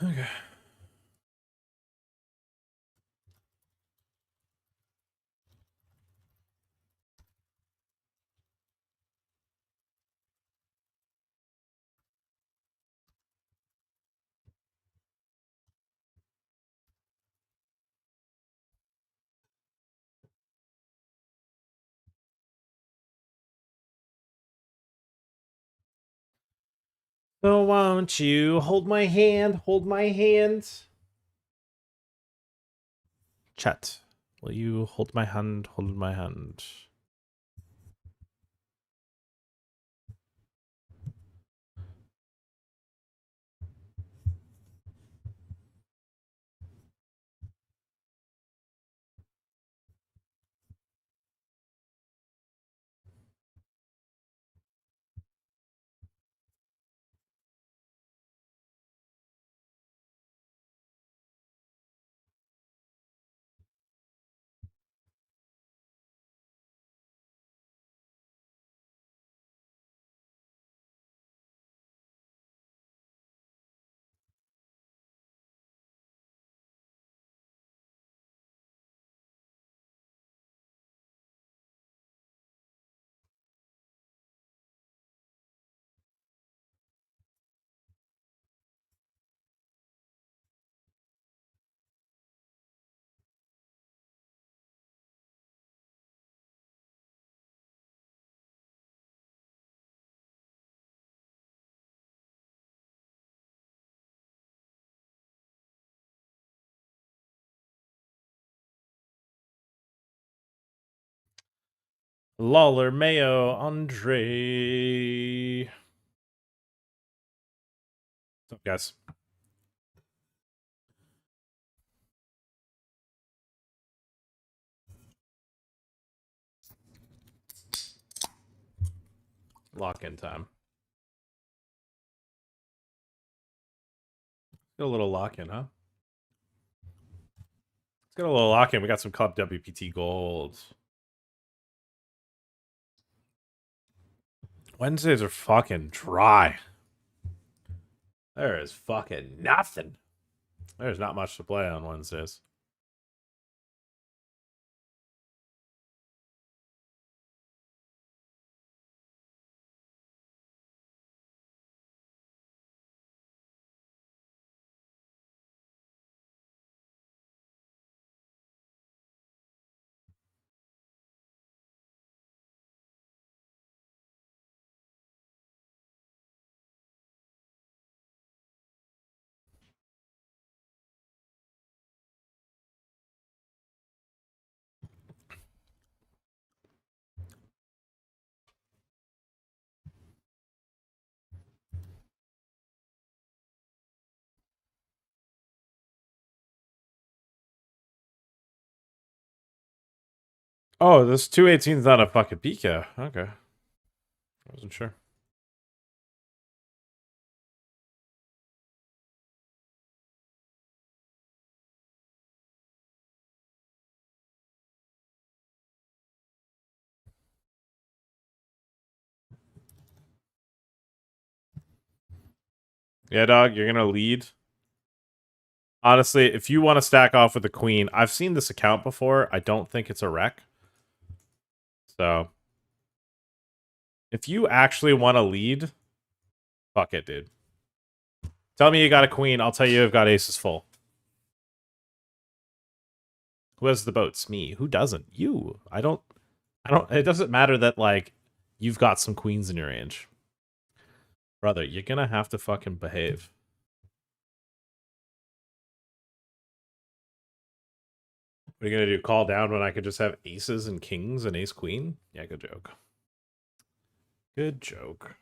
Okay. So won't you hold my hand? Hold my hand. Chat. Will you hold my hand? Hold my hand. Lawler, Mayo, Andre. What's up, guys? Lock-in time. Got a little lock-in, huh? Let's get a little lock-in. We got some Club WPT gold. Wednesdays are fucking dry. There is fucking nothing. There's not much to play on Wednesdays. Oh, this 218 is not a fucking PK. Okay. I wasn't sure. Yeah, dog, you're gonna lead. Honestly, if you want to stack off with the queen, I've seen this account before. I don't think it's a wreck. So, if you actually want to lead, fuck it, dude. Tell me you got a queen. I'll tell you I've got aces full. Who has the boats? Me. Who doesn't? You. I don't. It doesn't matter that, like, you've got some queens in your range. Brother, you're gonna have to fucking behave. What are you gonna do? Call down when I could just have aces and kings and ace queen? Yeah, good joke. Good joke.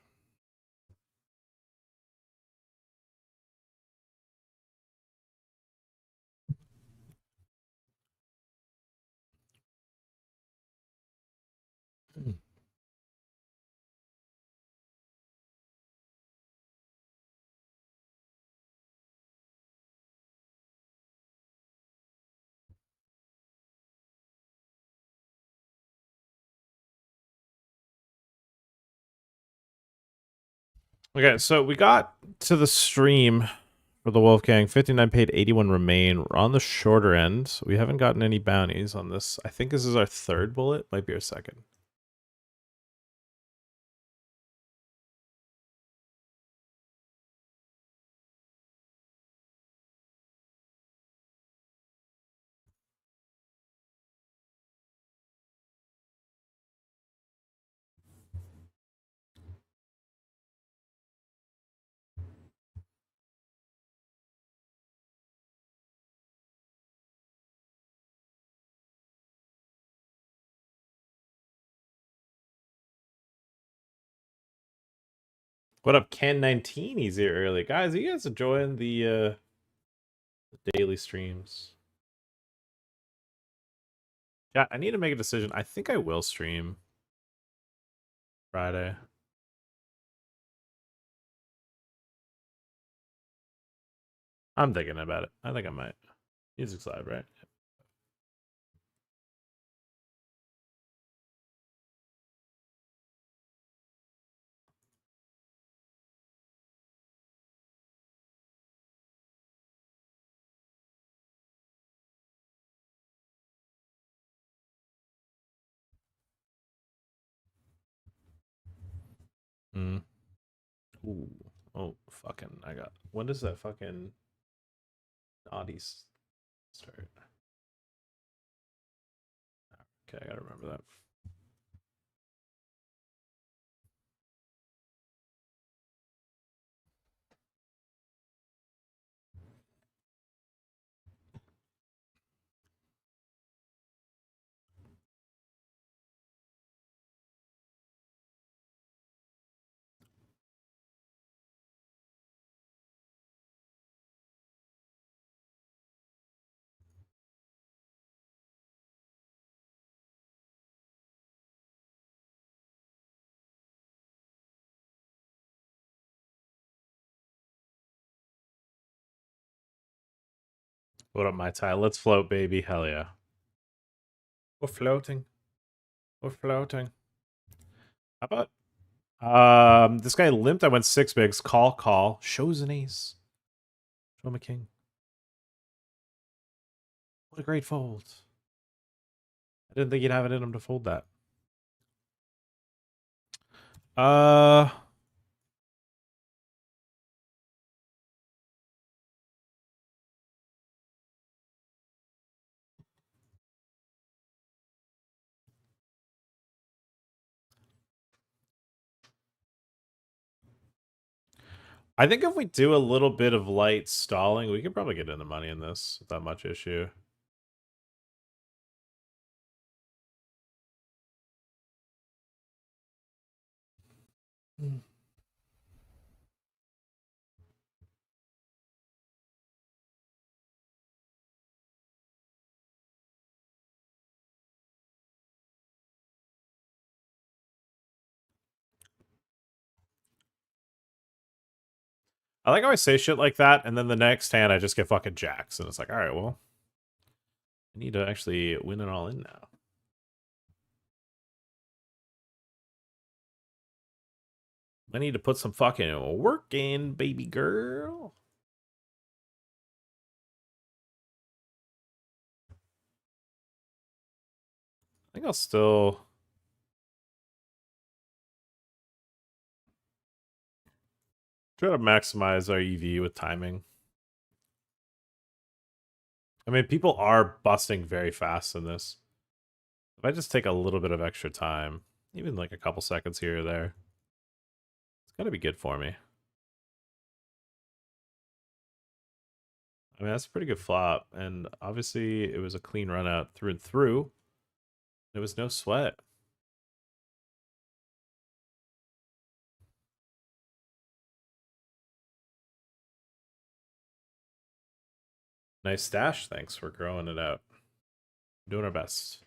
Okay, so we got to the stream For the Wolfgang, 59 paid, 81 remain. We're on the shorter end. We haven't gotten any bounties on this. I think this is our third bullet. Might be our second. What up, Ken19? He's here early. Guys, are you guys enjoying the daily streams? Yeah, I need to make a decision. I think I will stream Friday. I'm thinking about it. I think I might. Music's live, right? Mm. Ooh. Oh, fucking. I got. When does that fucking Audis start? Okay, I gotta remember that. What up, my tie? Let's float, baby. Hell yeah. We're floating. We're floating. How about this guy limped? I went 6 bigs. Call. Shows an ace. Show him a king. What a great fold. I didn't think he'd have it in him to fold that. I think if we do a little bit of light stalling, we could probably get in the money in this without much issue. I like how I say shit like that, and then the next hand I just get fucking jacks, and it's like, all right, well, I need to actually win it all in now. I need to put some fucking work in, baby girl. I think I'll still try to maximize our EV with timing. I mean, people are busting very fast in this. If I just take a little bit of extra time, even like a couple seconds here or there, it's gotta be good for me. I mean, that's a pretty good flop, and obviously it was a clean run out through and through. There was no sweat. Nice stash. Thanks for growing it out. Doing our best.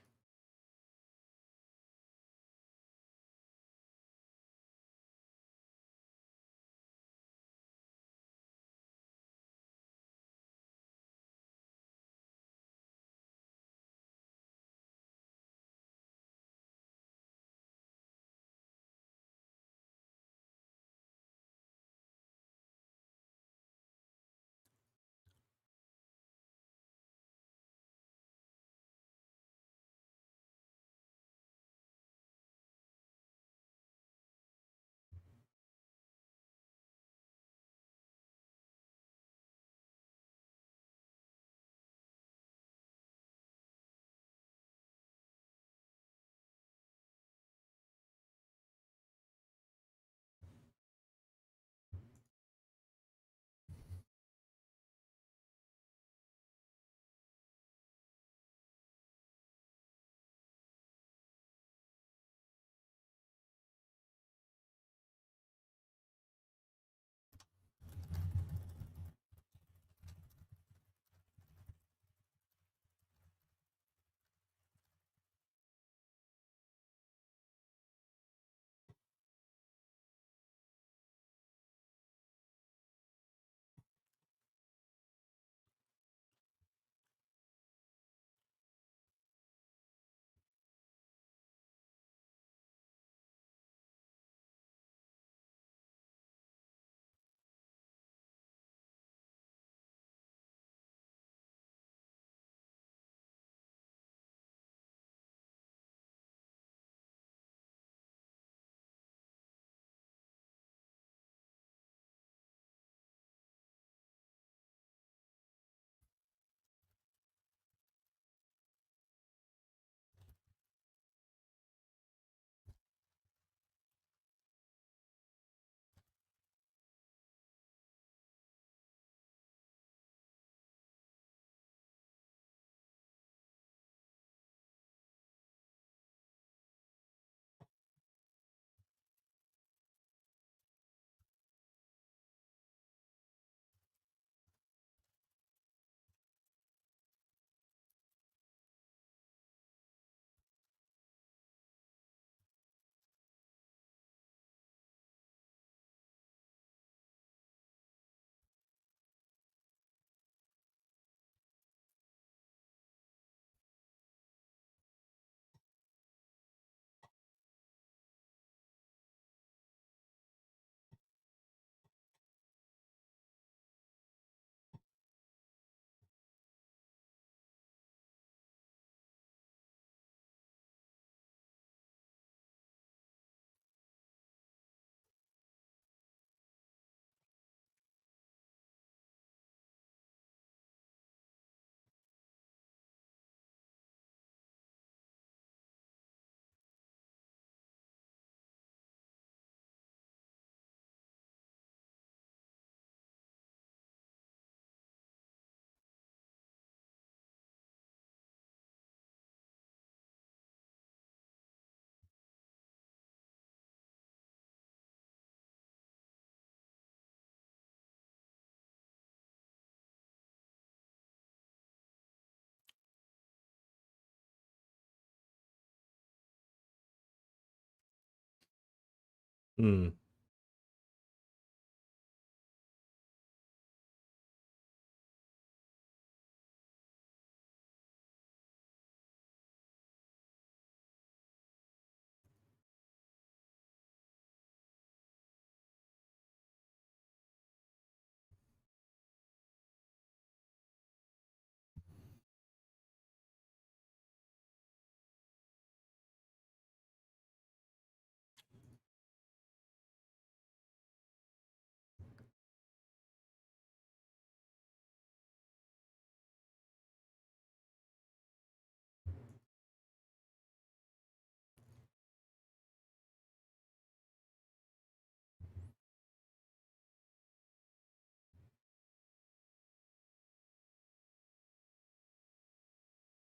Hmm.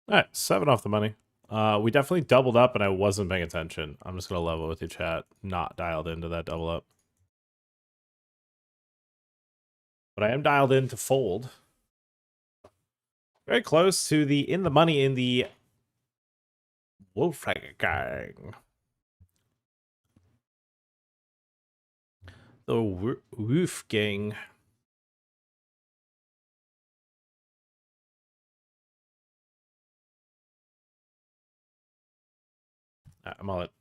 All right, 7 off the money. We definitely doubled up, and I wasn't paying attention. I'm just gonna level with you, chat. Not dialed into that double up, but I am dialed in to fold. Very close to the in the money in the Wolfgang. The Wolfgang. I'm all it.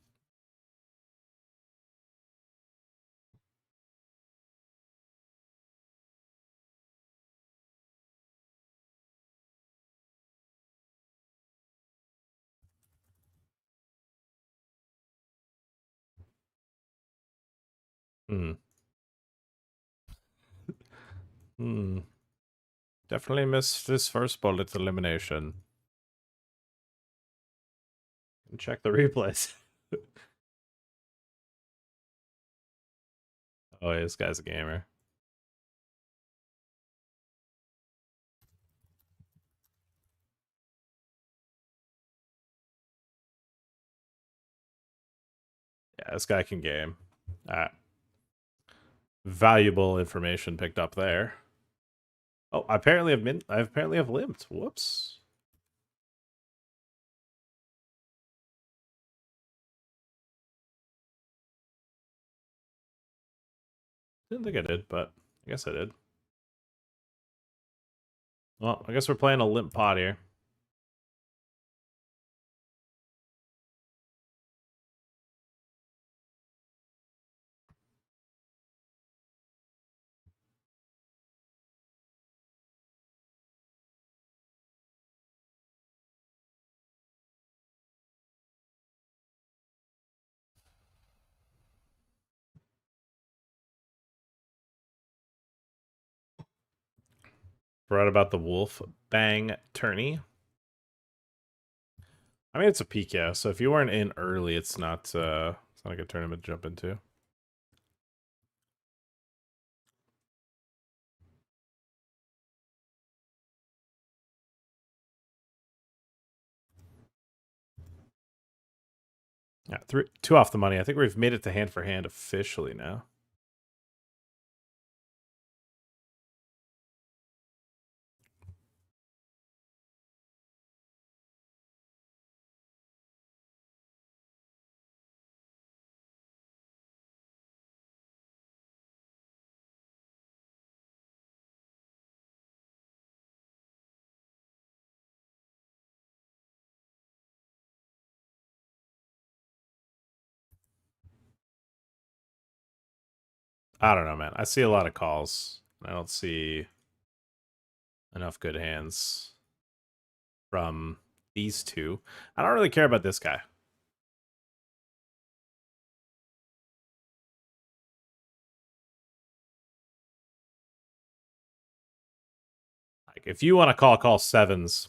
Hmm. Hmm. Definitely missed this first bullet elimination. Check the replays. Oh, yeah, this guy's a gamer. Yeah, this guy can game. Valuable information picked up there. Oh, I apparently have limped. Whoops. Didn't think I did, but I guess I did. Well, I guess we're playing a limp pot here. Right about the wolf bang tourney. I mean, it's a PK, so if you weren't in early, it's not a good tournament to jump into. Yeah, 2 off the money. I think we've made it to hand for hand officially now. I don't know, man. I see a lot of calls. I don't see enough good hands from these two. I don't really care about this guy. Like, if you want to call sevens.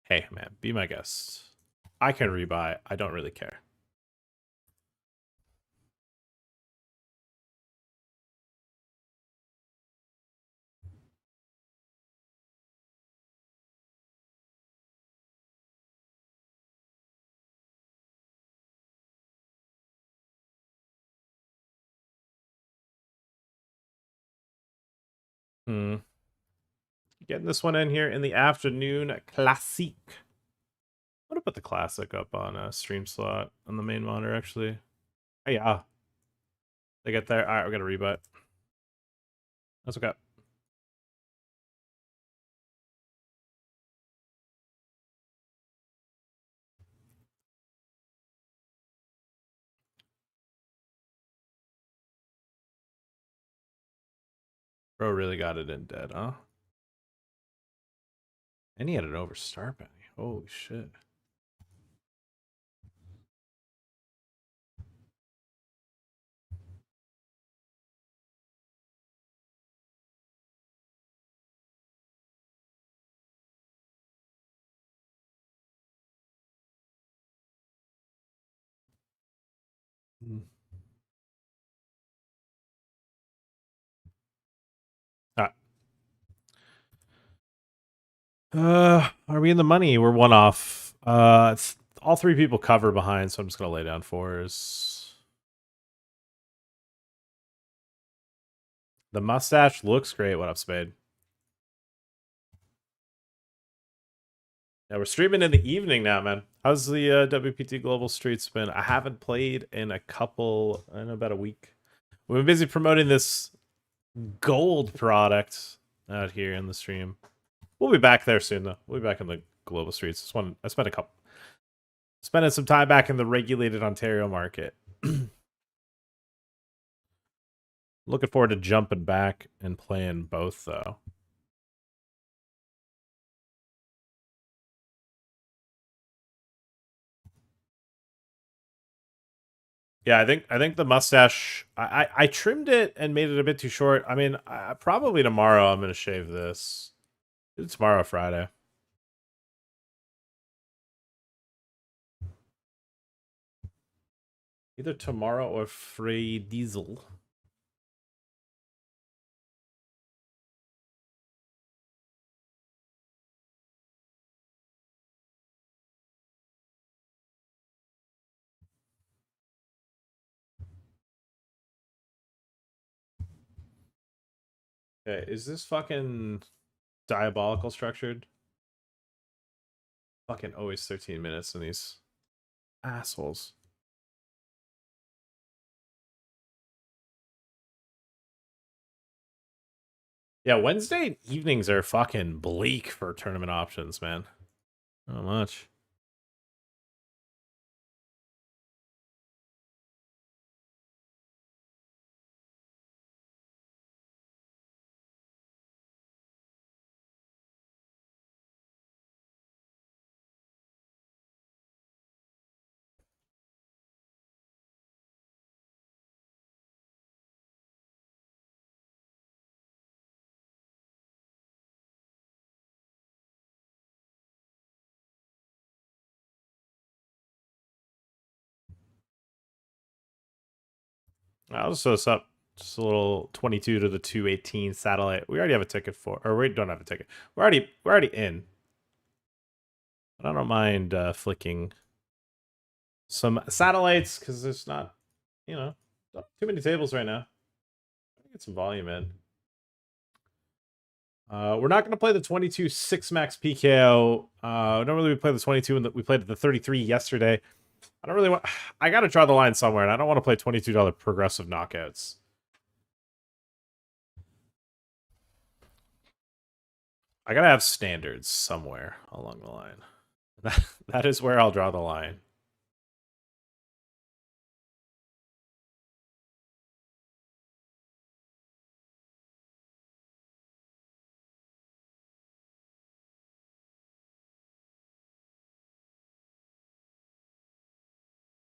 Hey, man, be my guest. I can rebuy. I don't really care. Hmm. Getting this one in here in the afternoon. Classique. gonna put the classic up on a stream slot on the main monitor, actually. Oh, yeah. They get there. All right, we got a rebut. That's okay. Bro really got it in dead, huh? And he had an overstart penny. Holy shit. Mm. Are we in the money? We're one off. It's all three people cover behind, so I'm just gonna lay down fours. The mustache looks great. What up, Spade? Yeah, we're streaming in the evening now, man. How's the WPT Global Streets been? I haven't played in about a week. We've been busy promoting this gold product out here in the stream. We'll be back there soon, though. We'll be back in the global streets. I spending some time back in the regulated Ontario market. Looking forward to jumping back and playing both, though. Yeah, I think the mustache. I trimmed it and made it a bit too short. I mean, probably tomorrow I'm gonna shave this. It's tomorrow, Friday. Either tomorrow or free diesel. Okay, is this fucking diabolical structured? Fucking always 13 minutes in these assholes. Yeah, Wednesday evenings are fucking bleak for tournament options, man. Not much. I'll just throw this up. Just a little 22 to the 218 satellite. We already have a ticket for, or we don't have a ticket. We're already in. But I don't mind flicking some satellites because there's not, not too many tables right now. Get some volume in. We're not going to play the 22 6 max PKO. Normally we play the 22 and we played the 33 yesterday. I don't really want. I got to draw the line somewhere, and I don't want to play $22 progressive knockouts. I gotta have standards somewhere along the line. That is where I'll draw the line.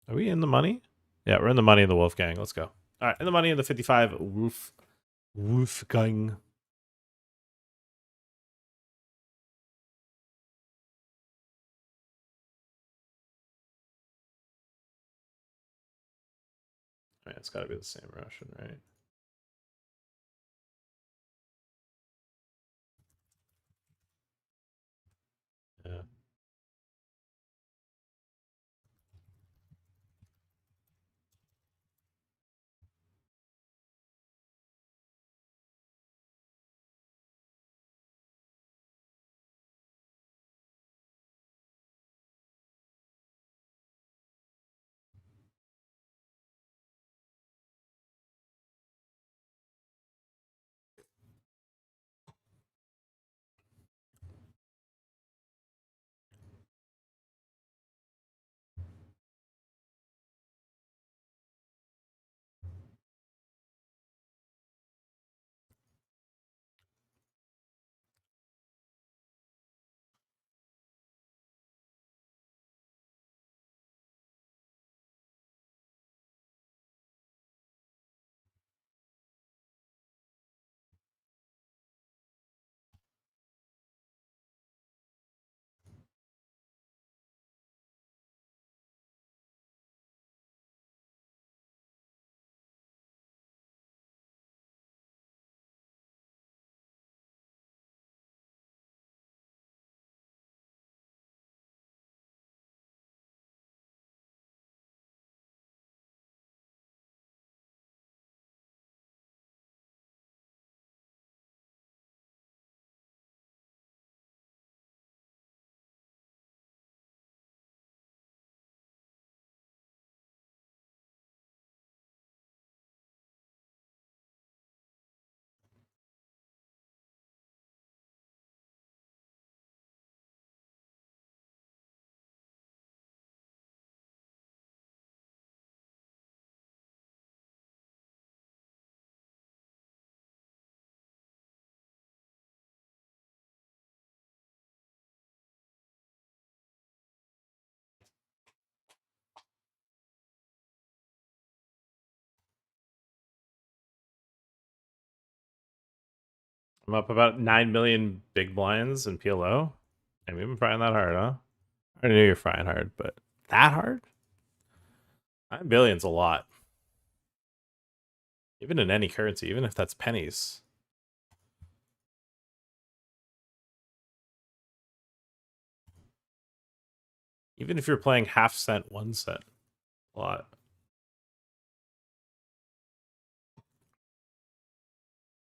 Are we in the money? Yeah, we're in the money in the Wolfgang. Let's go. All right, in the money in the 55 Wolfgang. All right, it's got to be the same Russian, right? Yeah. I'm up about 9 million big blinds in PLO. And we've been frying that hard, huh? I knew you're frying hard, but that hard? 9 billion's a lot. Even in any currency, even if that's pennies. Even if you're playing half cent, 1 cent. A lot.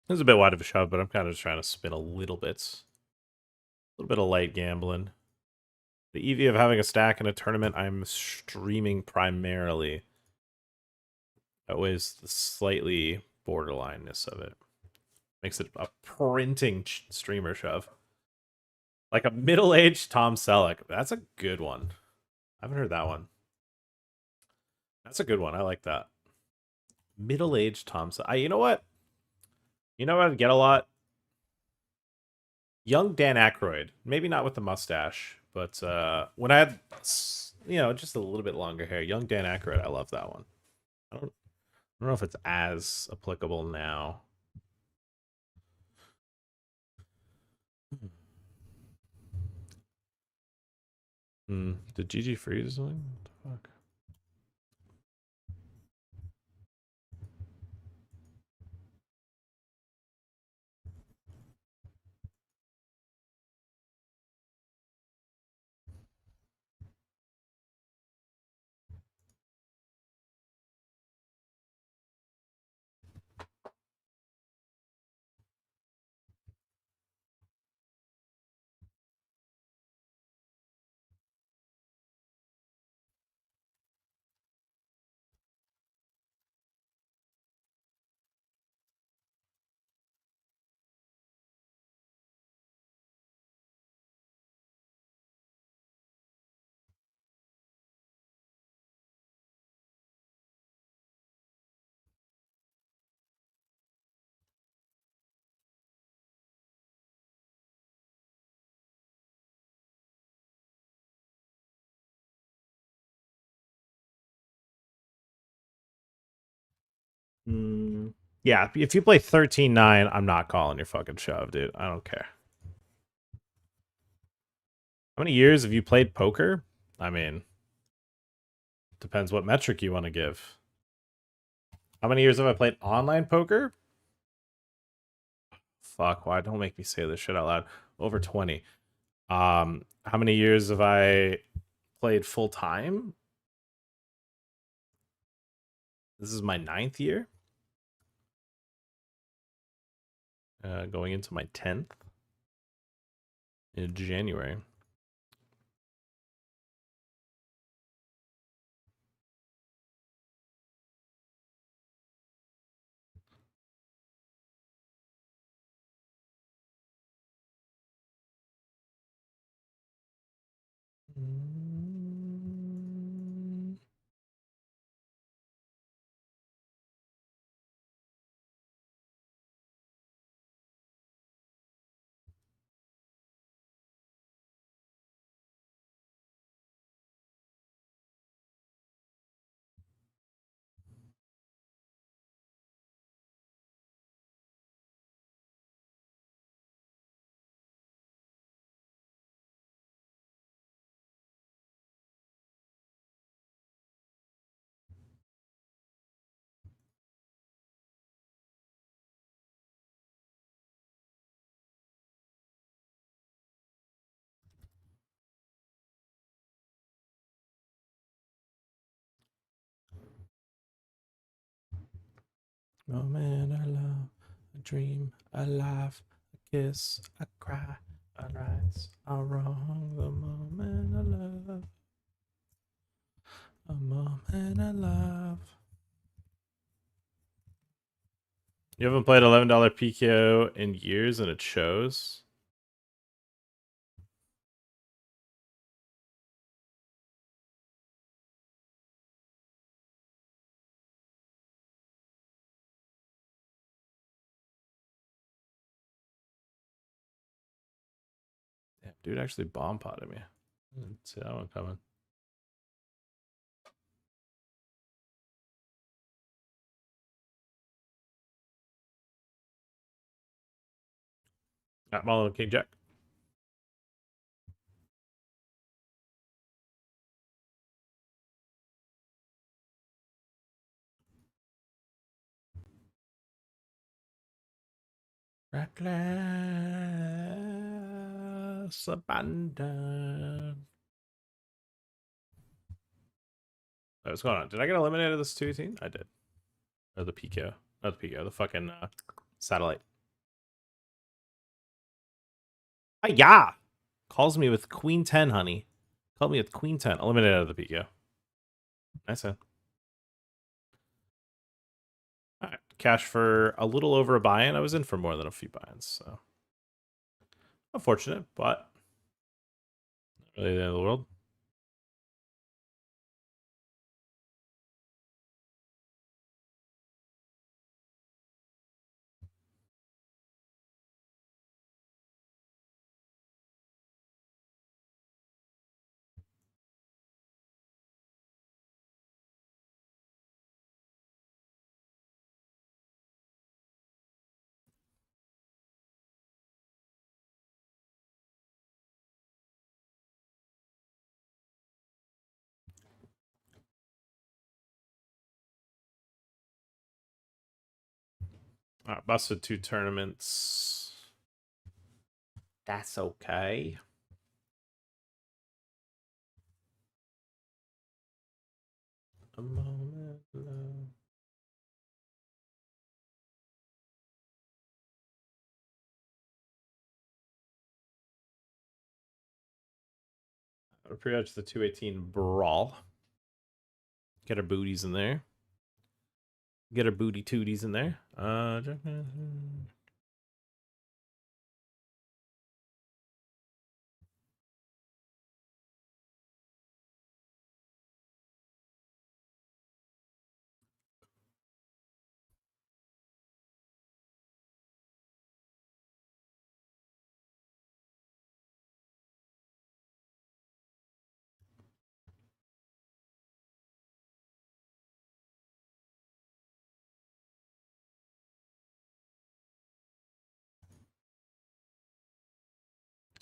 This is a bit wide of a shove, but I'm kind of just trying to spin a little bit. A little bit of light gambling. The EV of having a stack in a tournament I'm streaming primarily outweighs the slightly borderlineness of it. Makes it a printing streamer shove. Like a middle-aged Tom Selleck. That's a good one. I haven't heard that one. That's a good one. I like that. Middle-aged Tom Selleck. You know what? You know what I'd get a lot? Young Dan Aykroyd. Maybe not with the mustache, but when I had, just a little bit longer hair. Young Dan Aykroyd. I love that one. I don't know if it's as applicable now. Did GG freeze or something? What the fuck? Yeah, if you play 13-9, I'm not calling your fucking shove, dude. I don't care. How many years have you played poker? I mean, depends what metric you want to give. How many years have I played online poker? Fuck, why don't make me say this shit out loud. Over 20. How many years have I played full time? This is my 9th year. Going into my 10th in January. Oh man, I love, I dream, I laugh, I kiss, I cry, I rise, I wrong. The moment I love, a moment I love. You haven't played $11 PKO in years, and it shows. Damn, dude actually bomb potted me. Didn't see that one coming. At Mullen, King Jack. Reckless abandon. What's going on? Did I get eliminated this 218? I did. Or the PKO. Not the PKO, the fucking satellite. Yeah. Calls me with Queen 10, honey. Called me with Queen 10. Eliminated out of the PKO. Nice one. Alright. Cash for a little over a buy-in. I was in for more than a few buy-ins, so. Unfortunate, but not really the end of the world. Alright, busted 2 tournaments. That's okay. A moment love. I'll pre-judge the 218 brawl. Get our booties in there. Get our booty tooties in there.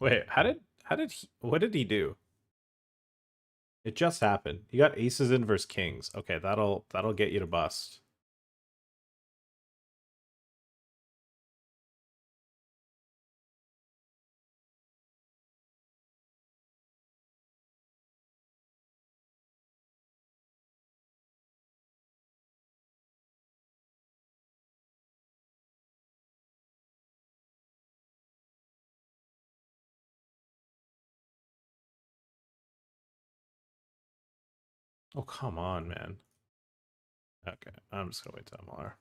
Wait, what did he do? It just happened. He got aces in versus kings. Okay, that'll get you to bust. Oh, come on, man. Okay, I'm just gonna wait till MLR.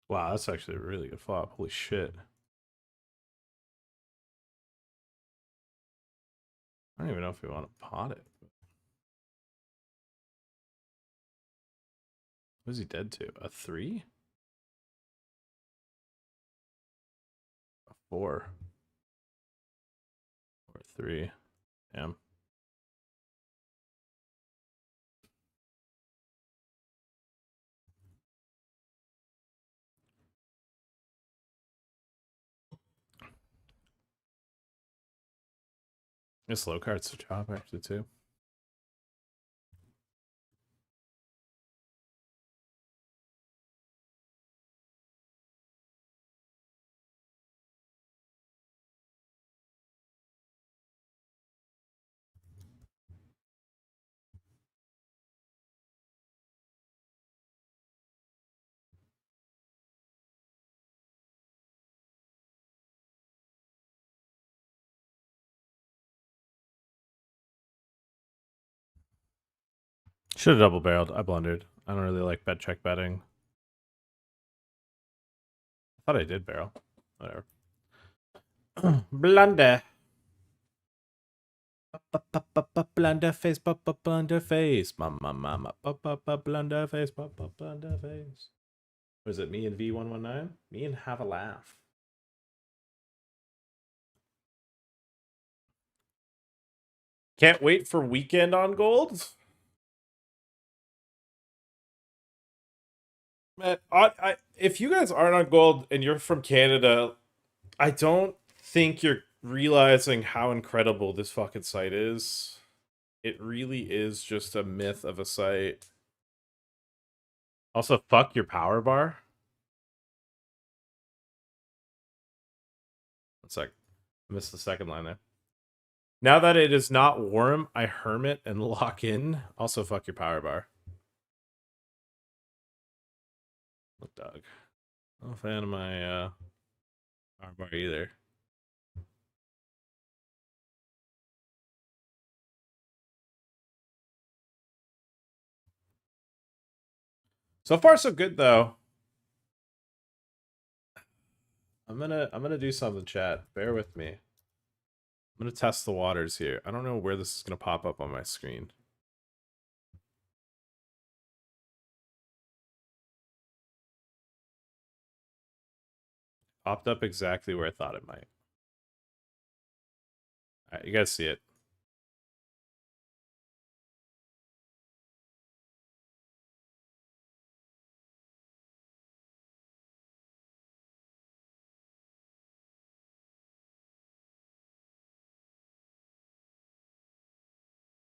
Wow, that's actually a really good flop. Holy shit. I don't even know if we want to pot it. What is he dead to? A 3? 4 or 3. Damn. This low card's the job actually too. Should have double barreled. I blundered. I don't really like bet check betting. I thought I did barrel. Whatever. Blunder. Blunder face, blunder face. Mama, blunder face, blunder face. Was it me and V119? Me and Have a Laugh. Can't wait for weekend on gold. Man, if you guys aren't on gold and you're from Canada, I don't think you're realizing how incredible this fucking site is. It really is just a myth of a site. Also, fuck your power bar. One sec. I missed the second line there. Now that it is not warm, I hermit and lock in. Also, fuck your power bar. Look, dog. Not a fan of my power bar either. So far, so good though. I'm gonna do something, chat. Bear with me. I'm gonna test the waters here. I don't know where this is gonna pop up on my screen. Popped up exactly where I thought it might. Alright, you guys see it.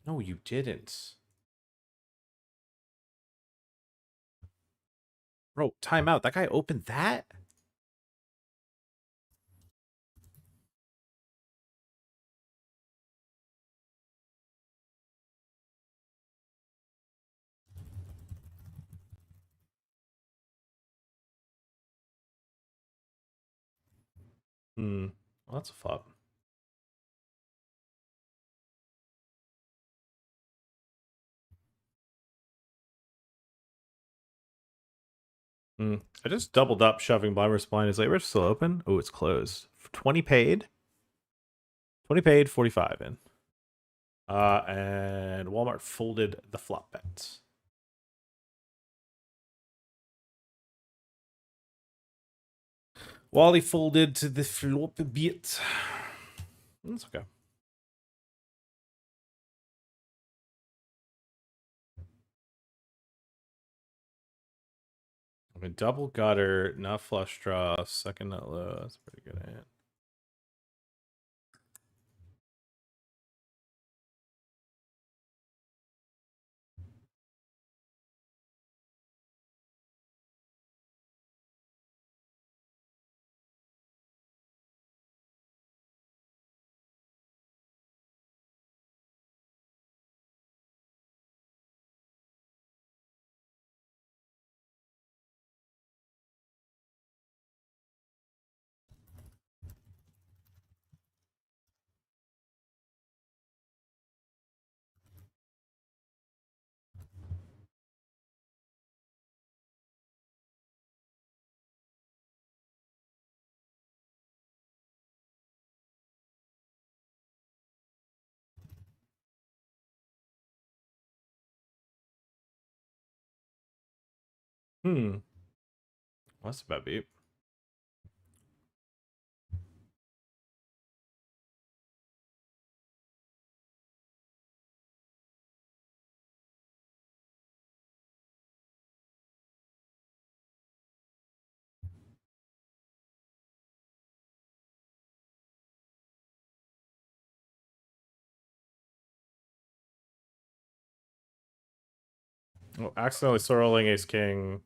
No, you didn't. Bro, time out. That guy opened that? Well, that's a flop. I just doubled up shoving blind versus blind. Is Labor still open? Oh, it's closed. 20 paid. 20 paid, 45 in. And Walmart folded the flop bet. Wally folded to the flop bet. That's okay. I mean, double gutter, not flush draw, second nut low. That's a pretty good hand. That's about beat. Oh, accidentally swirling ace king.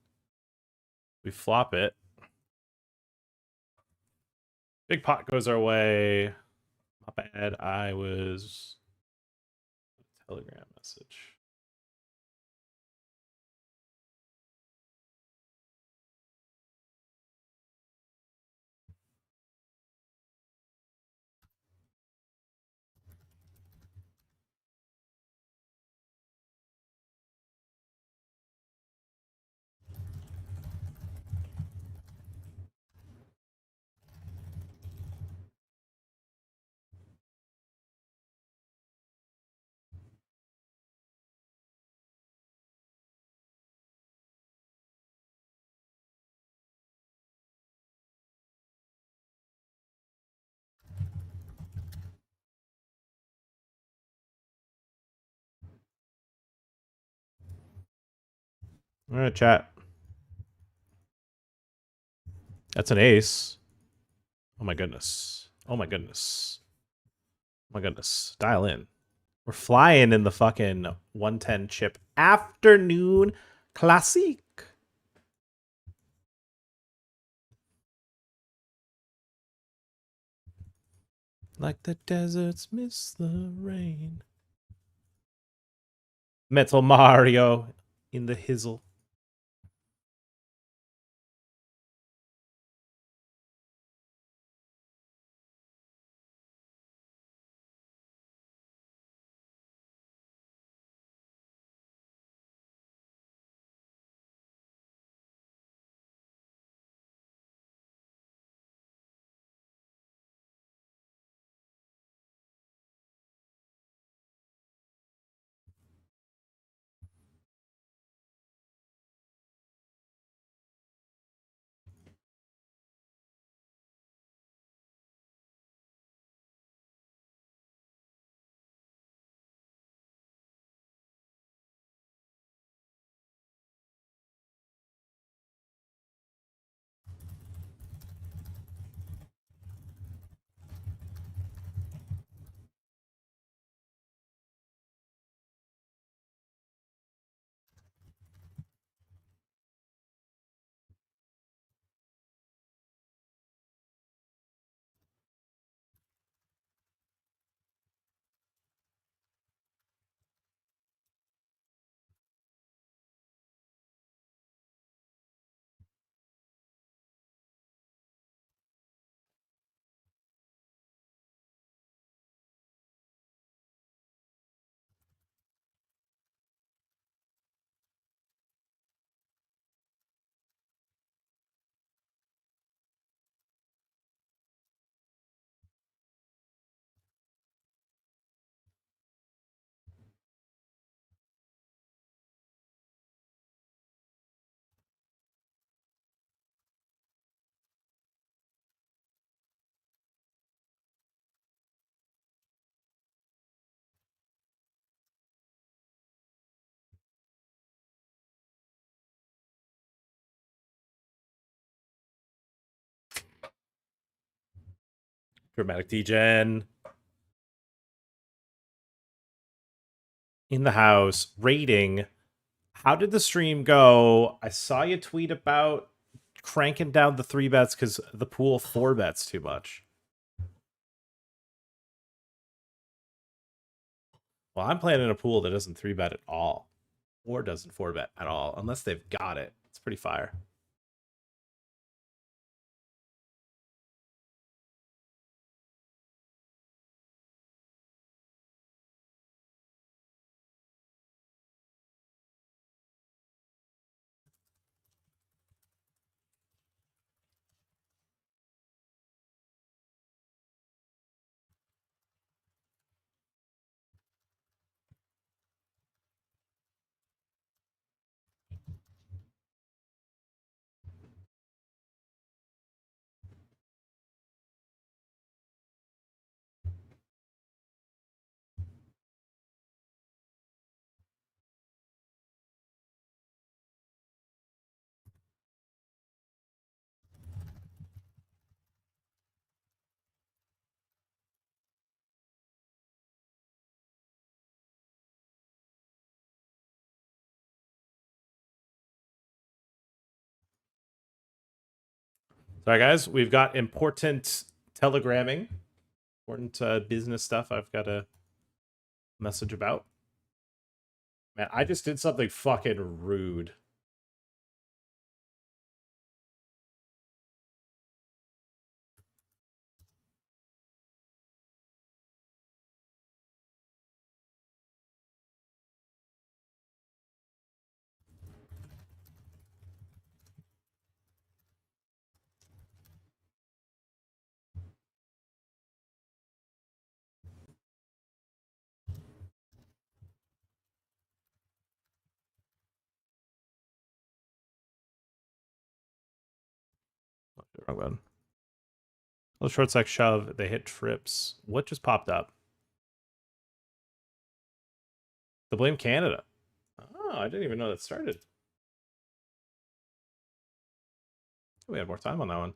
We flop it. Big pot goes our way. Not bad. I was Telegram message. All right, chat. That's an ace. Oh my goodness. Oh my goodness. Oh my goodness. Dial in. We're flying in the fucking 110 chip afternoon classic. Like the deserts miss the rain. Metal Mario in the hizzle. Dramatic Degen. In the house. Rating. How did the stream go? I saw you tweet about cranking down the 3 bets because the pool 4 bets too much. Well, I'm playing in a pool that doesn't 3-bet at all. Or doesn't 4-bet at all. Unless they've got it. It's pretty fire. Sorry, guys. We've got important telegramming, important business stuff I've got a message about. Man, I just did something fucking rude. Wrong button. Little short stack shove. They hit trips. What just popped up? To blame Canada. Oh, I didn't even know that started. We had more time on that one.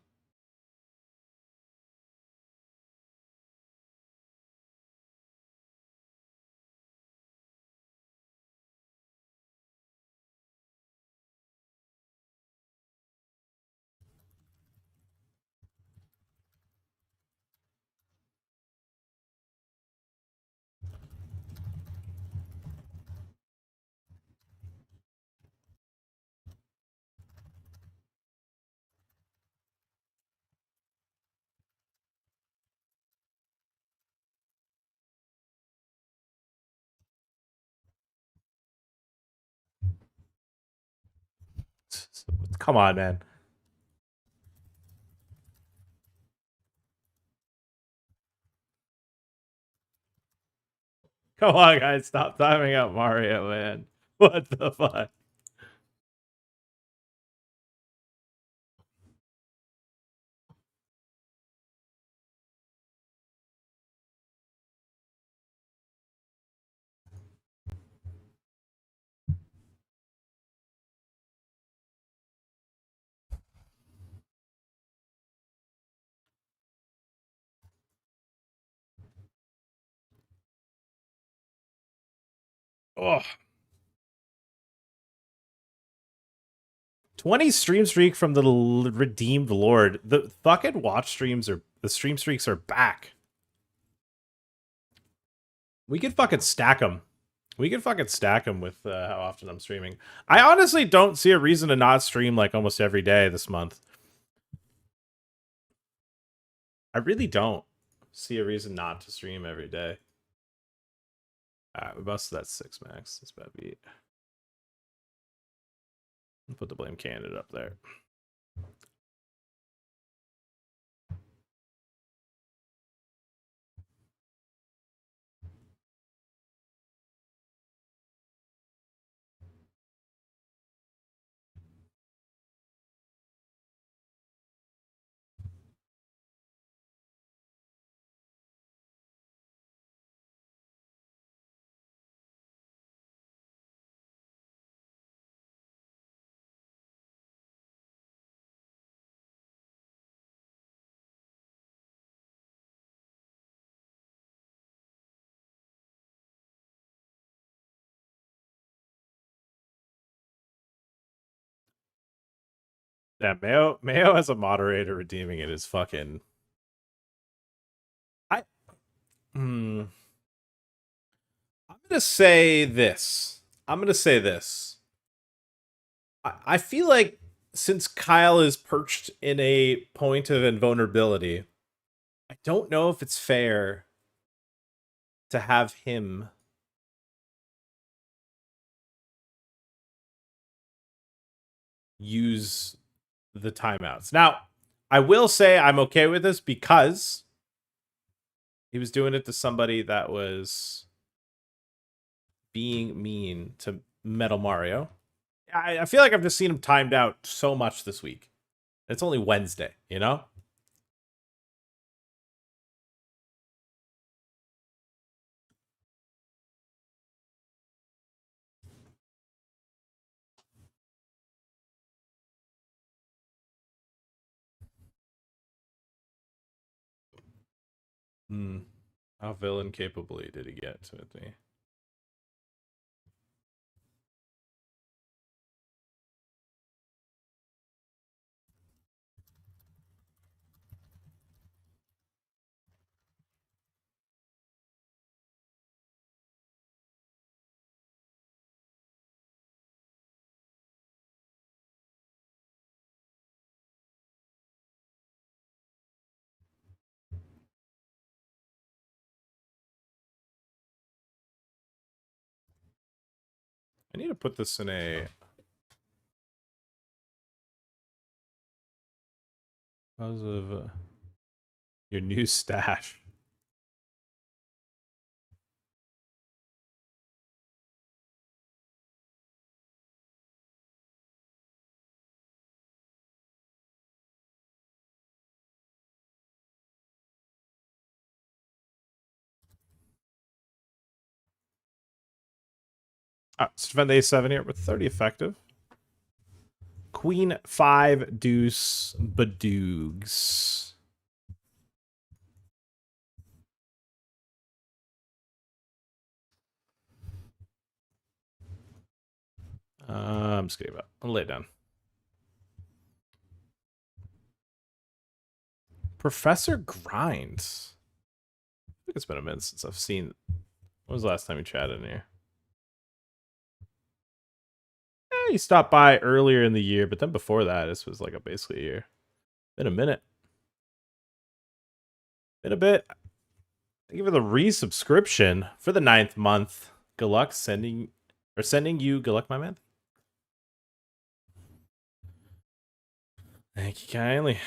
Come on, man. Come on, guys. Stop timing out Mario, man. What the fuck? Oh. 20 stream streak from the redeemed lord. The fucking watch streams are the stream streaks are back. We could fucking stack them. We could fucking stack them with how often I'm streaming. I honestly don't see a reason to not stream like almost every day this month. I really don't see a reason not to stream every day. Alright, we busted that 6 max. That's bad beat. Put the blame candidate up there. Yeah, Mayo as a moderator redeeming it is fucking. I'm gonna say this. I feel like since Kyle is perched in a point of invulnerability, I don't know if it's fair to have him use the timeouts. Now, I will say I'm okay with this because he was doing it to somebody that was being mean to Metal Mario. I feel like I've just seen him timed out so much this week. It's only Wednesday, you know? How villain capably did he get to me? I need to put this in a... Because of your new stash. Let's defend the A7 here with 30 effective. Queen 5 deuce badoogs. I'm just kidding. I'll lay it down. Professor Grinds. I think it's been a minute since I've seen... When was the last time you chatted in here? He stopped by earlier in the year, but then before that, this was like basically a year. Been a minute. Been a bit. Thank you for the resubscription for the 9th month. Good luck sending you. Good luck, my man. Thank you kindly.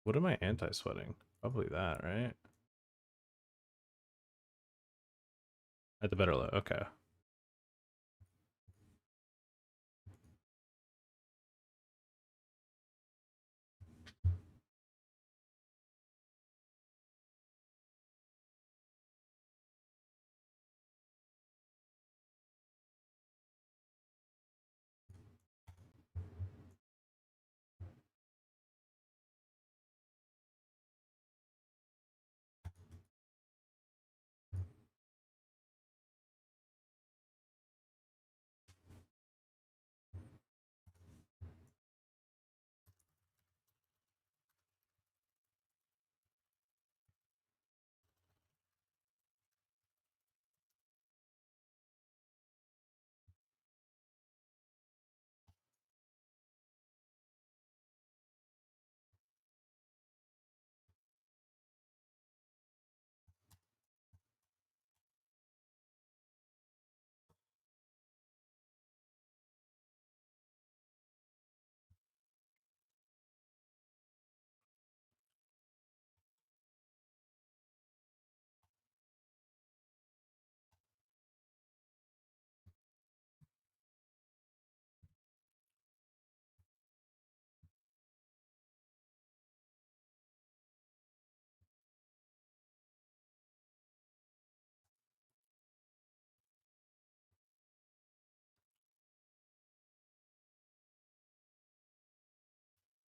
What am I anti-sweating? Probably that, right? At the better low. Okay.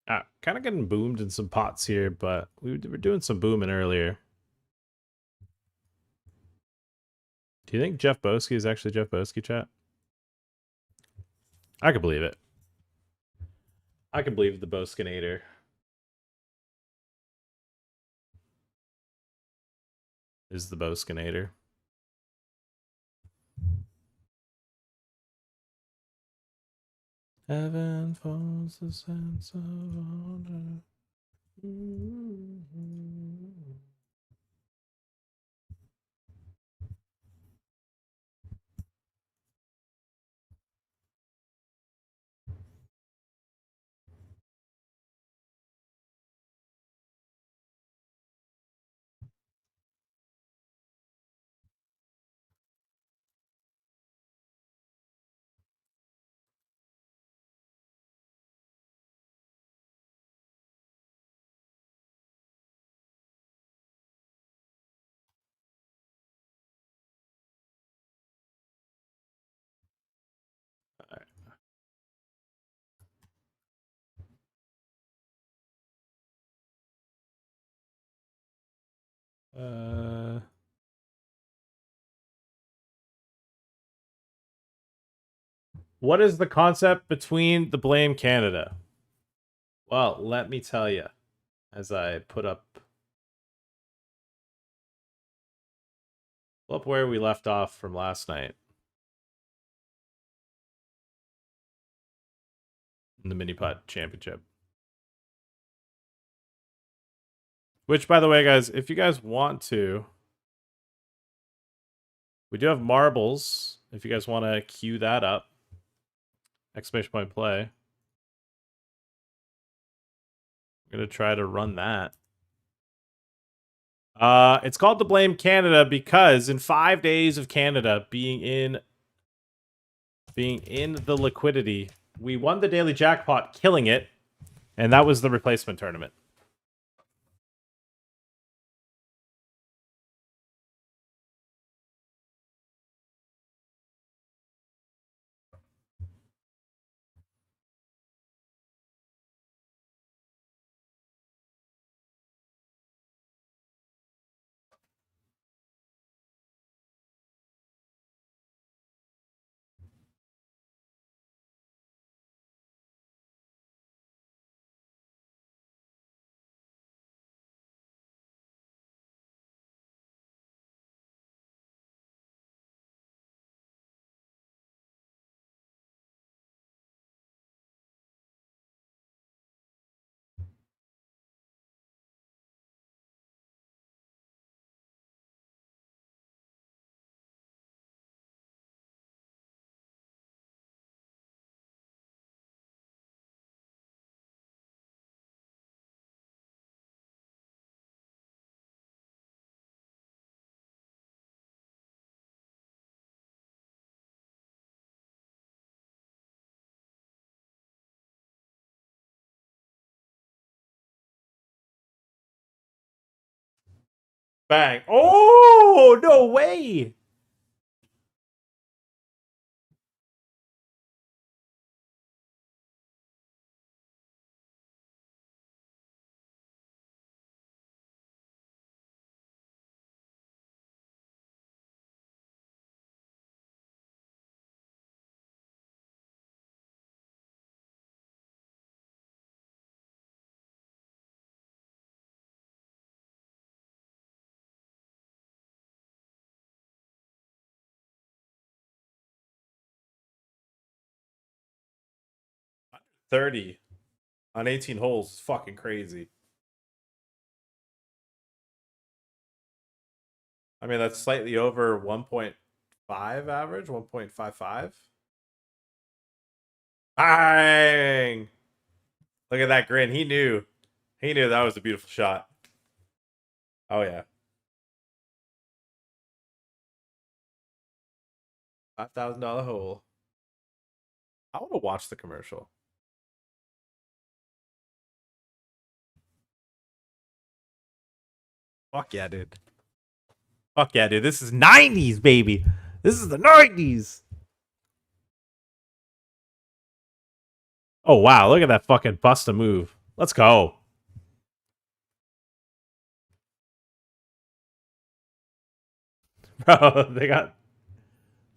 Kind of getting boomed in some pots here, but we were doing some booming earlier. Do you think Jeff Boski is actually Jeff Boski, chat? I could believe it. I can believe the Boskinator. Is the Boskinator. Heaven falls the sense of honor. What is the concept between the Blame Canada? Well, let me tell you, as I pull up where we left off from last night in the Mini Pot Championship. Which, by the way, guys, if you guys want to, we do have marbles. If you guys want to queue that up, exclamation point play. I'm gonna try to run that. It's called the Blame Canada because in 5 days of Canada being in the liquidity, we won the daily jackpot, killing it, and that was the replacement tournament. Bang. Oh, no way. $30 on 18 holes is fucking crazy. I mean, that's slightly over 1.5 average, 1.55. Bang! Look at that grin. He knew that was a beautiful shot. Oh, yeah. $5,000 hole. I want to watch the commercial. Fuck yeah, dude. Fuck yeah, dude. This is 90s, baby. This is the 90s. Oh, wow. Look at that fucking bust a move. Let's go. Bro, they got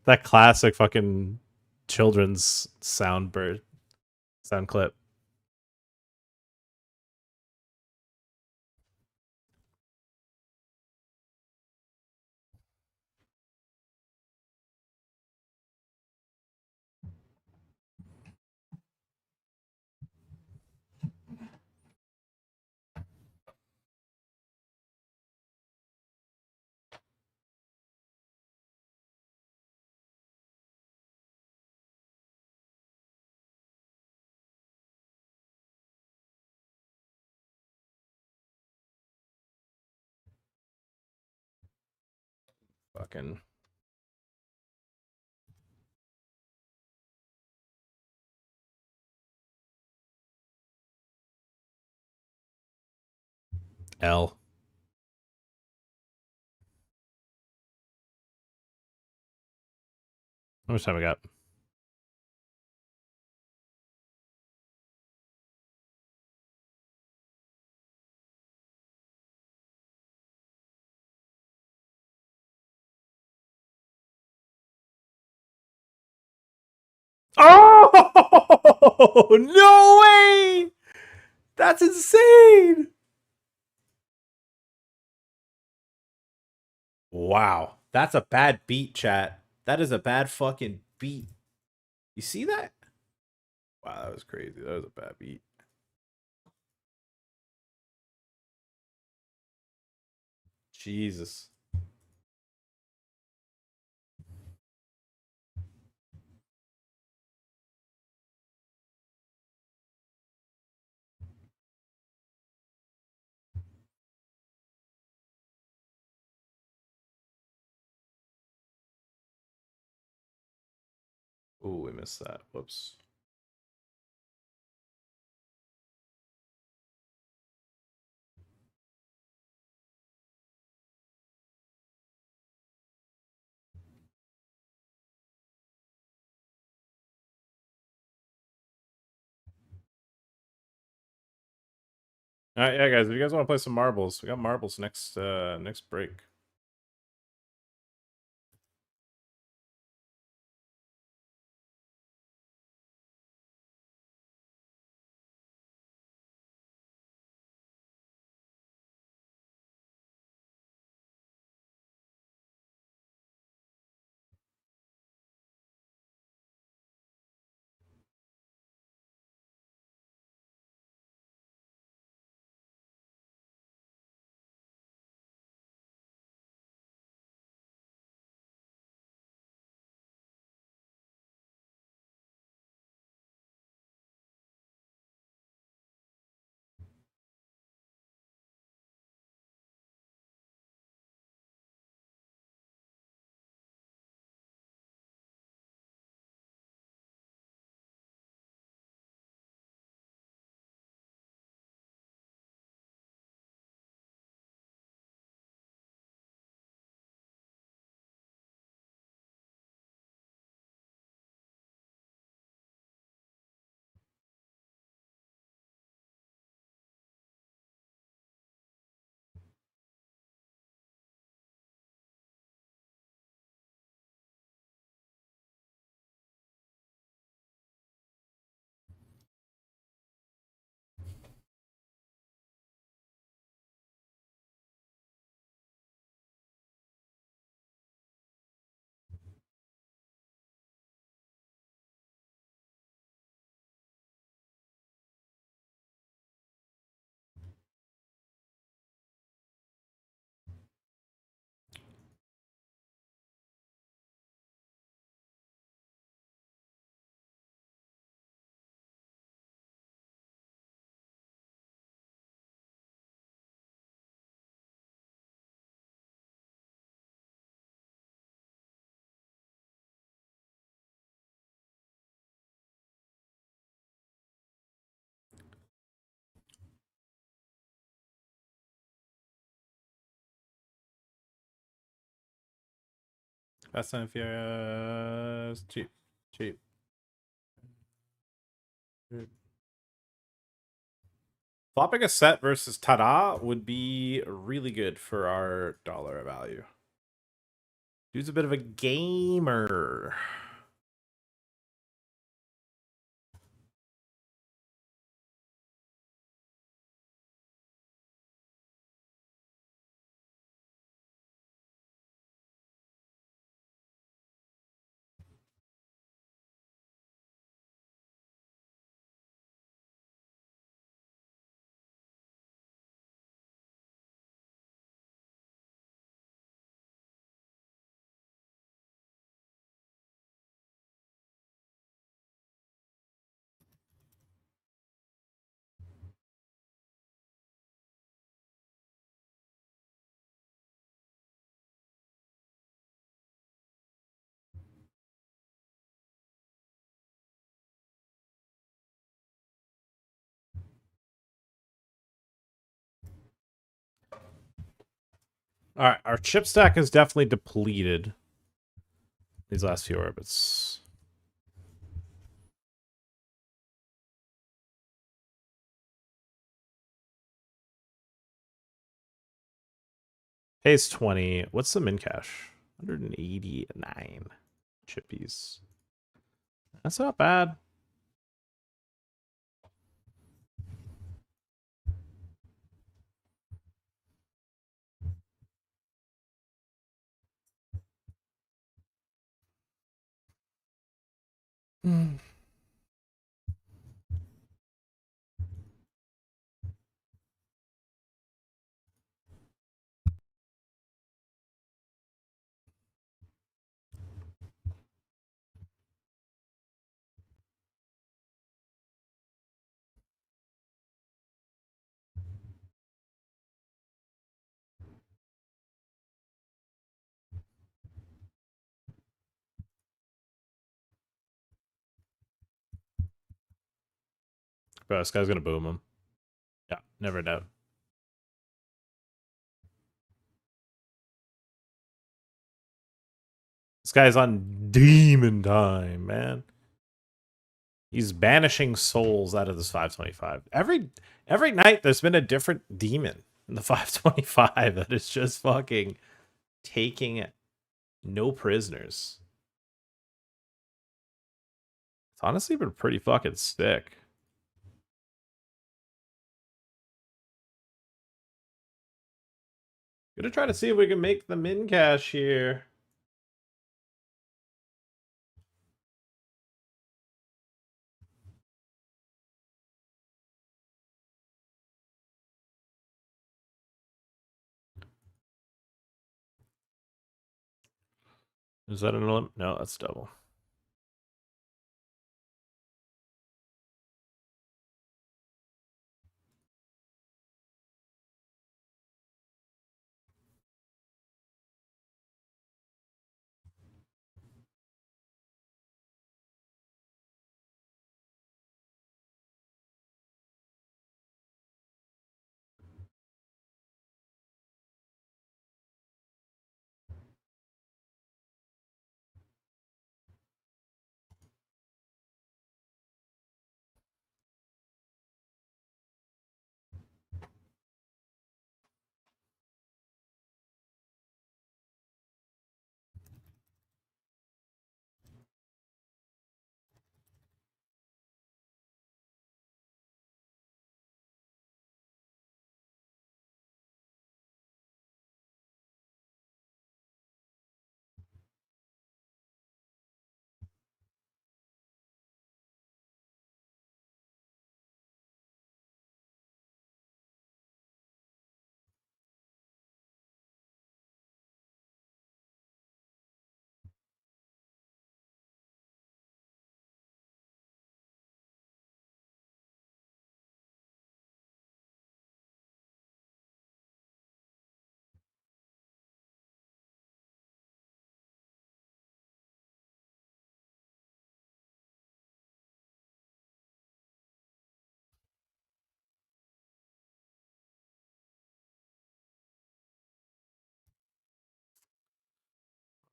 that classic fucking children's sound clip. Fucking L. How much time we got? Oh no way! That's insane! Wow, that's a bad beat, chat. That is a bad fucking beat. You see that? Wow, that was crazy. That was a bad beat. Jesus. Ooh, we missed that. Whoops. All right, yeah, guys. If you guys want to play some marbles, we got marbles next break. Fast and Furious. Cheap. Cheap. Flopping a set versus Tada would be really good for our dollar value. Dude's a bit of a gamer. All right, our chip stack is definitely depleted these last few orbits. Pays 20. What's the min cash? 189 chippies. That's not bad. Bro, this guy's gonna boom him. Yeah, never doubt. This guy's on demon time, man. He's banishing souls out of this 525. Every night there's been a different demon in the 525 that is just fucking taking no prisoners. It's honestly been pretty fucking sick. Gonna try to see if we can make the min cash here. Is that an limit? No, that's double.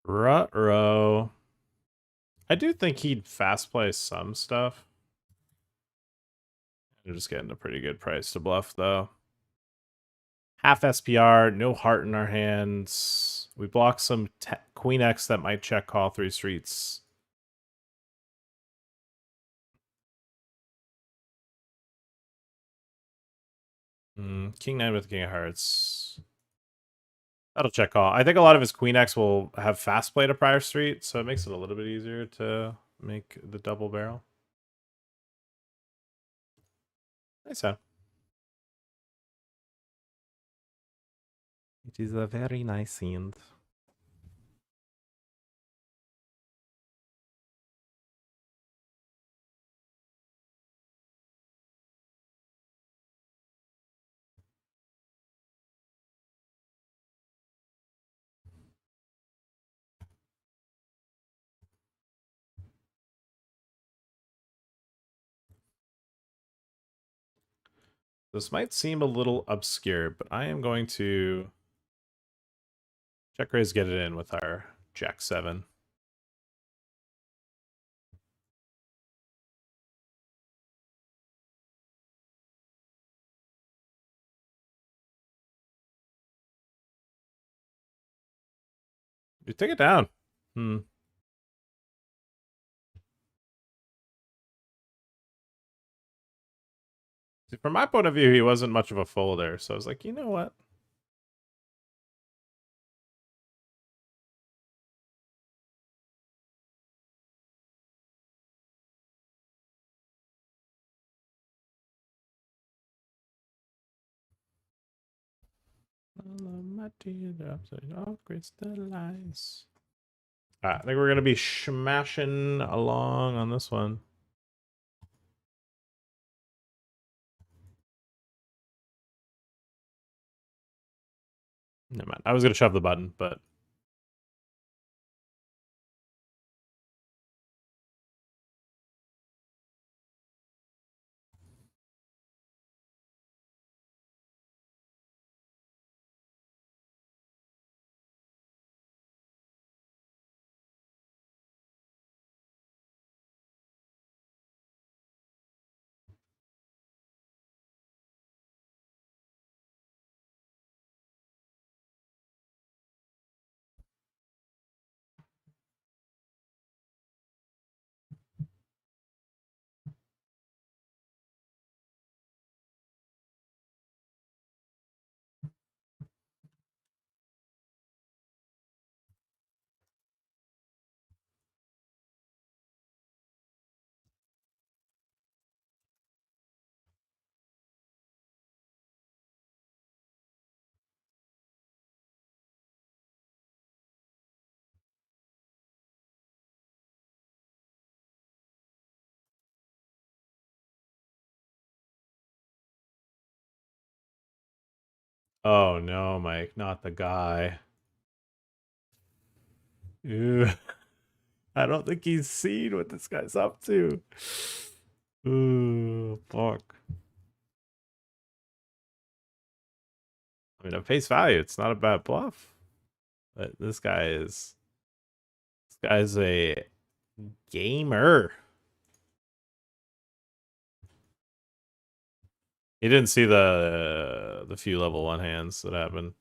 Ruh-roh. I do think he'd fast play some stuff. They're just getting a pretty good price to bluff, though. Half SPR, no heart in our hands. We block some Queen X that might check call 3 streets. King 9 with King of Hearts. That'll check call. I think a lot of his Queen X will have fast play to prior street, so it makes it a little bit easier to make the double barrel. Nice hand. It is a very nice hand. This might seem a little obscure, but I am going to check raise, get it in with our Jack 7. You take it down. See, from my point of view, he wasn't much of a folder, so I was like, you know what? My teardrops are all crystallized. I think we're gonna be smashing along on this one. Never mind. I was gonna shove the button, but oh no, Mike, not the guy. Ew. I don't think he's seen what this guy's up to. Ooh, fuck. I mean, at face value, it's not a bad bluff. But this guy's a gamer. He didn't see the few level 1 hands that happened.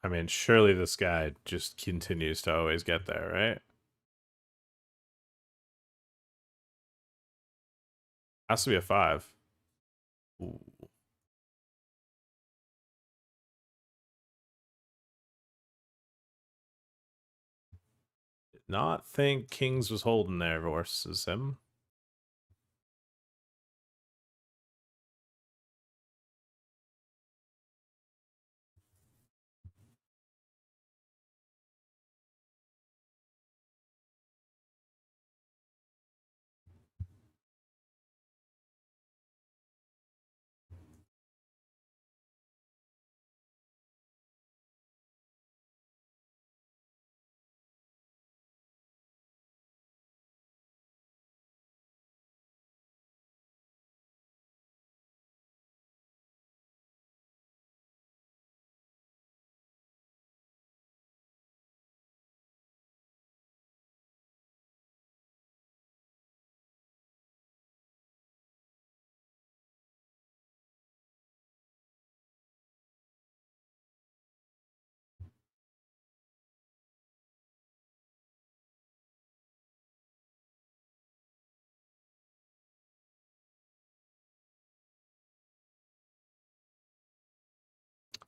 I mean, surely this guy just continues to always get there, right? Has to be a 5. Ooh. Did not think Kings was holding there versus him.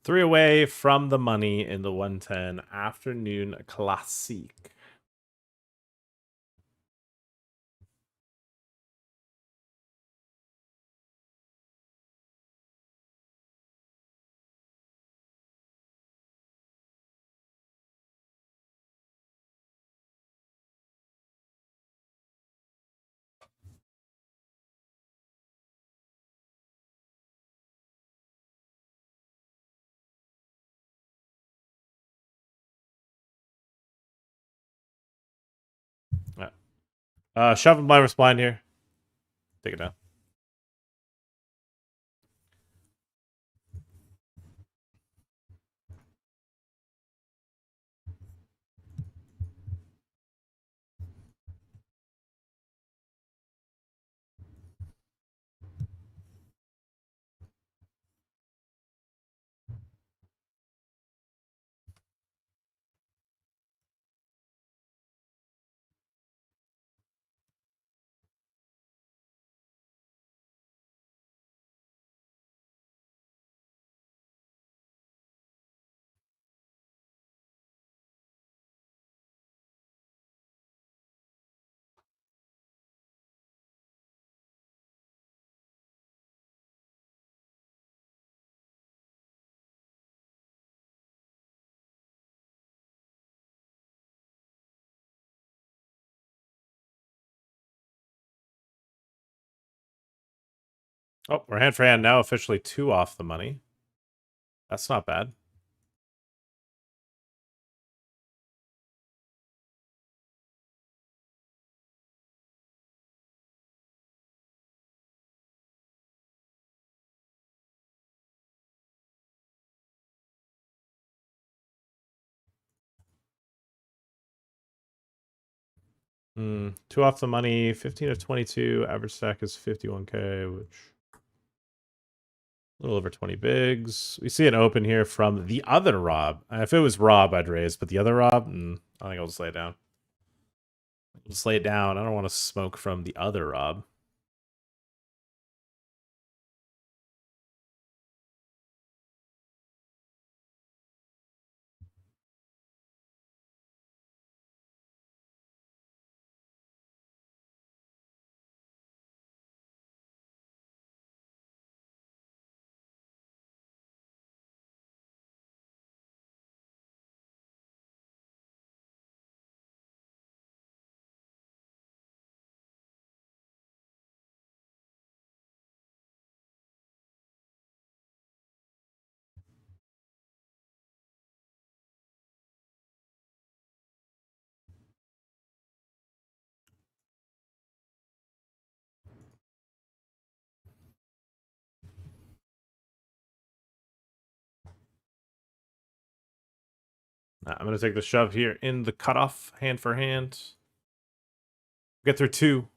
3 away from the money in the 110 afternoon classique. Shove and blind blind here. Take it down. Oh, we're hand for hand now. Officially 2 off the money. That's not bad. Hmm. 2 off the money. 15 of 22. Average stack is 51k, which a little over 20 bigs. We see an open here from the other Rob. If it was Rob, I'd raise, but the other Rob, I think I'll just lay it down. Just lay it down. I don't want to smoke from the other Rob. I'm going to take the shove here in the cutoff, hand for hand. Get through 2.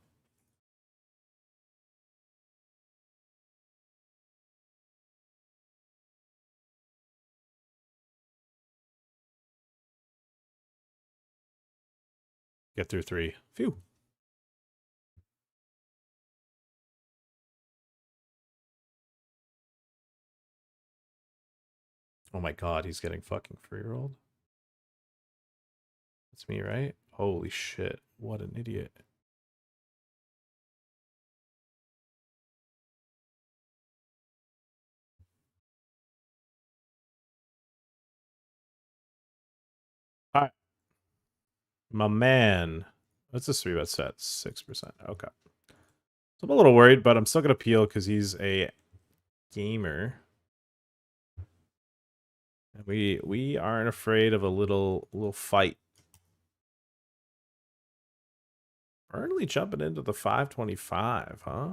Get through 3. Phew. Oh my god, he's getting fucking free rolled. That's me, right? Holy shit. What an idiot. Alright. My man. What's this 3-bet set? 6%. Okay. So I'm a little worried, but I'm still going to peel because he's a gamer. And we aren't afraid of a little fight. Early jumping into the 525, huh?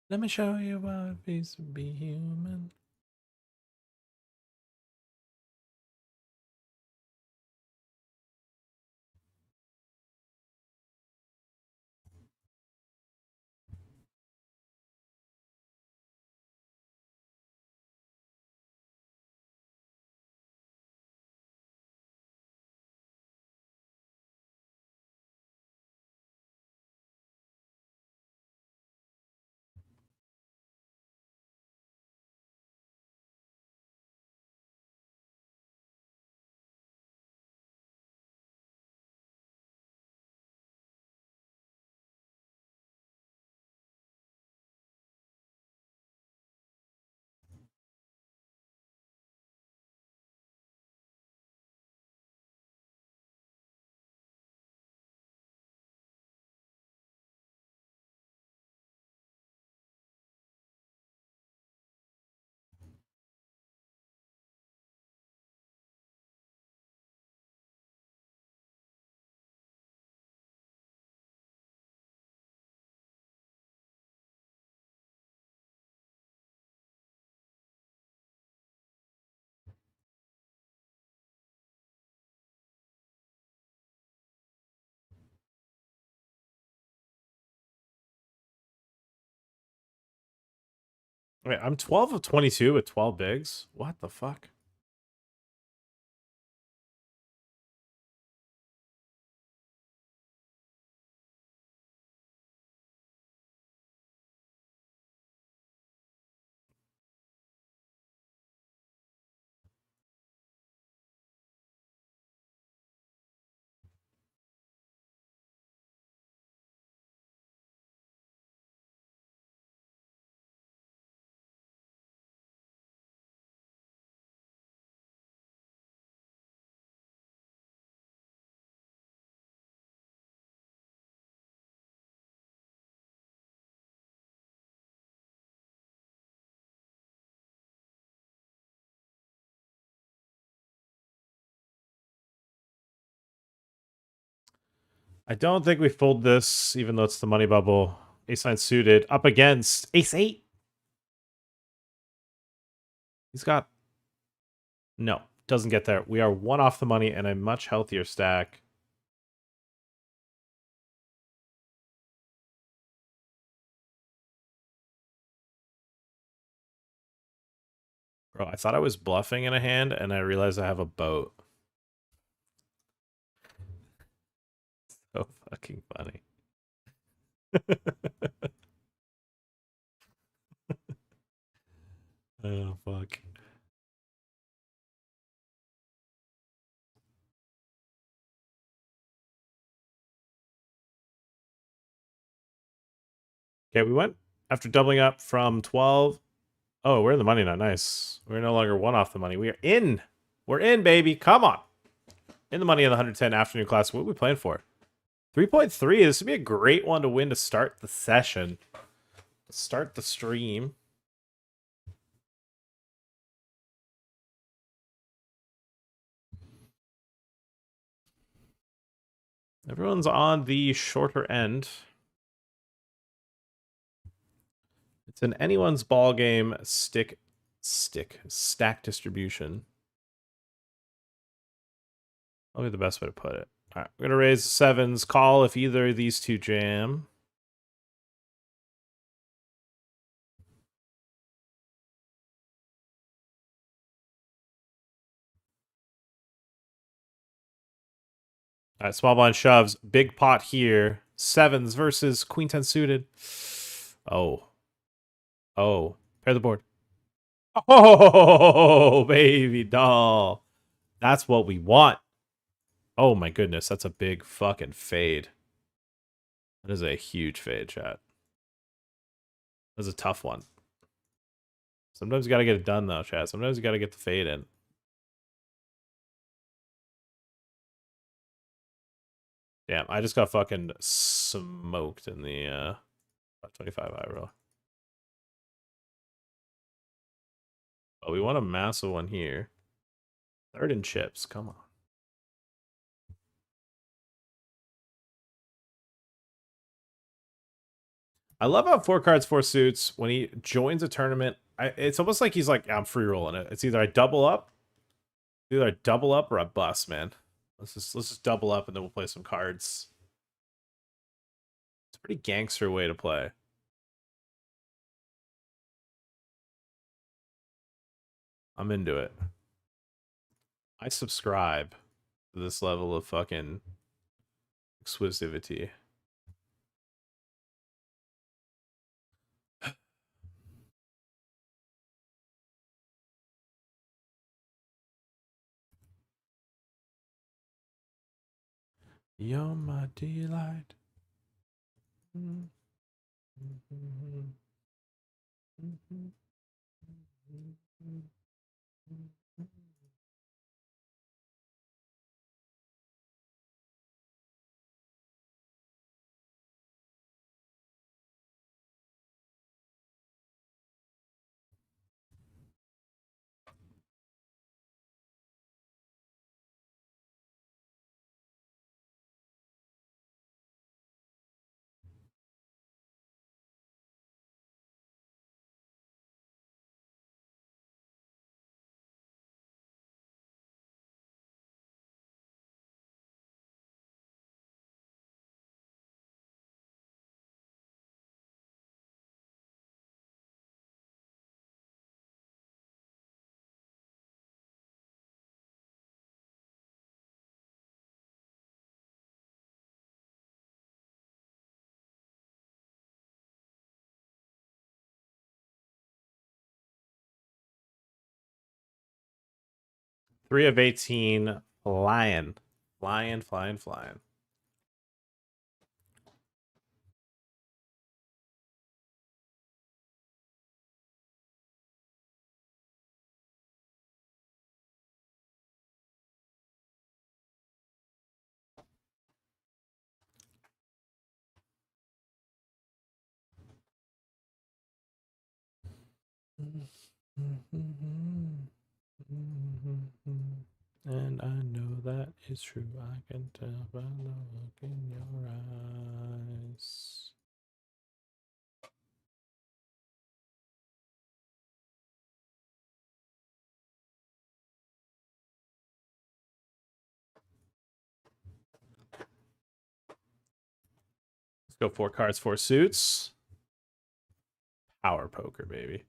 Let me show you what it means to be human. Wait, I'm 12 of 22 with 12 bigs? What the fuck? I don't think we fold this, even though it's the money bubble. Ace-9 suited up against Ace-8. He's got... No, doesn't get there. We are one off the money and a much healthier stack. Bro, I thought I was bluffing in a hand, and I realized I have a boat. So fucking funny. Oh, fuck. Okay, we went after doubling up from 12. Oh, we're in the money now. Nice. We're no longer one off the money. We are in. We're in, baby. Come on. In the money in the 110 afternoon class. What are we playing for? 3.3. This would be a great one to win to start the session. Start the stream. Everyone's on the shorter end. It's an anyone's ball game stack distribution. Probably the best way to put it. All right, we're gonna raise sevens. Call if either of these two jam. All right, small blind shoves. Big pot here. Sevens versus queen 10 suited. Oh. Oh. Pair the board. Oh, baby doll. That's what we want. Oh my goodness, that's a big fucking fade. That is a huge fade, chat. That's a tough one. Sometimes you gotta get it done though, chat. Sometimes you gotta get the fade in. Damn, I just got fucking smoked in the 25 high roll. Oh, we want a massive one here. Third in chips, come on. I love how 4 cards, 4 suits, when he joins a tournament, it's almost like he's like, I'm free rolling it. It's either I double up, or I bust, man. Let's just double up and then we'll play some cards. It's a pretty gangster way to play. I'm into it. I subscribe to this level of fucking exclusivity. You're my delight. Three of 18. Flying. Flying. And I know that is true. I can tell by the look in your eyes. Let's go 4 cards, 4 suits. Power poker, baby.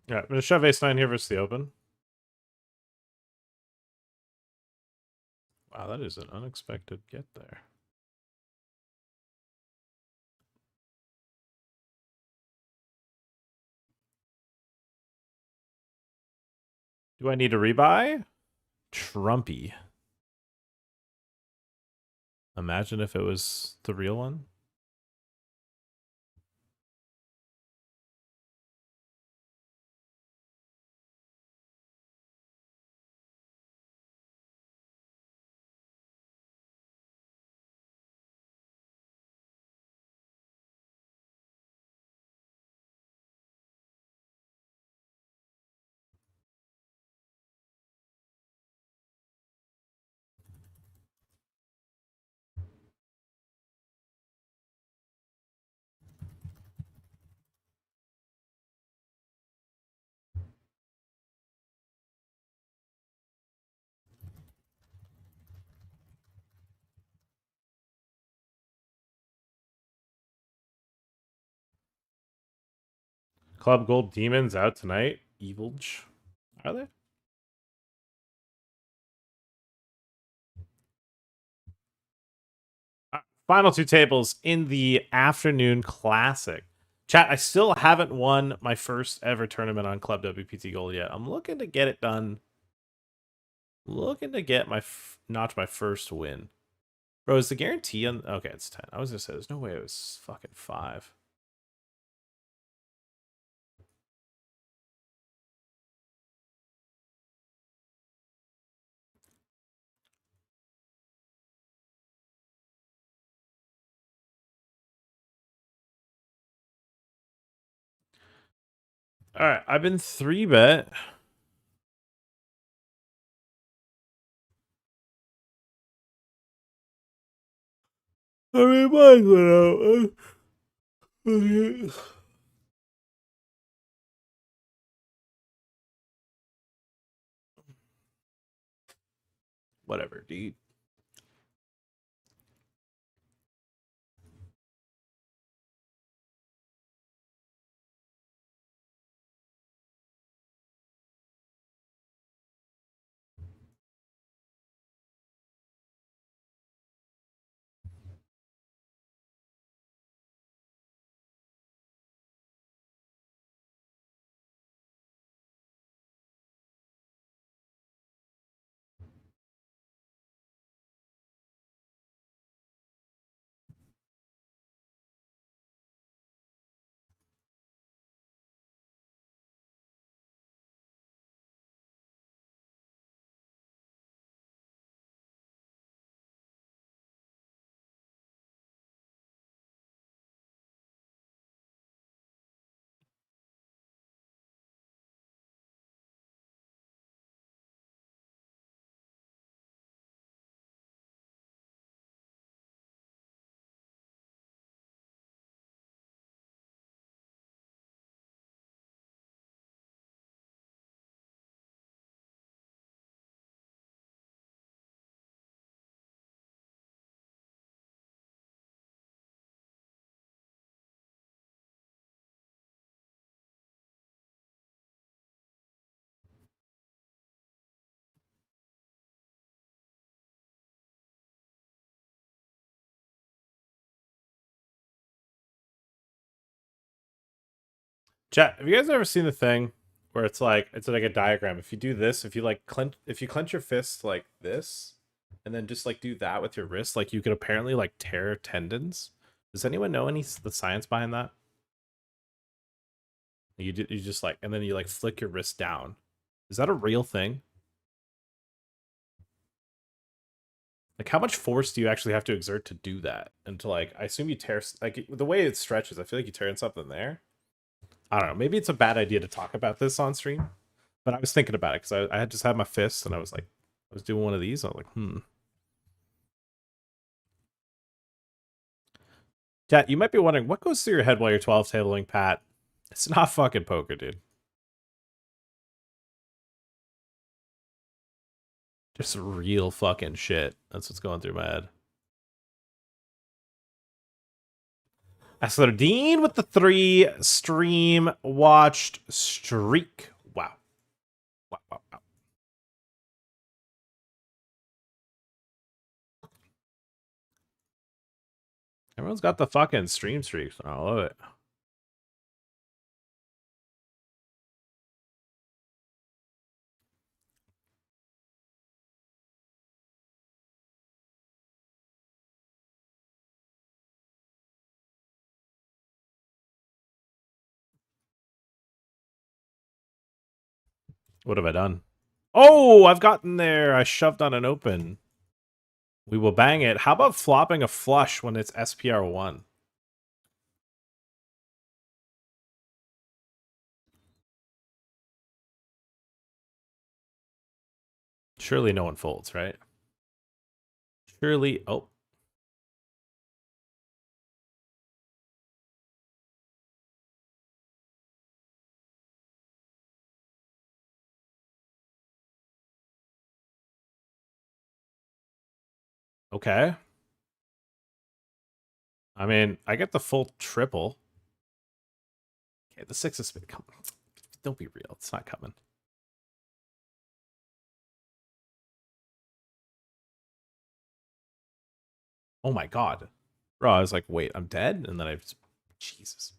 Yeah, I'm gonna shove ace 9 here versus the open. Wow, that is an unexpected get there. Do I need to rebuy? Trumpy. Imagine if it was the real one. Club Gold Demons out tonight. Evilge. Are they? Final two tables in the afternoon classic. Chat, I still haven't won my first ever tournament on Club WPT Gold yet. I'm looking to get it done. Looking to get notch my first win. Bro, is the guarantee on... Okay, it's 10. I was gonna say, there's no way it was fucking 5. Alright, I've been 3-bet. I mean, mine went out. Whatever, dude. Chat, have you guys ever seen the thing where it's like a diagram? If you do this, if you clench your fist like this, and then just like do that with your wrist, like you could apparently like tear tendons. Does anyone know the science behind that? You just like, and then you like flick your wrist down. Is that a real thing? Like, how much force do you actually have to exert to do that? And to like, I assume you tear like the way it stretches. I feel like you tear something there. I don't know. Maybe it's a bad idea to talk about this on stream, but I was thinking about it because I had just had my fist and I was like, I was doing one of these. I was like, Chat, you might be wondering what goes through your head while you're 12 tabling, Pat. It's not fucking poker, dude. Just real fucking shit. That's what's going through my head. Aslardine with the 3 stream watched streak. Wow. Wow, wow, wow. Everyone's got the fucking stream streaks. I love it. What have I done? Oh, I've gotten there. I shoved on an open. We will bang it. How about flopping a flush when it's SPR1? Surely no one folds, right? Surely. Oh. Okay. I mean, I get the full triple. Okay, the 6 is spade. Come on. Don't be real. It's not coming. Oh my god. Bro, I was like, wait, I'm dead? And then I just... Jesus.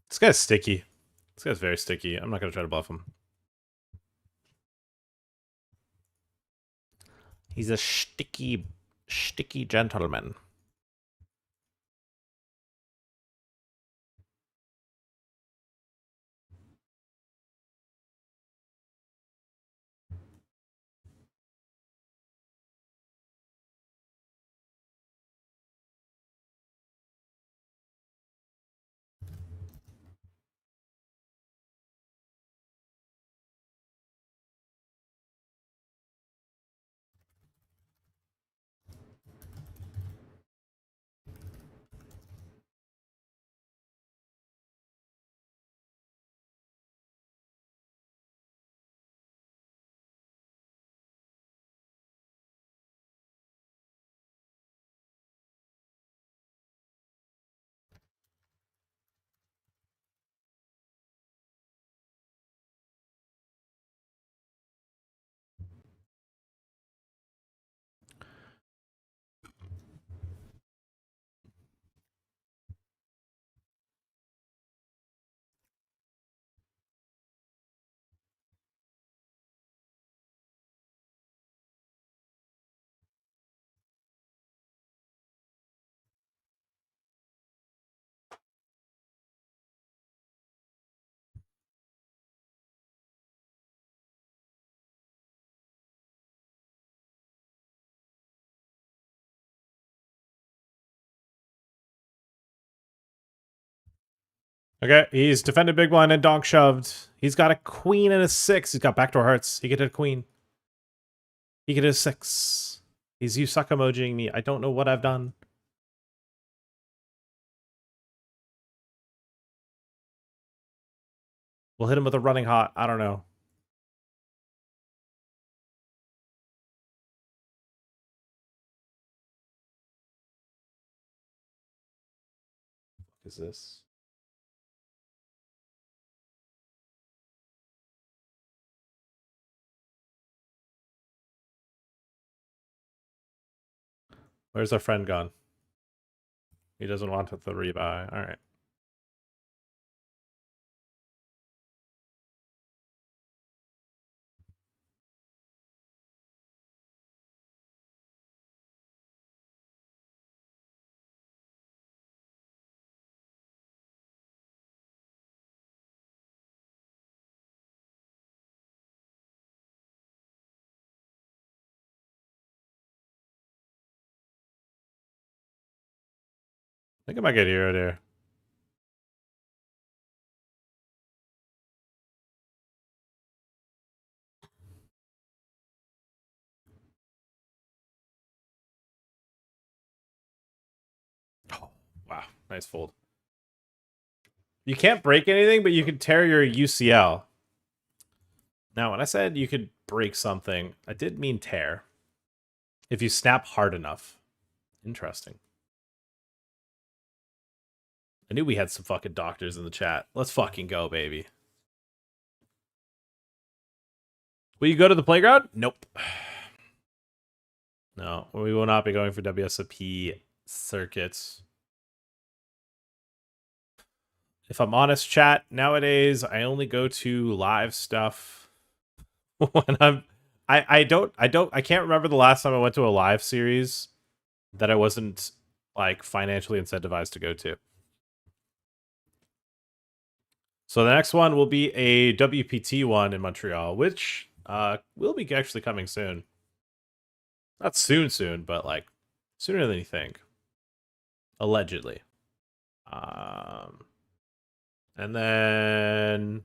This guy's sticky. This guy's very sticky. I'm not going to try to bluff him. He's a sticky gentleman. Okay, he's defended big blind and donk shoved. He's got a queen and a 6. He's got backdoor hearts. He could hit a queen. He could hit a 6. He's you suck emojiing me. I don't know what I've done. We'll hit him with a running hot. I don't know. What is this? Where's our friend gone? He doesn't want the rebuy. All right. I think I might get hero there. Oh, wow. Nice fold. You can't break anything, but you can tear your UCL. Now, when I said you could break something, I did mean tear. If you snap hard enough. Interesting. I knew we had some fucking doctors in the chat. Let's fucking go, baby. Will you go to the playground? Nope. No, we will not be going for WSOP circuits. If I'm honest, chat, nowadays I only go to live stuff when I can't remember the last time I went to a live series that I wasn't like financially incentivized to go to. So the next one will be a WPT one in Montreal, which will be actually coming soon. Not soon, but like sooner than you think. Allegedly. And then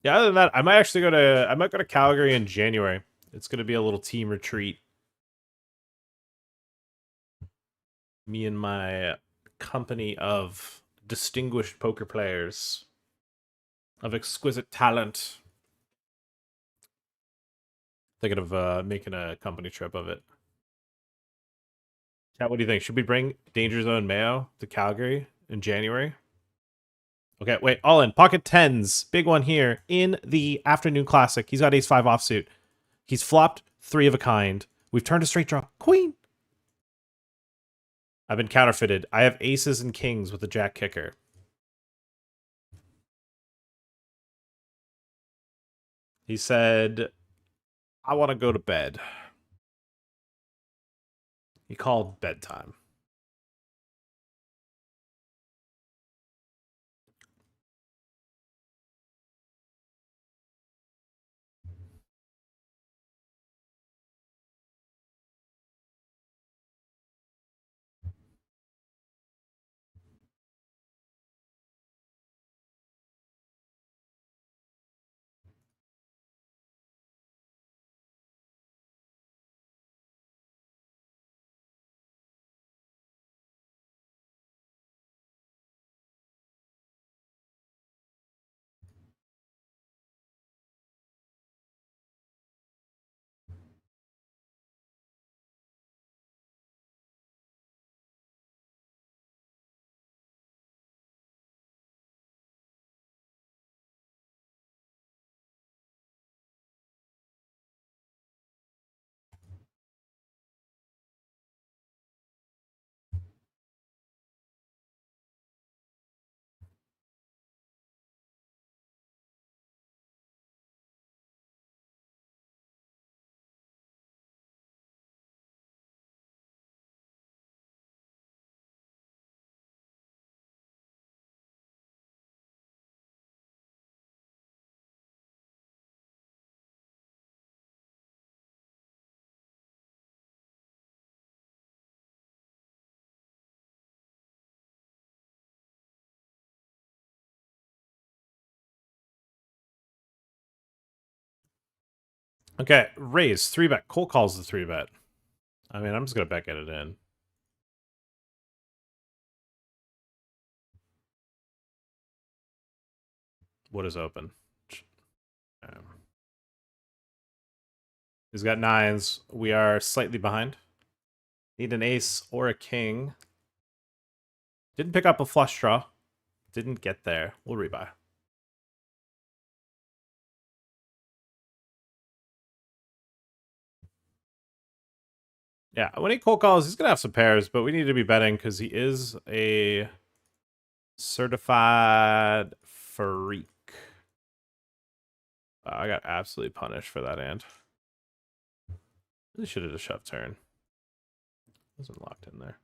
yeah, other than that, I might go to Calgary in January. It's gonna be a little team retreat. Me and my company of distinguished poker players of exquisite talent. Thinking of making a company trip of it. Chat, what do you think? Should we bring Danger Zone Mayo to Calgary in January? Okay, wait, all in. Pocket tens. Big one here in the afternoon classic. He's got ace five offsuit. He's flopped three of a kind. We've turned a straight draw. Queen. I've been counterfeited. I have aces and kings with the jack kicker. He said, I want to go to bed. He called bedtime. Okay, raise, 3-bet. Cole calls the 3-bet. I mean, I'm just going to back it in. What is open? He's got nines. We are slightly behind. Need an ace or a king. Didn't pick up a flush draw. Didn't get there. We'll rebuy. Yeah, when he cold calls, he's going to have some pairs, but we need to be betting because he is a certified freak. I got absolutely punished for that hand. Really should have just shoved turn. Wasn't locked in there.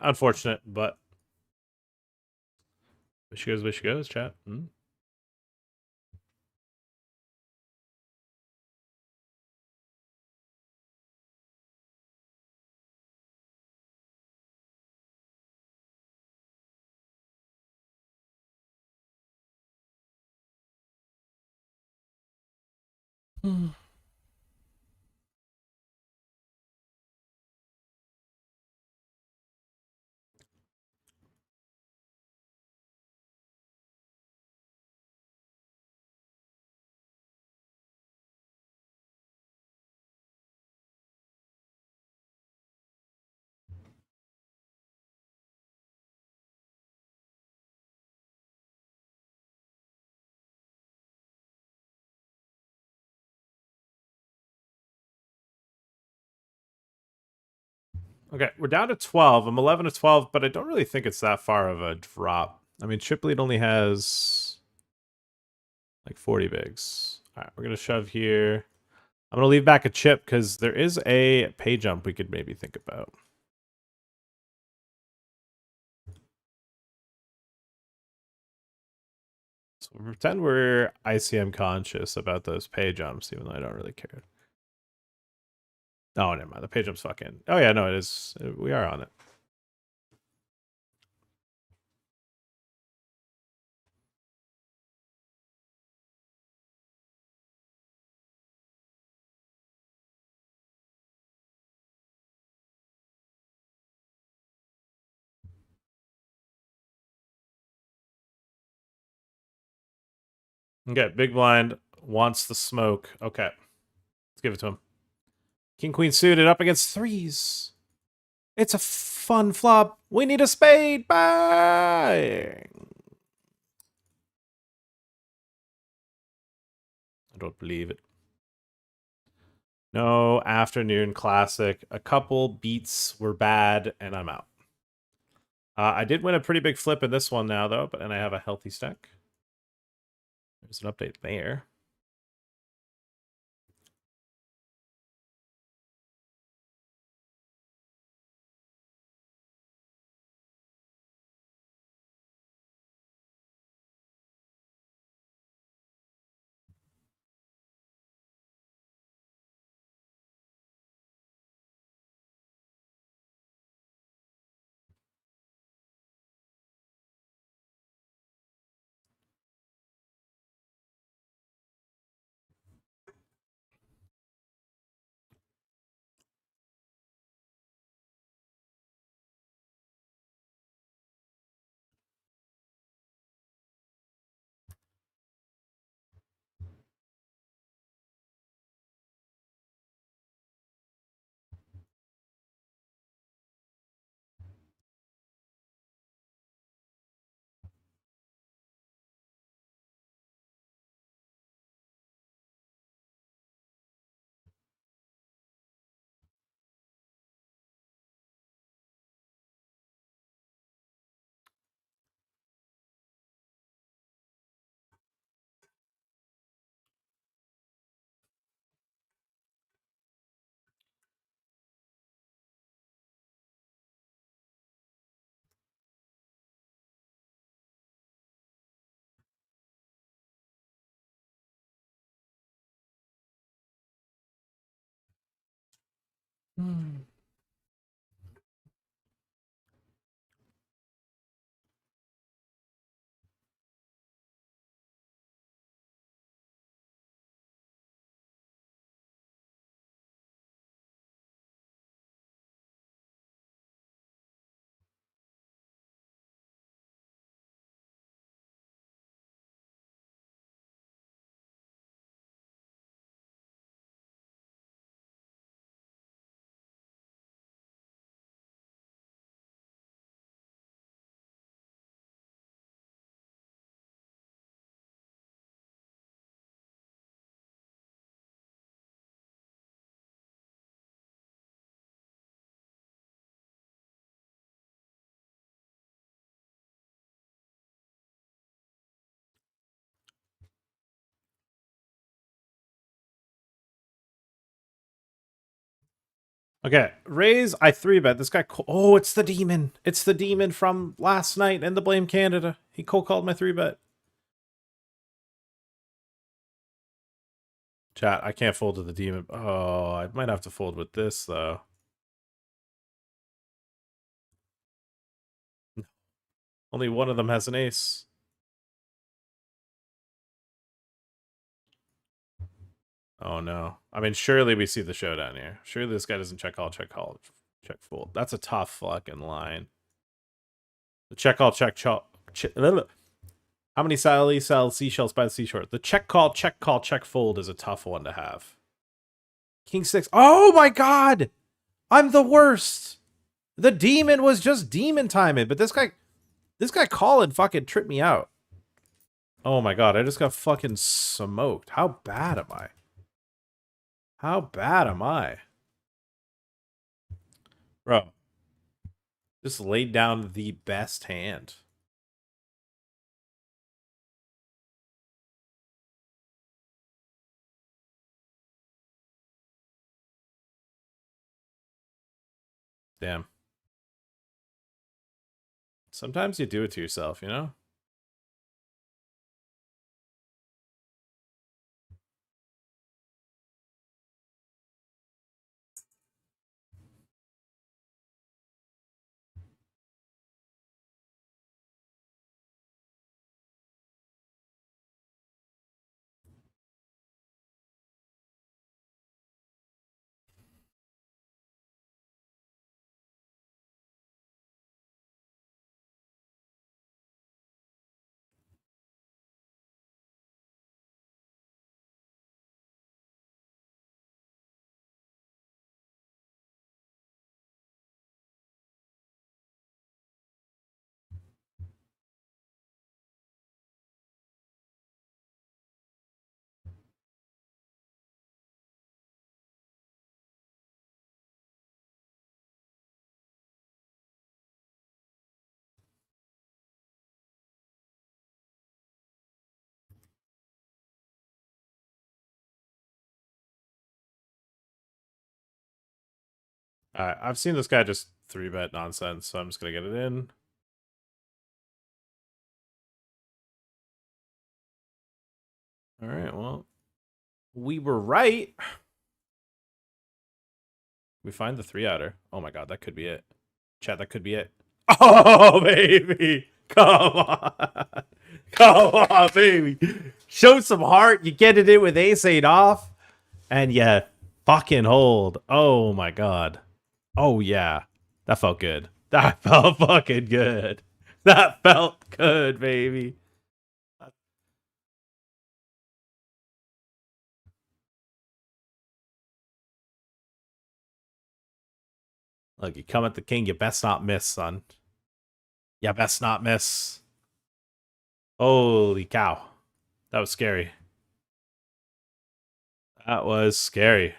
Unfortunate, but wish goes, chat. Okay, we're down to 12. I'm 11 to 12, but I don't really think it's that far of a drop. I mean, chip lead only has like 40 bigs. All right, we're going to shove here. I'm going to leave back a chip because there is a pay jump we could maybe think about. So we'll pretend we're ICM conscious about those pay jumps, even though I don't really care. Oh, never mind. The pay jump's fucking... Oh, yeah, no, it is. We are on it. Okay, big blind wants the smoke. Okay, let's give it to him. King Queen suited up against threes. It's a fun flop. We need a spade. Bang! I don't believe it. No afternoon classic. A couple beats were bad, and I'm out. I did win a pretty big flip in this one now, though, and I have a healthy stack. There's an update there. Okay, raise. I 3-bet. This guy... Oh, it's the demon. It's the demon from last night in the Blame Canada. He cold called my 3-bet. Chat, I can't fold to the demon. Oh, I might have to fold with this, though. Only one of them has an ace. Oh, no. I mean, surely we see the showdown here. Surely this guy doesn't check call, check call, check fold. That's a tough fucking line. The check call, check call... How many Sally sell seashells by the seashore? The check call, check fold is a tough one to have. King 6. Oh, my God! I'm the worst! The demon was just demon timing, but this guy calling fucking tripped me out. Oh my God, I just got fucking smoked. How bad am I? How bad am I? Bro, Just laid down the best hand. Damn. Sometimes you do it to yourself, you know? Alright, I've seen this guy just 3-bet nonsense, so I'm just gonna get it in. Alright, well, we were right. We find the 3-outer. Oh my god, that could be it. Chat, that could be it. Oh, baby! Come on! Come on, baby! Show some heart. You get it in with ace-8 off, and you fucking hold. Oh my god. Oh yeah. That felt good. That felt fucking good. That felt good, baby. Look, you come at the king, you best not miss, son. You best not miss. Holy cow. That was scary. That was scary.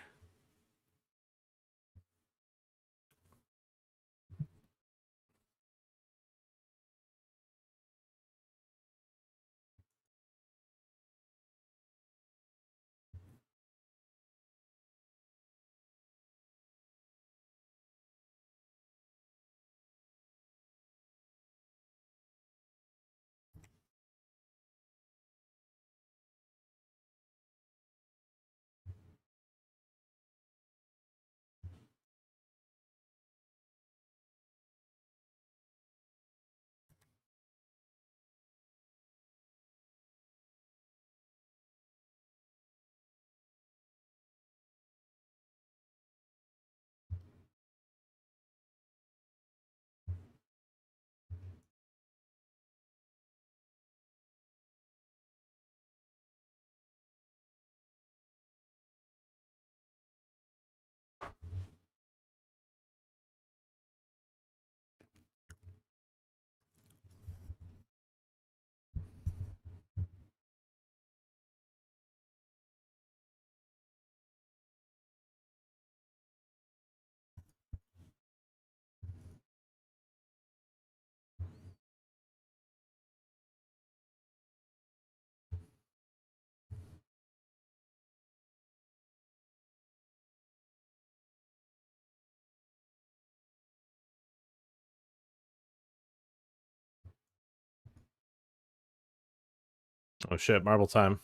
Oh shit, marble time.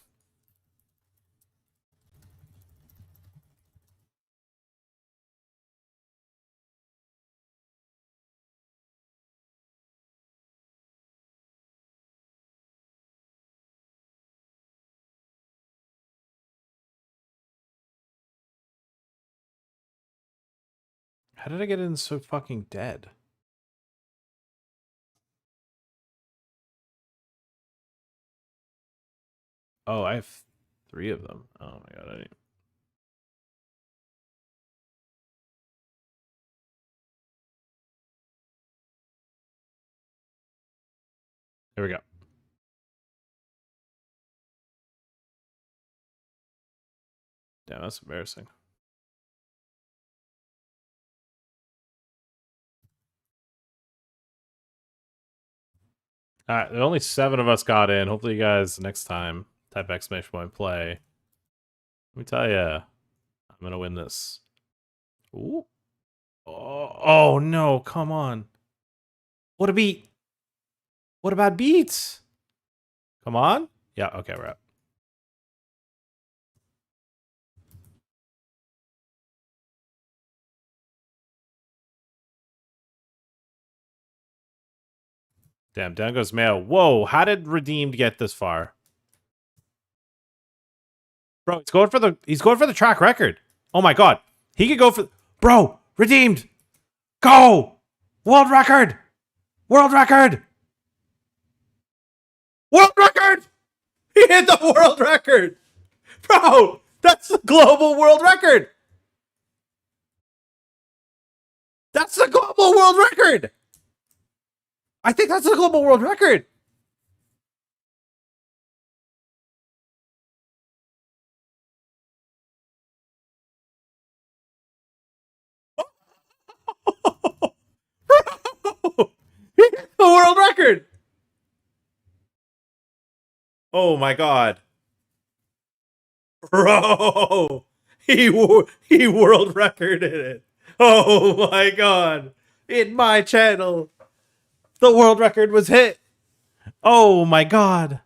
How did I get in so fucking dead? Oh, I have 3 of them. Oh my god, I didn't... Here we go. Damn, that's embarrassing. Alright, only 7 of us got in. Hopefully you guys, next time, type exclamation point play. Let me tell ya, I'm gonna win this. Ooh. Oh no, come on. What a beat. What about beats? Come on. Yeah, okay, we're up. Damn, down goes Mayo. Whoa, how did Redeemed get this far? Bro, he's going for the track record. Oh my god. He could go for Bro, Redeemed. Go! World record! World record! World record! He hit the world record! Bro, that's the global world record! That's the global world record! I think that's the global world record! Bro! He hit the world record! Oh my god. Bro! He world recorded it. Oh my god. In my channel. The world record was hit. Oh my god.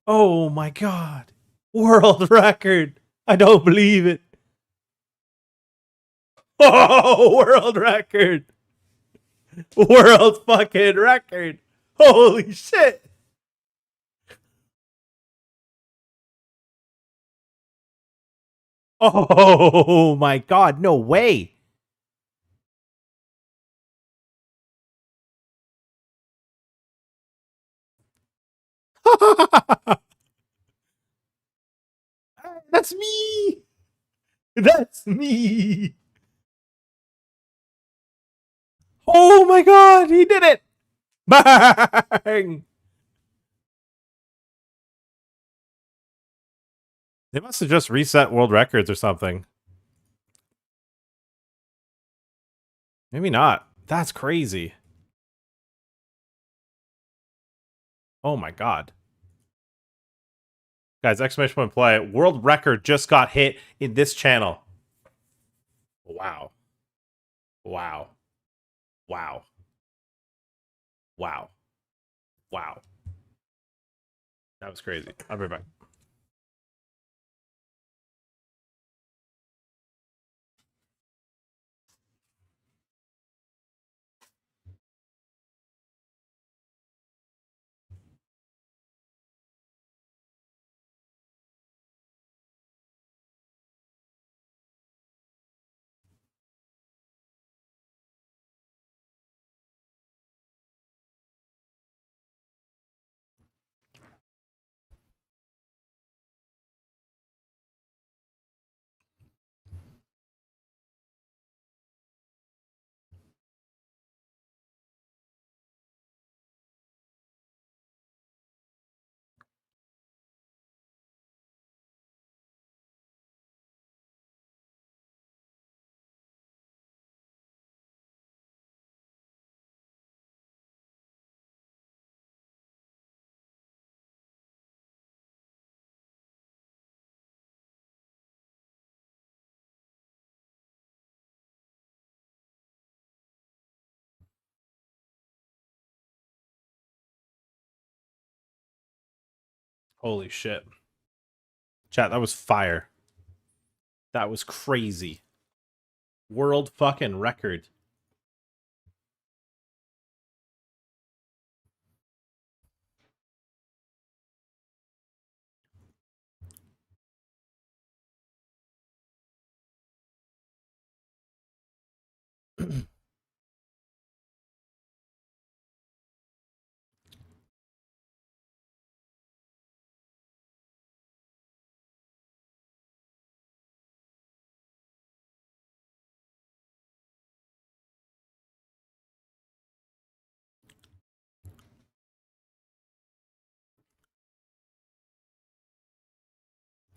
Oh my god. World record. I don't believe it. Oh, world record. World fucking record. Holy shit. Oh my god, no way. That's me. That's me. Oh my god, he did it. Bang. They must have just reset world records or something. Maybe not. That's crazy. Oh my god. Guys, exclamation point play. World record just got hit in this channel. Wow. Wow. Wow. Wow. Wow. That was crazy. I'll be right back. Holy shit. Chat, that was fire. That was crazy. World fucking record.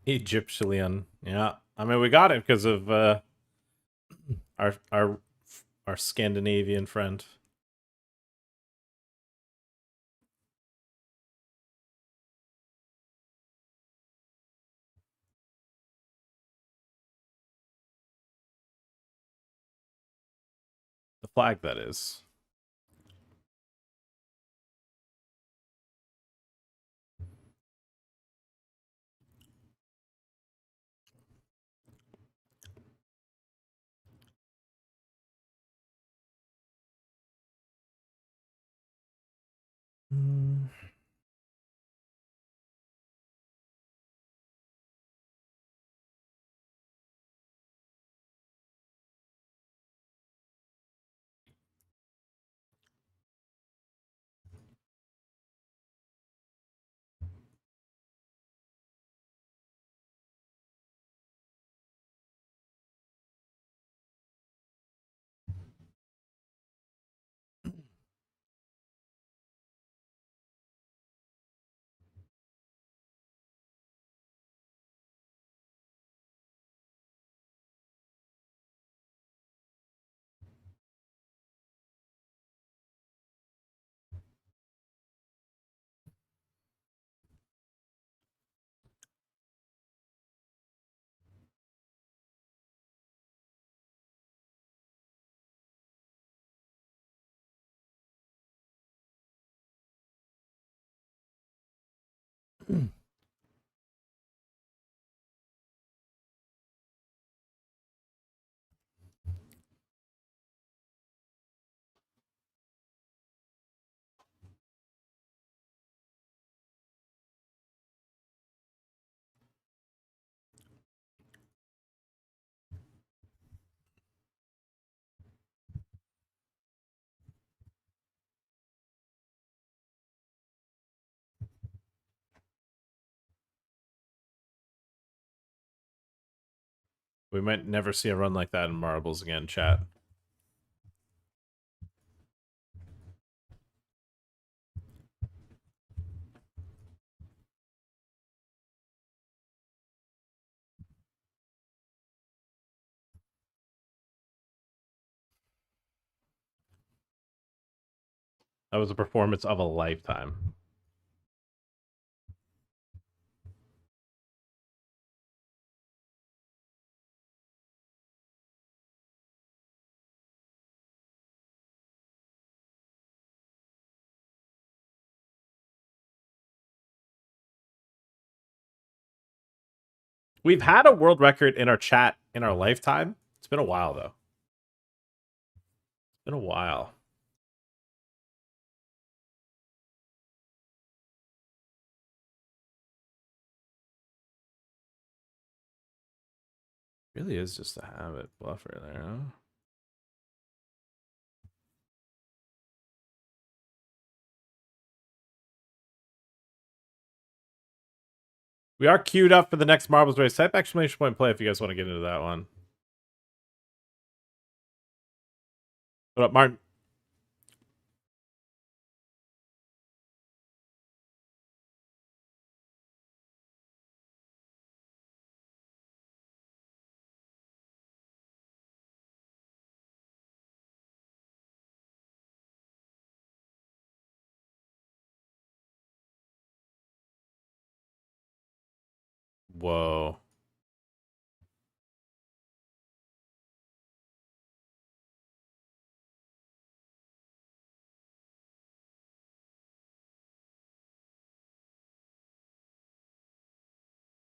Egyptian. Yeah. I mean, we got it because of our Scandinavian friend. The flag, that is. We might never see a run like that in marbles again, chat. That was a performance of a lifetime. We've had a world record in our chat in our lifetime. It's been a while, though. It's been a while. Really is just a habit bluffer there, huh? We are queued up for the next marbles race. Type exclamation point play if you guys want to get into that one. What up, Martin? Whoa.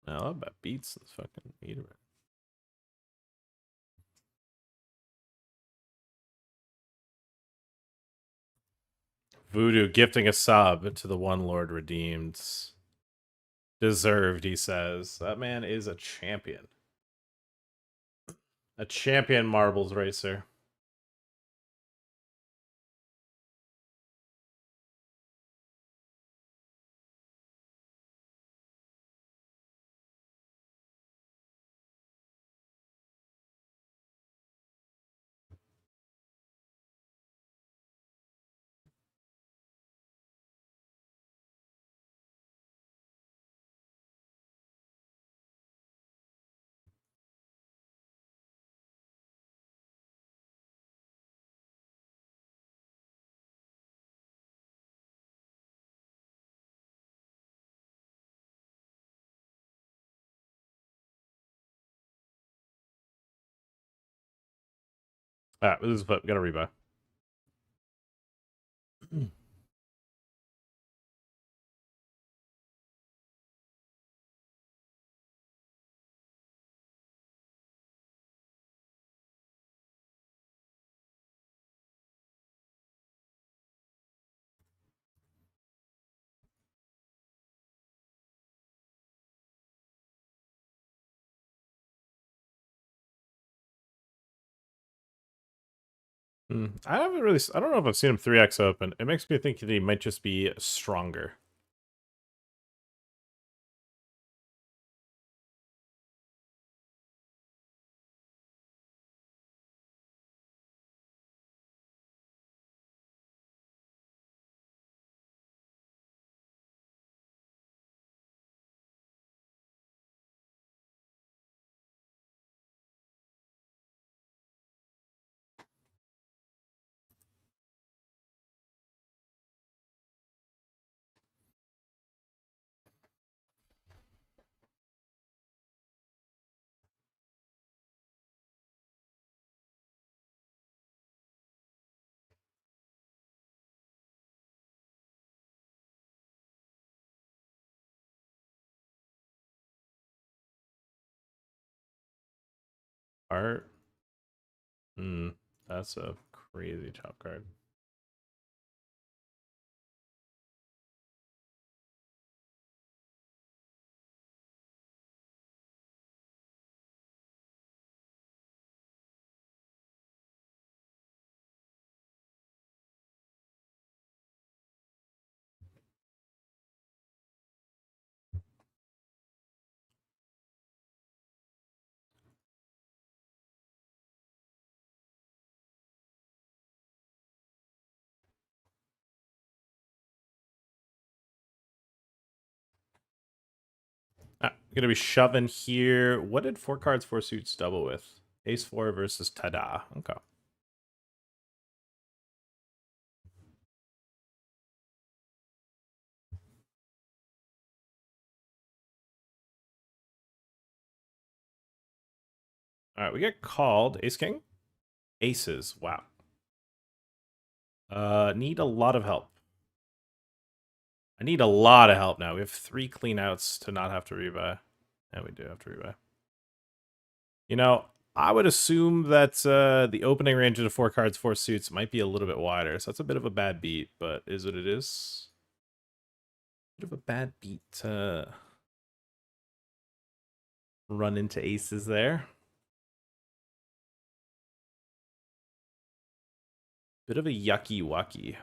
I love that beats this fucking meter. Voodoo gifting a sub to the One Lord Redeemed. Deserved, he says. That man is a champion. A champion marbles racer. Alright, this is flip. Gotta rebuy. I haven't really. I don't know if I've seen him 3x open. It makes me think that he might just be stronger. Art. That's a crazy top card. Gonna be shoving here. What did 4 cards, 4 suits double with? Ace 4 versus Tada. Okay. All right, we get called. Ace King? Aces. Wow. Need a lot of help. I need a lot of help now. We have 3 cleanouts to not have to rebuy. And we do have to rebuy. You know, I would assume that the opening range of the 4 cards, 4 suits might be a little bit wider. So that's a bit of a bad beat, but is what it is. Bit of a bad beat to run into aces there. Bit of a yucky wucky.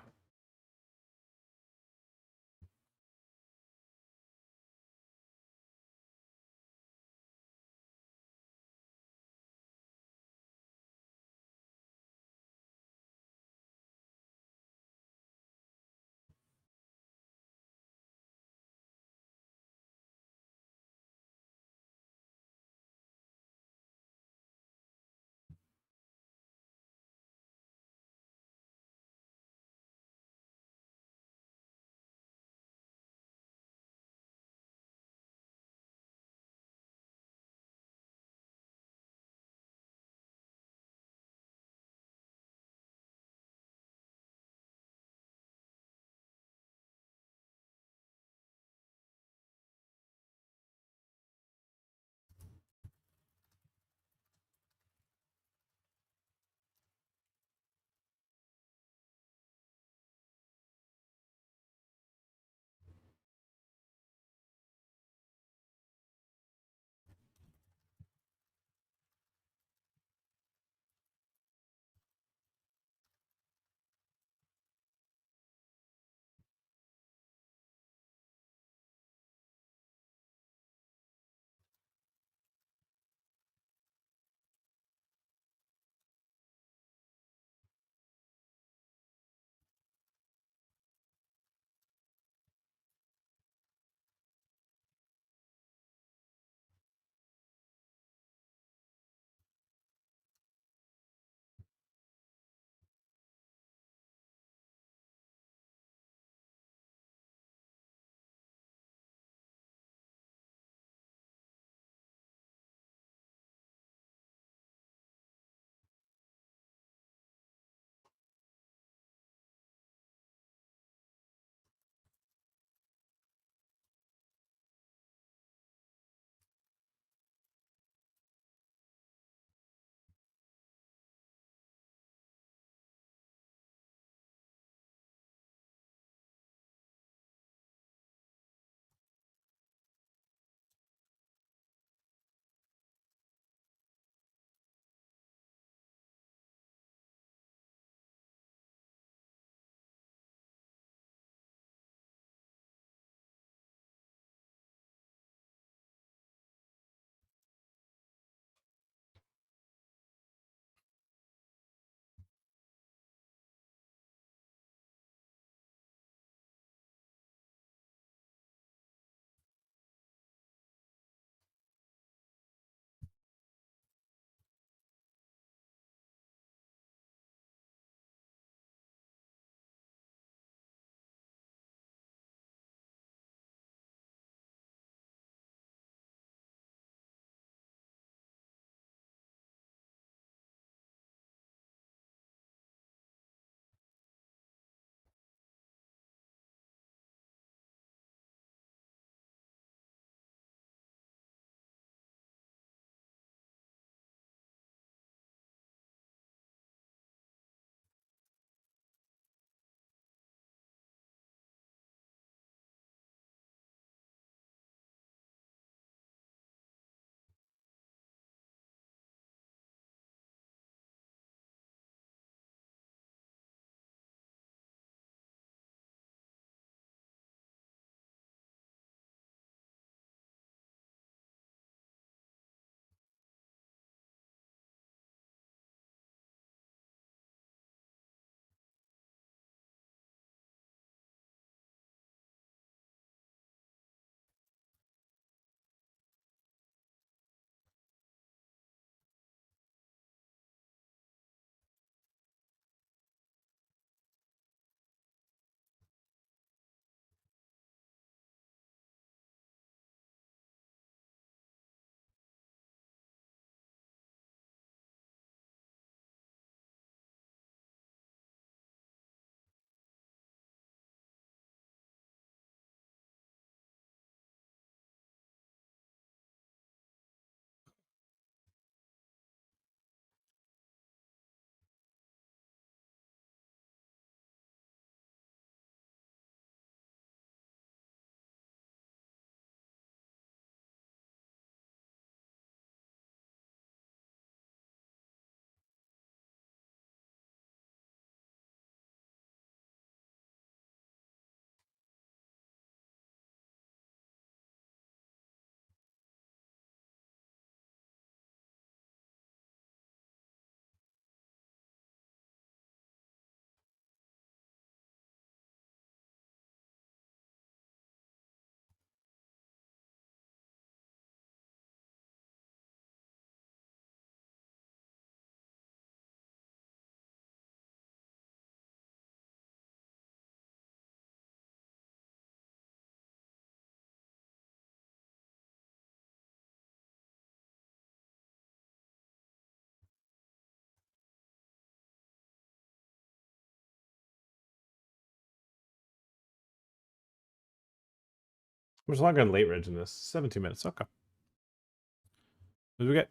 much longer in late ridge in this? 17 minutes. Okay.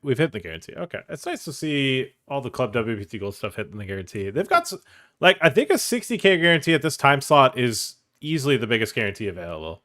We've hit the guarantee. Okay, it's nice to see all the club WPT gold stuff hitting the guarantee. They've got like I think a 60K guarantee at this time slot is easily the biggest guarantee available.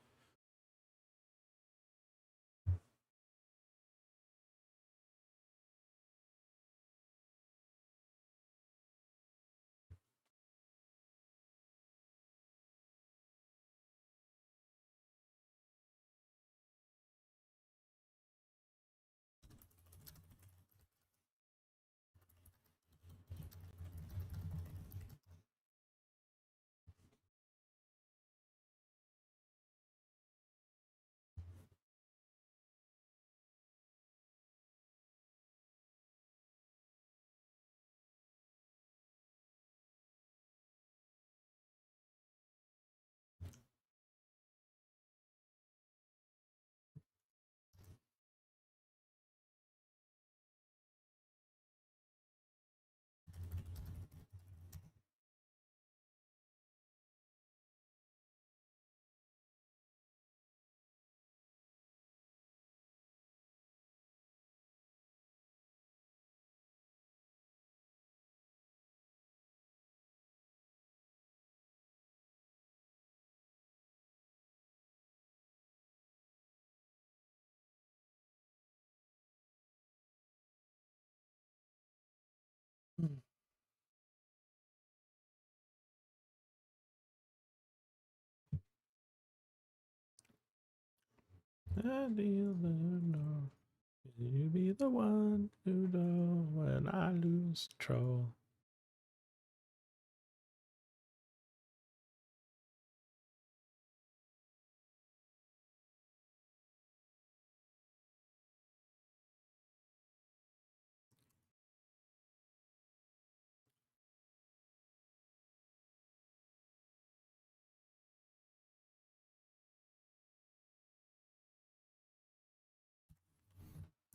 And you know, you be the one to know when I lose control.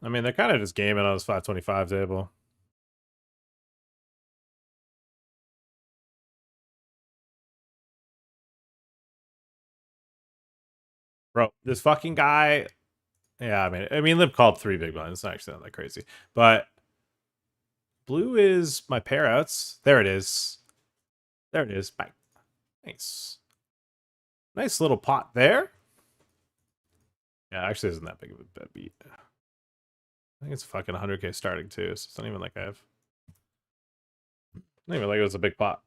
I mean, they're kind of just gaming on this 525 table. Bro, this fucking guy. Yeah, I mean, Lib called 3 big blinds. It's not actually not that crazy. But blue is my pair outs. There it is. There it is. Bye. Nice. Nice little pot there. Yeah, actually isn't that big of a bet beat. I think it's fucking 100K starting too, so it's not even like I have. Not even like it was a big pot.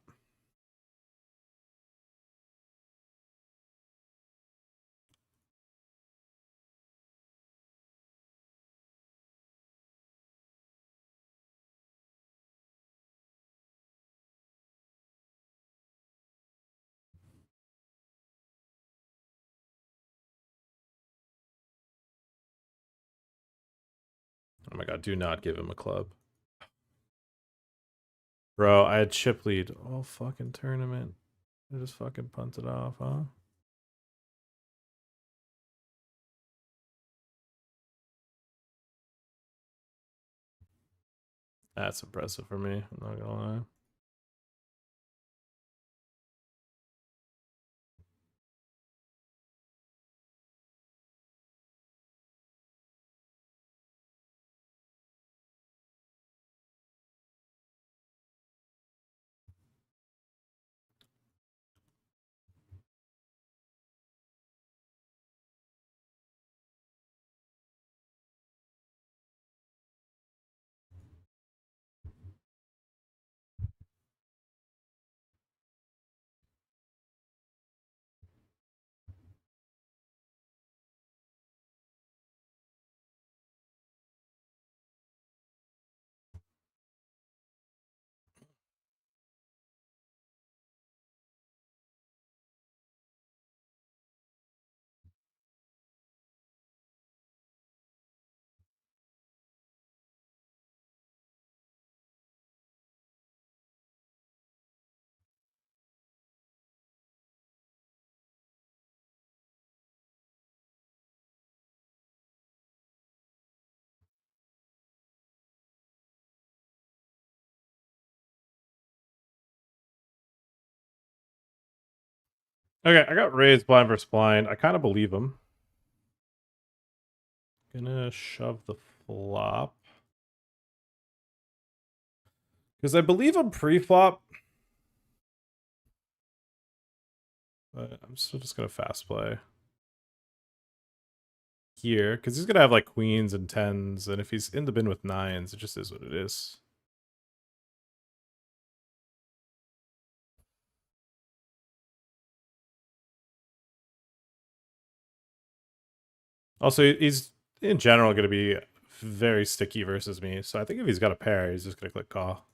Oh my god, do not give him a club. Bro, I had chip lead all fucking tournament. I just fucking punted off, huh? That's impressive for me, I'm not gonna lie. Okay, I got raised blind versus blind. I kind of believe him. Gonna shove the flop. Because I believe I'm pre-flop. But I'm still just gonna fast play. Here, because he's gonna have like queens and tens, and if he's in the bin with nines, it just is what it is. Also, he's in general going to be very sticky versus me, so I think if he's got a pair, he's just going to click call.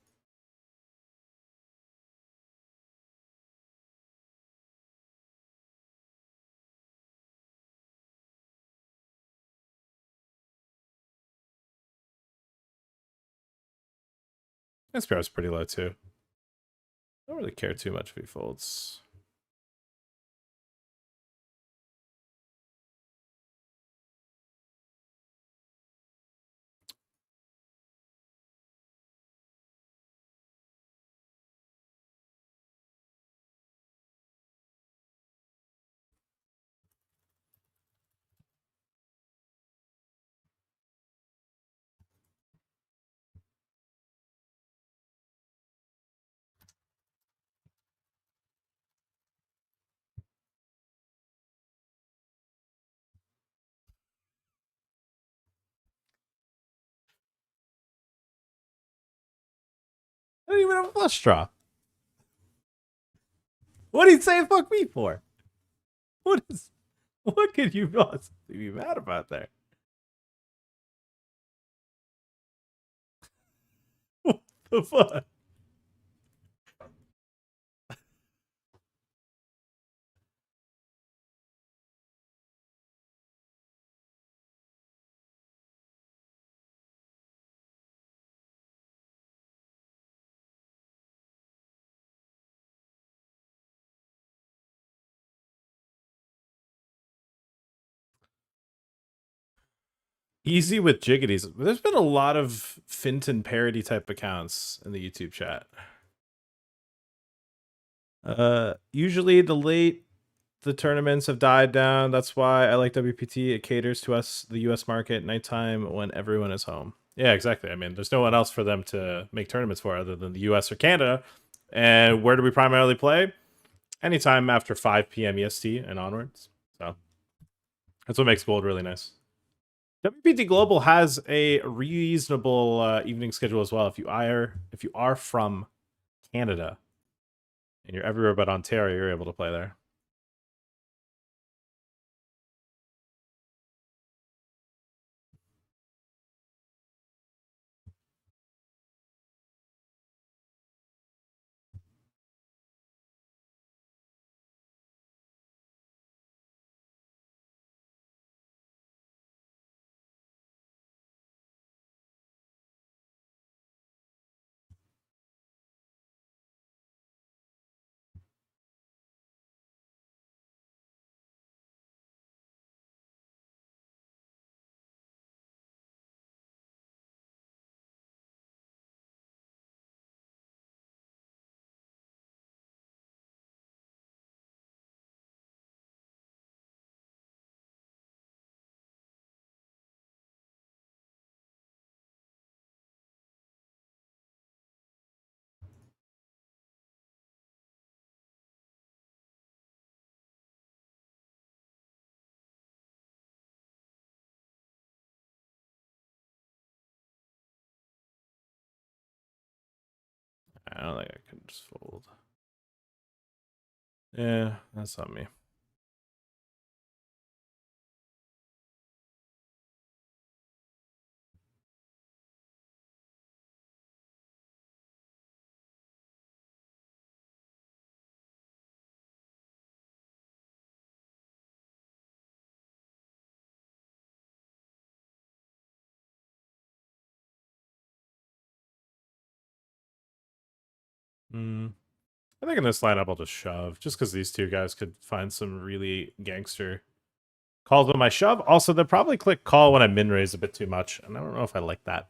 SPR is pretty low too. I don't really care too much if he folds. I don't even have a flush draw. What did he say fuck me for? What could you possibly be mad about there? What the fuck? Easy with jiggities. There's been a lot of Finton parody type accounts in the YouTube chat. Usually the tournaments have died down. That's why I like WPT. It caters to us, the US market, nighttime when everyone is home. Yeah, exactly. I mean, there's no one else for them to make tournaments for other than the US or Canada. And where do we primarily play? Anytime after 5 p.m. EST and onwards. So that's what makes Gold really nice. WPT Global has a reasonable evening schedule as well. If you are from Canada and you're everywhere but Ontario, you're able to play there. I don't think I can just fold. Yeah, that's not me. I think in this lineup I'll just shove, just because these two guys could find some really gangster calls when I shove. Also, they'll probably click call when I min raise a bit too much, and I don't know if I like that.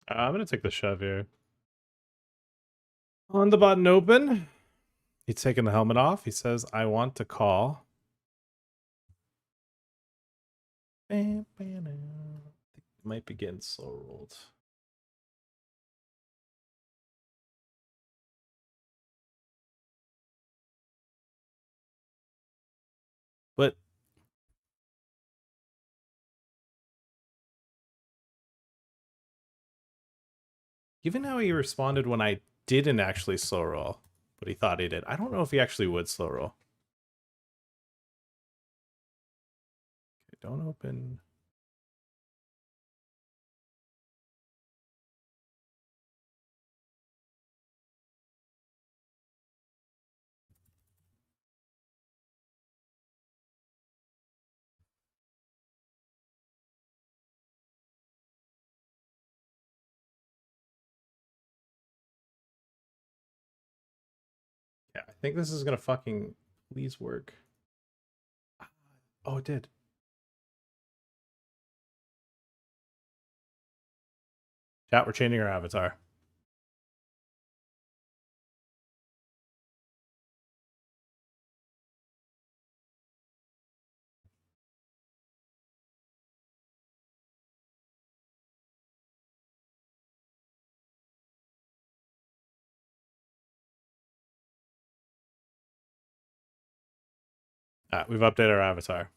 I'm gonna take the shove here. On the button open. He's taking the helmet off. He says, I want to call. Might be getting slow rolled. But given how he responded when I didn't actually slow roll, but he thought he did, I don't know if he actually would slow roll. Okay, don't open. Yeah, I think this is gonna fucking please work. Oh, it did. Chat, we're changing our avatar. We've updated our avatar.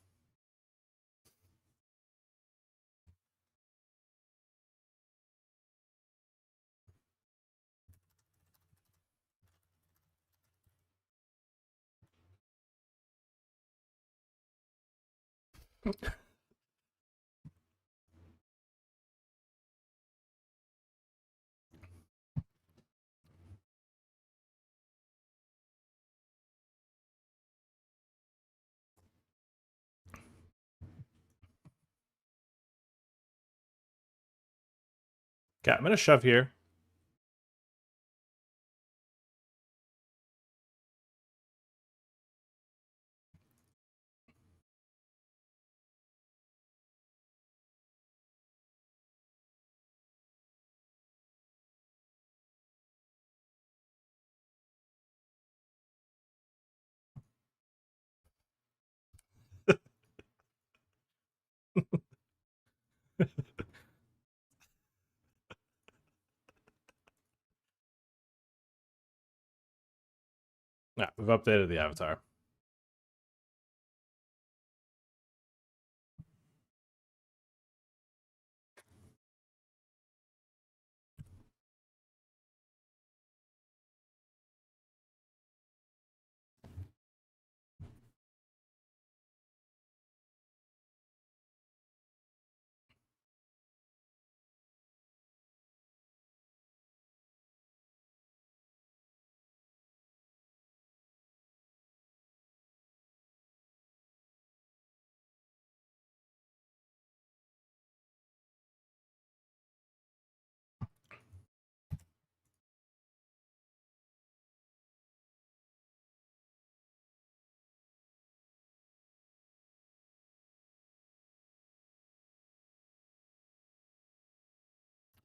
Okay, I'm gonna shove here. Yeah, we've updated the avatar.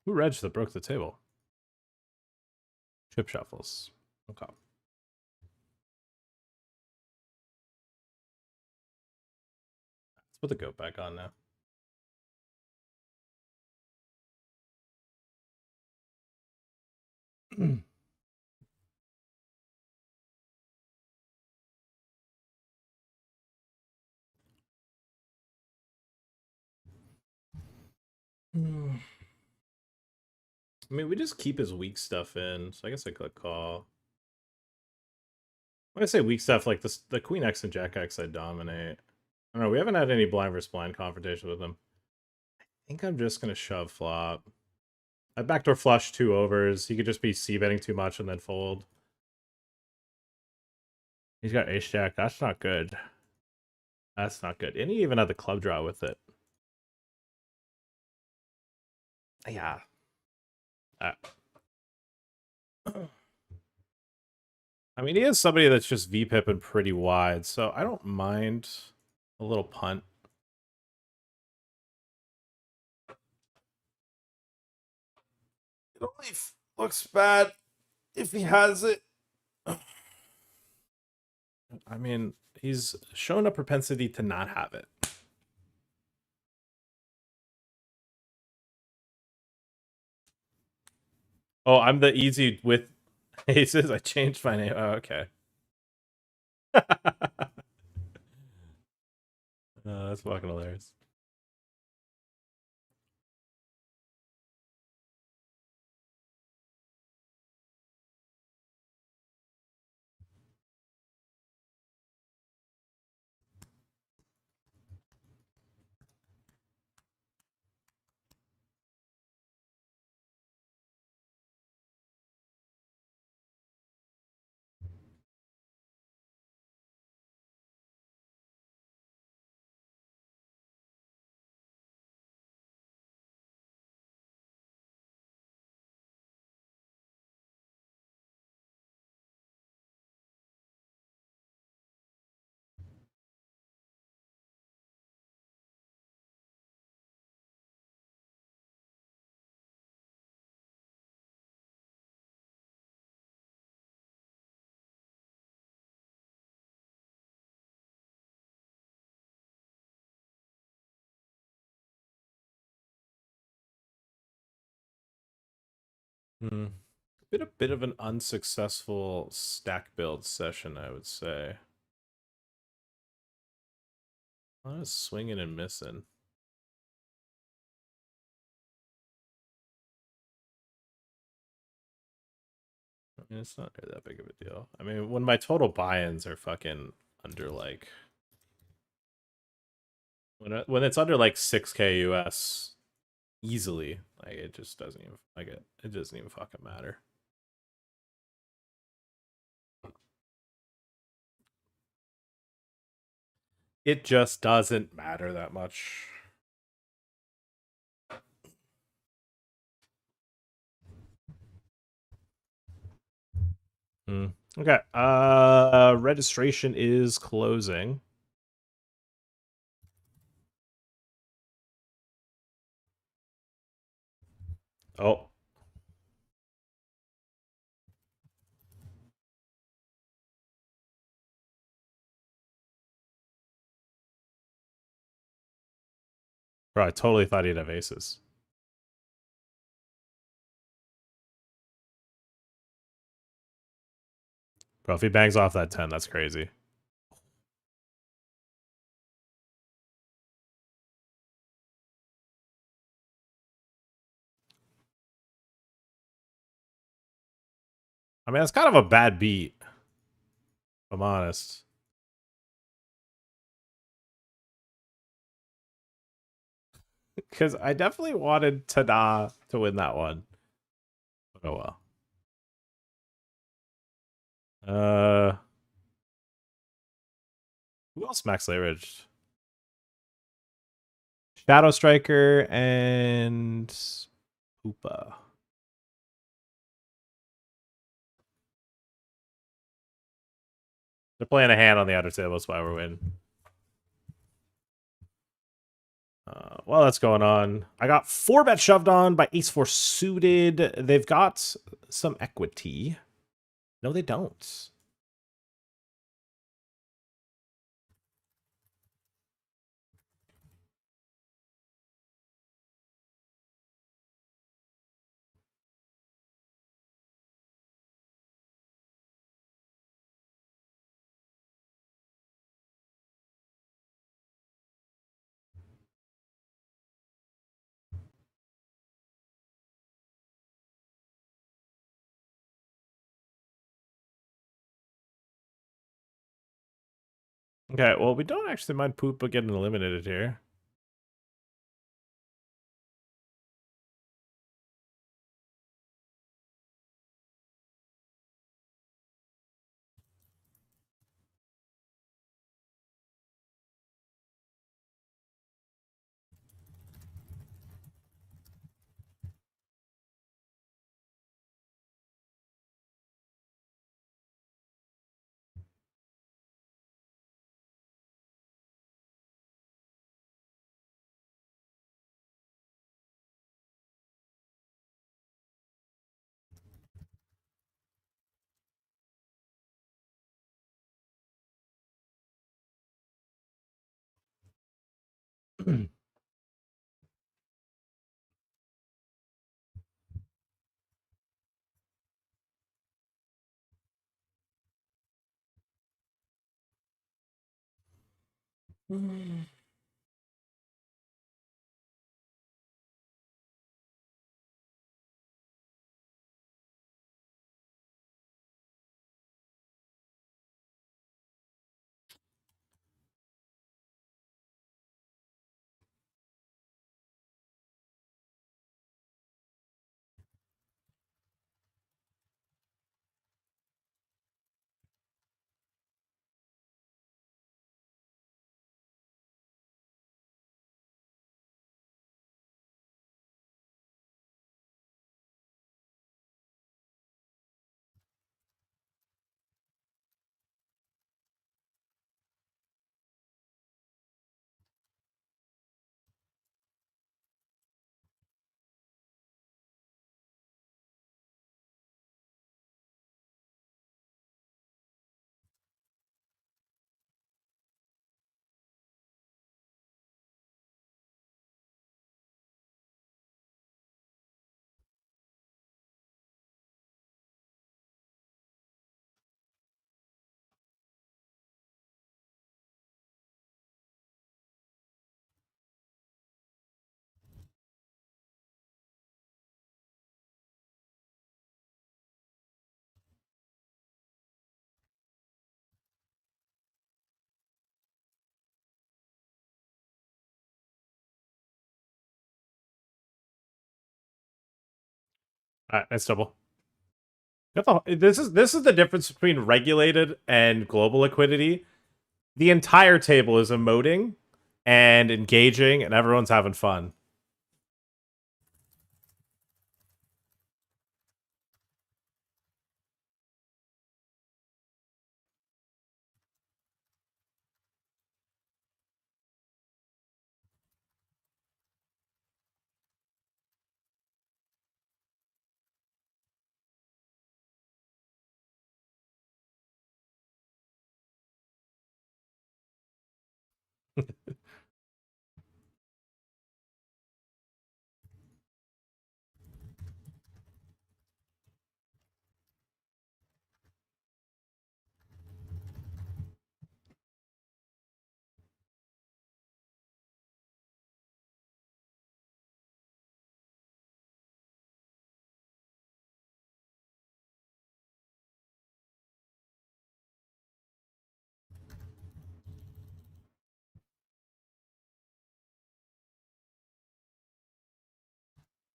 Who regged that broke the table? Chip shuffles. Okay. Let's put the goat back on now. I mean, we just keep his weak stuff in, so I guess I click call. When I say weak stuff, like this, the Queen X and Jack X, I dominate. I don't know, we haven't had any blind versus blind confrontation with him. I think I'm just gonna shove flop. I backdoor flush 2 overs. He could just be c-betting too much and then fold. He's got ace jack. That's not good. That's not good. And he even had the club draw with it. Yeah. I mean, he is somebody that's just V-pipping pretty wide, so I don't mind a little punt. It only looks bad if he has it. I mean, he's shown a propensity to not have it. Oh, I'm the easy with aces. I changed my name. Oh, okay. That's fucking hilarious. Been a bit of an unsuccessful stack build session, I would say. A lot of swinging and missing. I mean, it's not really that big of a deal. I mean, when my total buy-ins are fucking under like when it's under like 6K US easily, like it just doesn't even like it doesn't even fucking matter. It just doesn't matter that much. Okay. Registration is closing. Oh. Bro, I totally thought he'd have aces. Bro, if he bangs off that 10, that's crazy. I mean, that's kind of a bad beat, if I'm honest. Because I definitely wanted Tada to win that one. Oh well. Who else max leveraged? Shadow Striker and Hoopa. They're playing a hand on the outer table, that's why we're winning. While that's going on, I got 4-bet shoved on by Ace-4 suited. They've got some equity. No, they don't. Okay, well, we don't actually mind Poopa getting eliminated here. All right, nice double. This is the difference between regulated and global liquidity. The entire table is emoting and engaging, and everyone's having fun.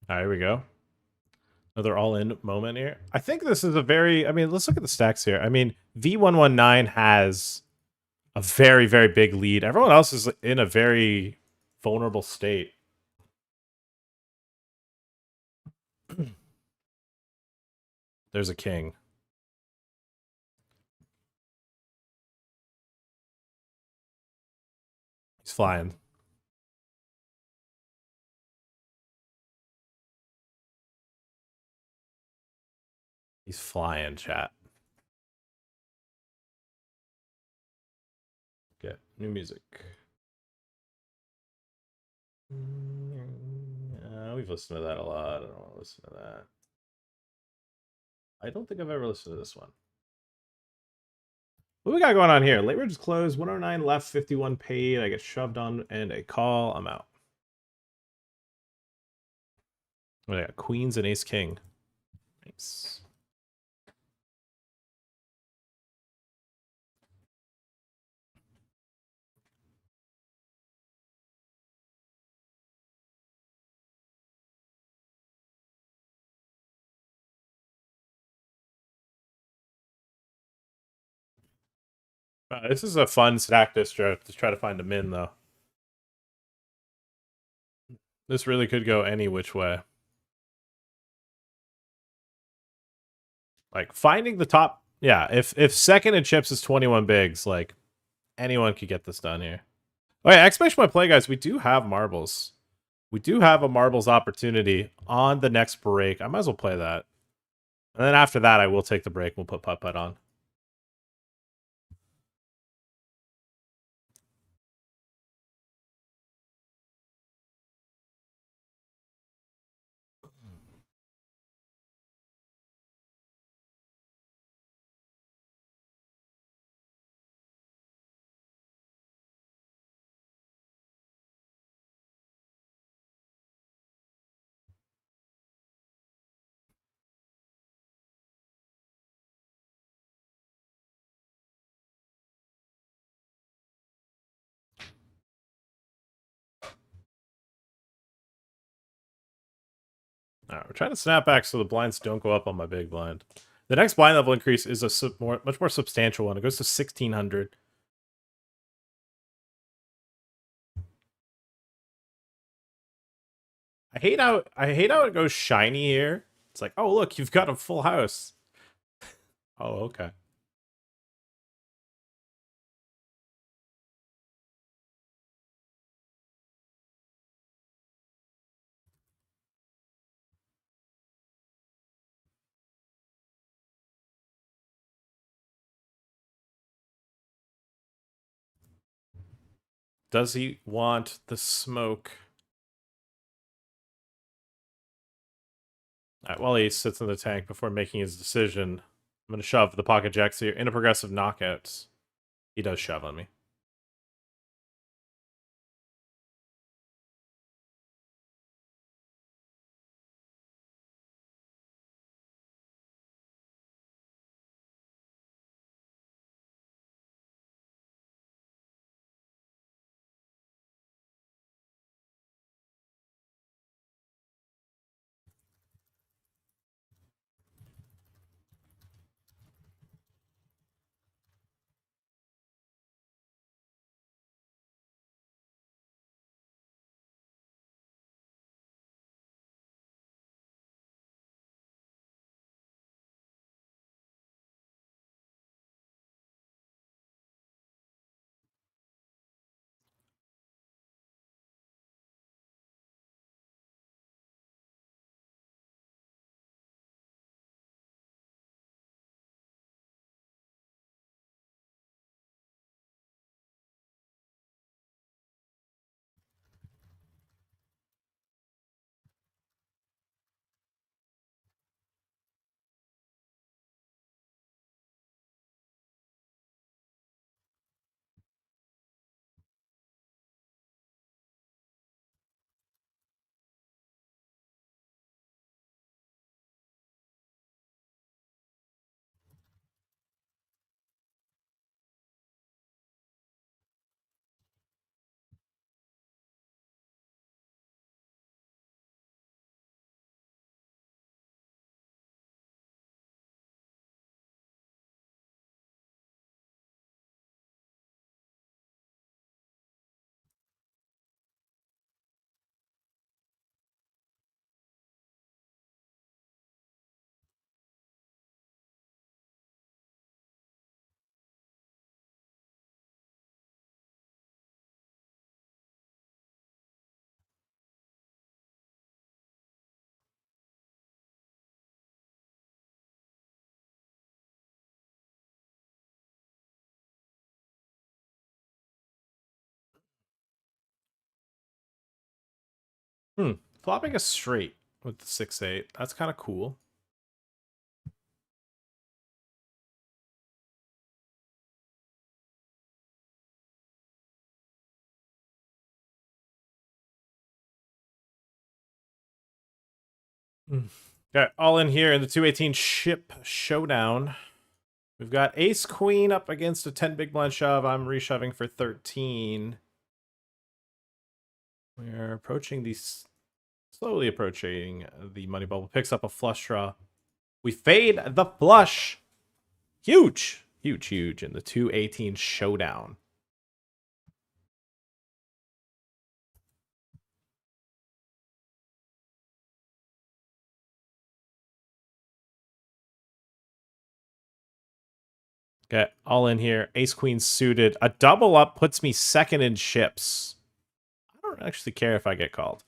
All right, here we go. Another all-in moment here. I think this is a very... I mean, let's look at the stacks here. I mean, V119 has a very, very big lead. Everyone else is in a very vulnerable state. There's a king. He's flying. He's flying, chat. New music. We've listened to that a lot. I don't want to listen to that. I don't think I've ever listened to this one. What we got going on here? Late Ridge is closed. 109 left, 51 paid. I get shoved on and a call. I'm out. What I got? Queens and Ace King. Nice. This is a fun stack distro to try to find a min, though. This really could go any which way. Like, finding the top... Yeah, if second in chips is 21 bigs, like, anyone could get this done here. Oh yeah, exclamation point play, guys. We do have marbles. We do have a marbles opportunity on the next break. I might as well play that. And then after that, I will take the break. We'll put putt-putt on. All right, we're trying to snap back so the blinds don't go up on my big blind. The next blind level increase is a much more substantial one. It goes to 1,600. I hate how it goes shiny here. It's like, oh look, you've got a full house. Oh, okay. Does he want the smoke? All right, while he sits in the tank before making his decision, I'm going to shove the pocket jacks here in a progressive knockouts. He does shove on me. Flopping a straight with the 6-8. That's kind of cool. Okay, all in here in the 218 ship showdown. We've got ace queen up against a 10 big blind shove. I'm reshoving for 13. We're approaching these, slowly approaching the money bubble. Picks up a flush draw. We fade the flush. Huge, huge, huge in the 218 showdown. Okay, all in here. Ace queen suited. A double up puts me second in chips. I don't actually care if I get called.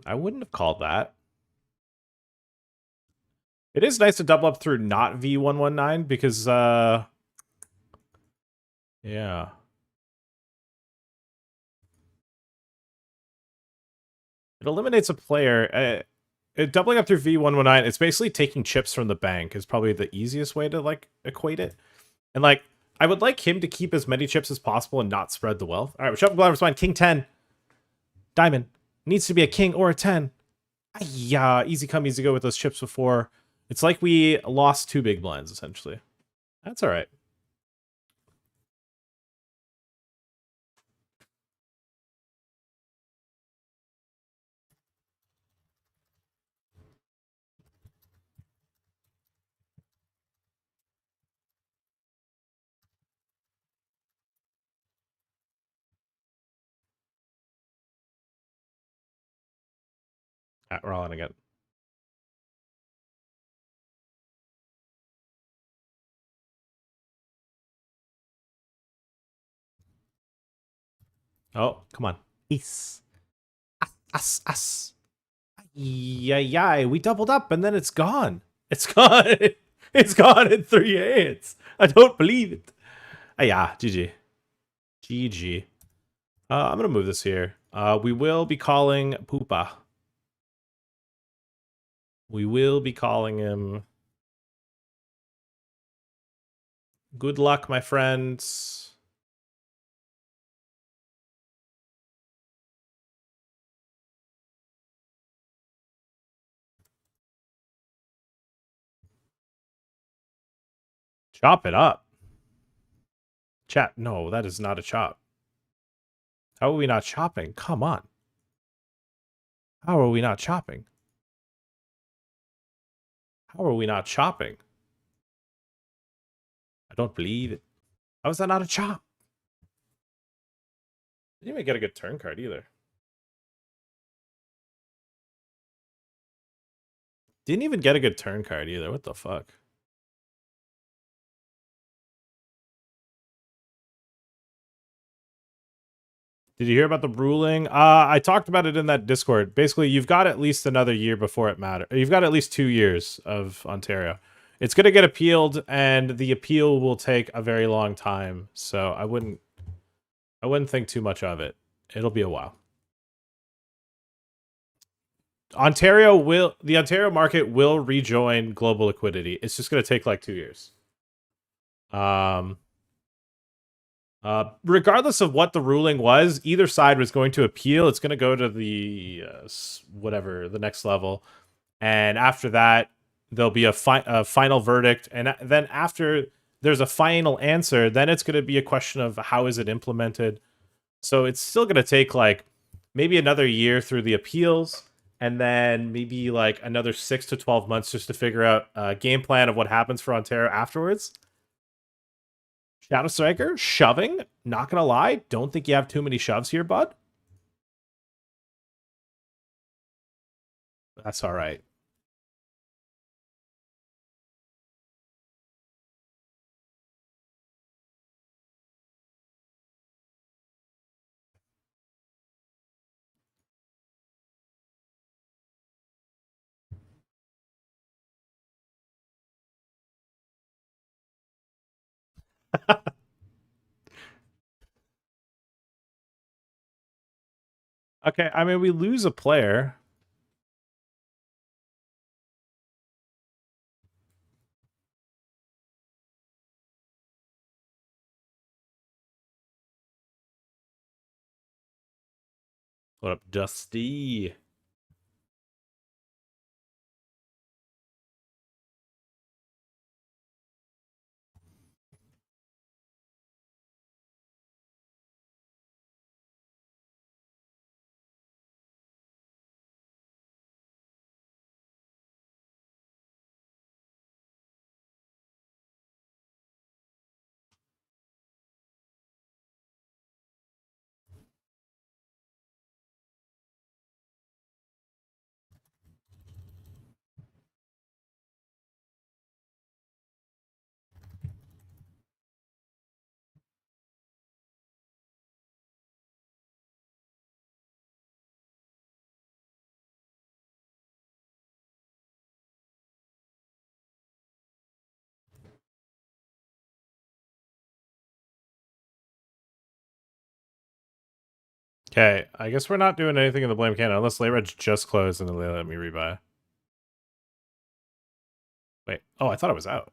I wouldn't have called that. It is nice to double up through not V119 because, yeah. It eliminates a player. Doubling up through V119, it's basically taking chips from the bank is probably the easiest way to, like, equate it. And, like, I would like him to keep as many chips as possible and not spread the wealth. All right, we're shuffling blind respond. King 10. Diamond. Needs to be a king or a 10. Yeah, easy come, easy go with those chips before. It's like we lost 2 big blinds, essentially. That's all right. All right, we're all in again. Oh, come on. Ace. Us. Yeah. We doubled up and then it's gone. It's gone. It's gone in 3 hands. I don't believe it. Yeah, GG. GG. I'm going to move this here. We will be calling Poopa. We will be calling him. Good luck, my friends. Chop it up. Chat, no, that is not a chop. How are we not chopping? Come on. How are we not chopping? How are we not chopping? I don't believe it. How is that not a chop? Didn't even get a good turn card either. Didn't even get a good turn card either. What the fuck? Did you hear about the ruling? I talked about it in that Discord. Basically, you've got at least another year before it matters. You've got at least 2 years of Ontario. It's going to get appealed, and the appeal will take a very long time. So I wouldn't think too much of it. It'll be a while. The Ontario market will rejoin global liquidity. It's just going to take like 2 years. Regardless of what the ruling was, either side was going to appeal. It's going to go to the whatever, the next level. And after that, there'll be a final verdict. And then after there's a final answer, then it's going to be a question of how is it implemented. So it's still going to take like maybe another year through the appeals, and then maybe like another 6 to 12 months just to figure out a game plan of what happens for Ontario afterwards. Shadow Striker, shoving. Not gonna lie, don't think you have too many shoves here, bud. That's all right. Okay, I mean, we lose a player. What up, Dusty? Okay, I guess we're not doing anything in the blame can unless Layred's just closed and then they let me rebuy. Wait, oh, I thought it was out.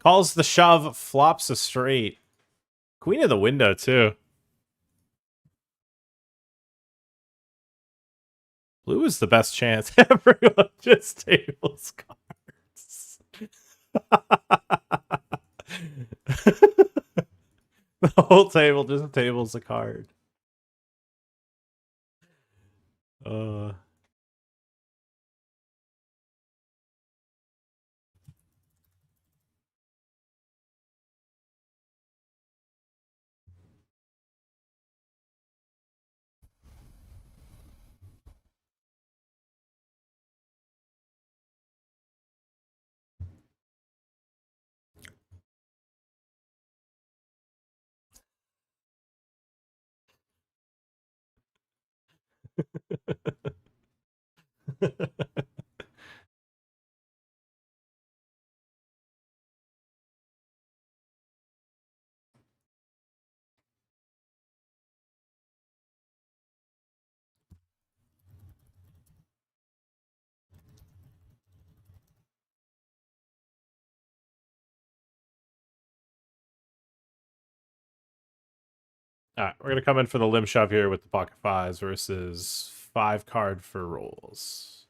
Calls the shove, flops a straight. Queen of the window, too. Blue is the best chance. Everyone just tables cards. The whole table just tables a card. Uh... Alright, we're gonna come in for the limb shove here with the pocket fives versus 5 card for rolls.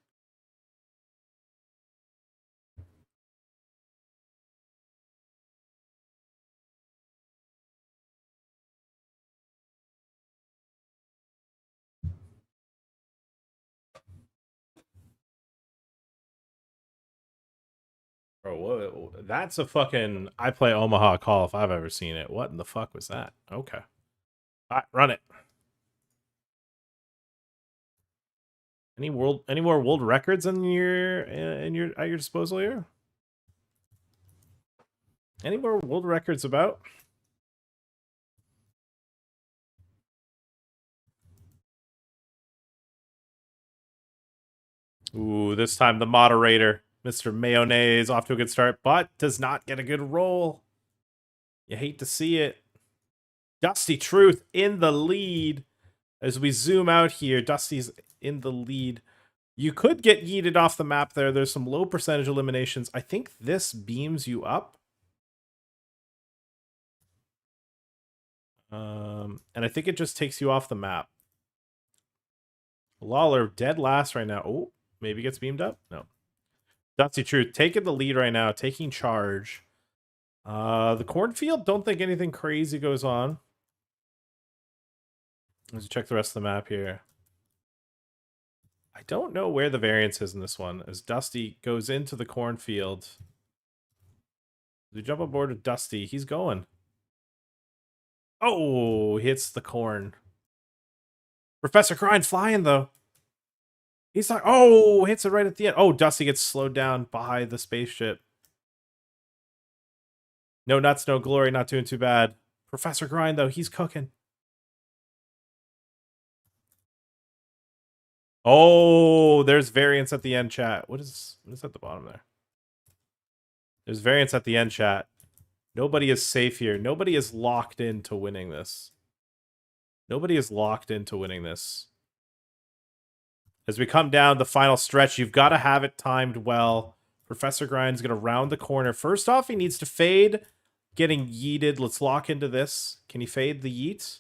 Bro, what? That's a fucking I play Omaha call if I've ever seen it. What in the fuck was that? Okay. Alright, run it. Any more world records at your disposal here? Any more world records about? Ooh, this time the moderator, Mr. Mayonnaise, off to a good start, but does not get a good roll. You hate to see it. Dusty Truth in the lead. As we zoom out here, Dusty's in the lead. You could get yeeted off the map there. There's some low percentage eliminations. I think this beams you up. And I think it just takes you off the map. Lawler dead last right now. Oh, maybe gets beamed up? No. Dusty Truth taking the lead right now, taking charge. The cornfield, don't think anything crazy goes on. Let's check the rest of the map here. I don't know where the variance is in this one. As Dusty goes into the cornfield. We jump on board with Dusty. He's going. Oh, hits the corn. Professor Crine flying, though. He's like, oh, hits it right at the end. Oh, Dusty gets slowed down by the spaceship. No nuts, no glory, not doing too bad. Professor Grind, though, he's cooking. Oh, there's variance at the end, chat. What is at the bottom there? There's variance at the end, chat. Nobody is safe here. Nobody is locked into winning this. Nobody is locked into winning this. As we come down the final stretch, you've got to have it timed well. Professor Grind's going to round the corner. First off, he needs to fade. Getting yeeted. Let's lock into this. Can he fade the yeet?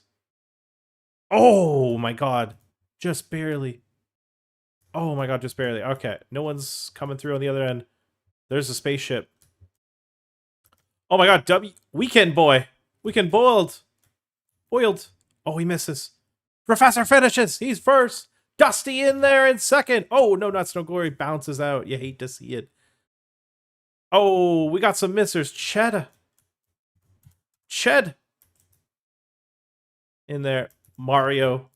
Oh, my God. Just barely. Oh, my God, just barely. Okay, no one's coming through on the other end. There's a spaceship. Oh, my God, Weekend Boy. Weekend Boiled. Boiled. Oh, he misses. Professor finishes. He's first. Dusty in there in second. Oh, no nuts, no glory. Bounces out. You hate to see it. Oh, we got some missers. Ched in there. Mario.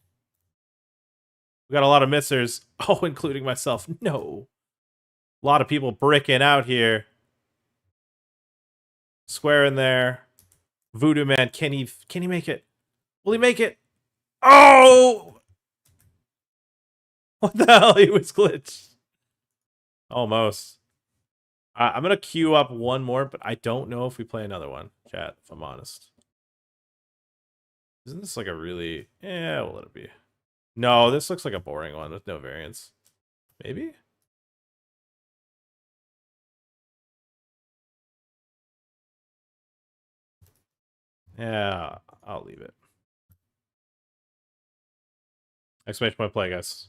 We got a lot of missers. Oh, including myself. No. A lot of people bricking out here. Square in there. Voodoo Man. Can he make it? Will he make it? Oh! What the hell? He was glitched. Almost. I'm going to queue up one more, but I don't know if we play another one, chat, if I'm honest. Isn't this like a really... Yeah, we'll let it be. No, this looks like a boring one with no variance. Maybe? Yeah, I'll leave it. Exclamation point play, guys.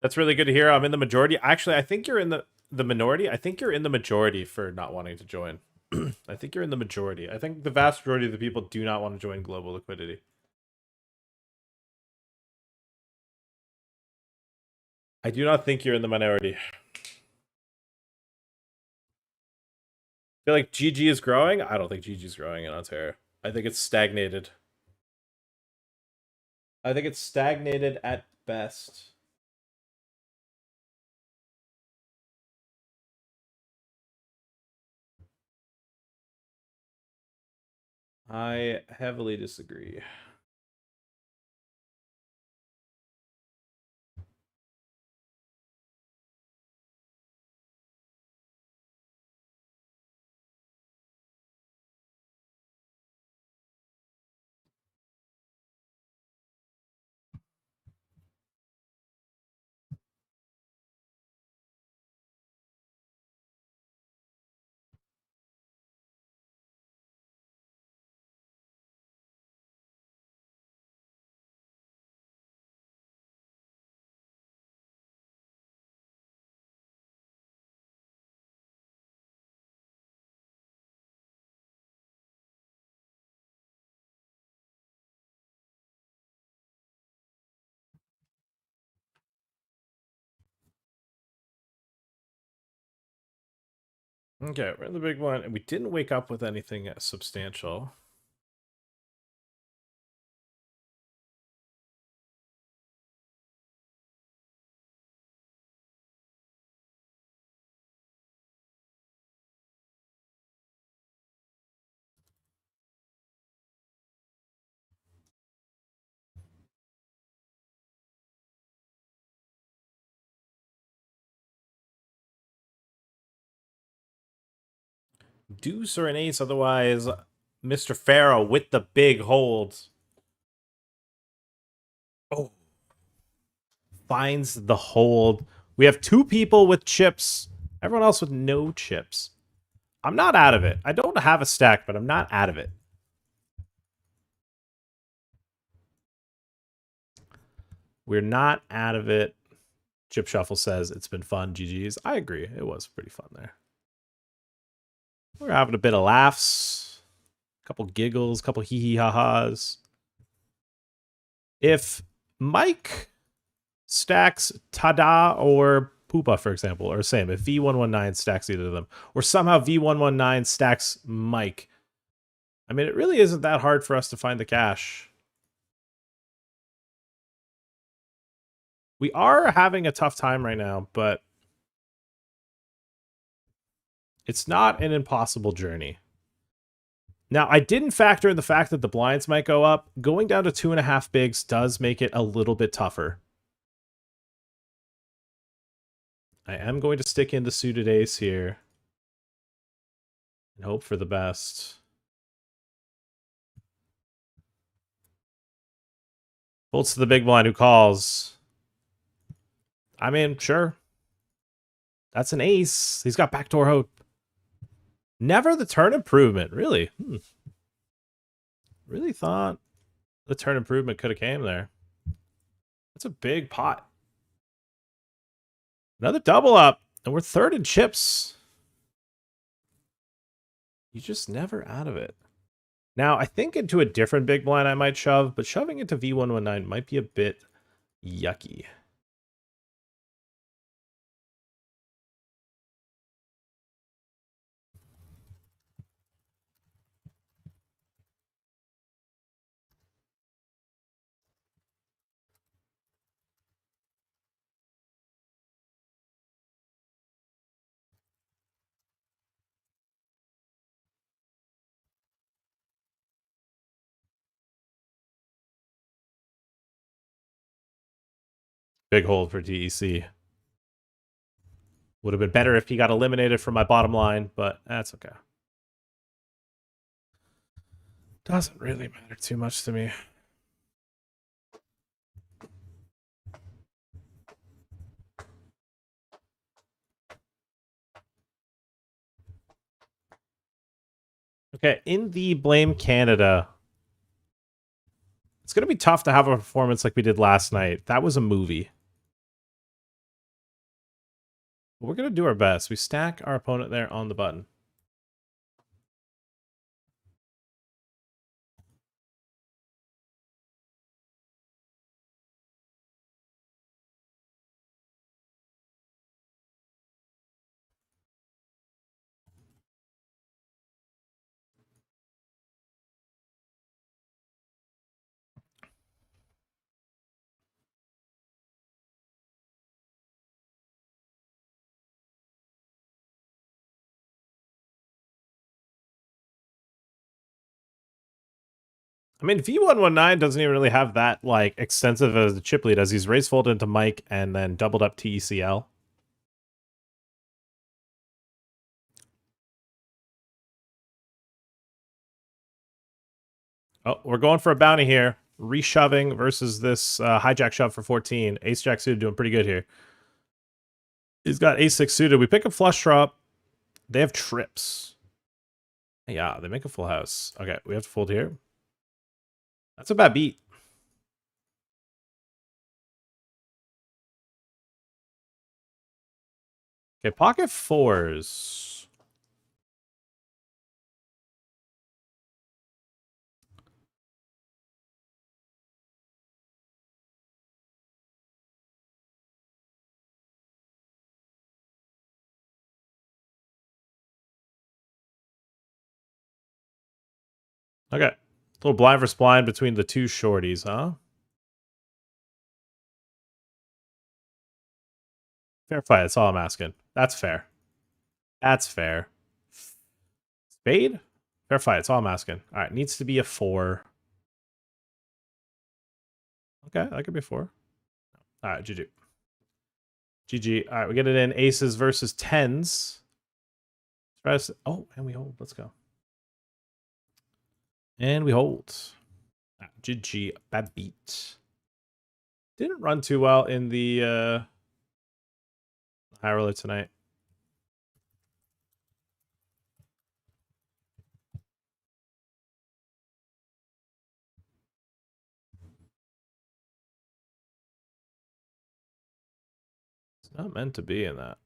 That's really good to hear. I'm in the majority. Actually, I think you're in the minority. I think you're in the majority for not wanting to join. I think you're in the majority. I think the vast majority of the people do not want to join global liquidity. I do not think you're in the minority. I feel like GG is growing. I don't think GG is growing in Ontario. I think it's stagnated. I think it's stagnated at best. I heavily disagree. Okay, we're in the big one, and we didn't wake up with anything substantial. Deuce or an ace, otherwise Mr. Pharaoh with the big holds. Oh. Finds the hold. We have 2 people with chips. Everyone else with no chips. I'm not out of it. I don't have a stack, but I'm not out of it. We're not out of it. Chip Shuffle says it's been fun. GG's. I agree. It was pretty fun there. We're having a bit of laughs, a couple giggles, a couple hee hee ha ha's. If Mike stacks Tada or Poopa, for example, or same, if V119 stacks either of them, or somehow V119 stacks Mike, I mean, it really isn't that hard for us to find the cash. We are having a tough time right now, but it's not an impossible journey. Now, I didn't factor in the fact that the blinds might go up. Going down to 2.5 bigs does make it a little bit tougher. I am going to stick in the suited ace here and hope for the best. Folds to the big blind who calls. I mean, sure. That's an ace. He's got backdoor hope. Never the turn improvement, really. Really thought the turn improvement could have came there. That's a big pot. Another double up, and we're third in chips. You just never out of it. Now, I think into a different big blind I might shove, but shoving into V119 might be a bit yucky. Big hold for DEC. Would have been better if he got eliminated from my bottom line, but that's okay. Doesn't really matter too much to me. Okay, in the Blame Canada, it's going to be tough to have a performance like we did last night. That was a movie. But we're going to do our best. We stack our opponent there on the button. I mean, V119 doesn't even really have that like extensive as the chip lead, as he's raised folded into Mike and then doubled up TECL. Oh, we're going for a bounty here. Reshoving versus this hijack shove for 14. Ace Jack suited doing pretty good here. He's got Ace6 suited. We pick a flush drop. They have trips. Yeah, they make a full house. Okay, we have to fold here. That's a bad beat. Okay, pocket fours. Okay. A little blind versus blind between the two shorties, huh? Fair fight, that's all I'm asking. That's fair. That's fair. Spade? Fair fight, that's all I'm asking. Alright, needs to be a 4. Okay, that could be 4. Alright, GG. GG. Alright, we get it in aces versus 10s. Oh, and we hold. Let's go. And we hold. GG, bad beat. Didn't run too well in the high roller tonight. It's not meant to be in that.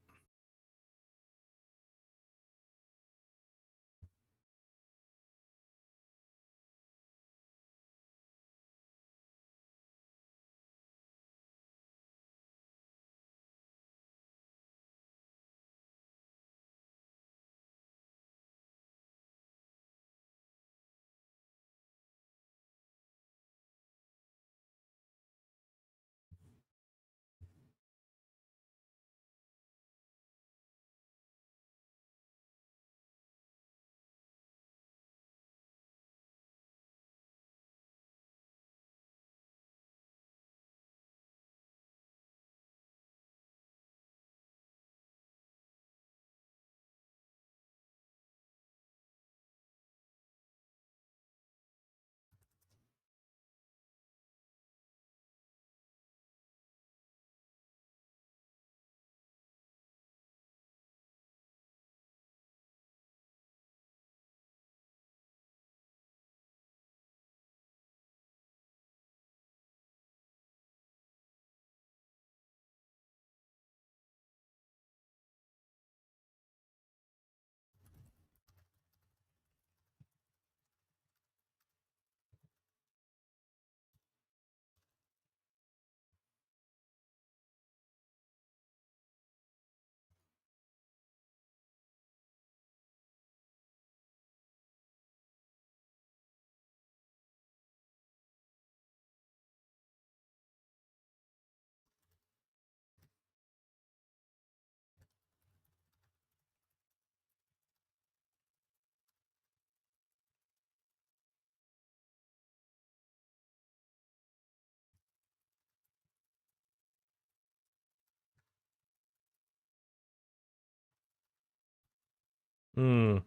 Hmm.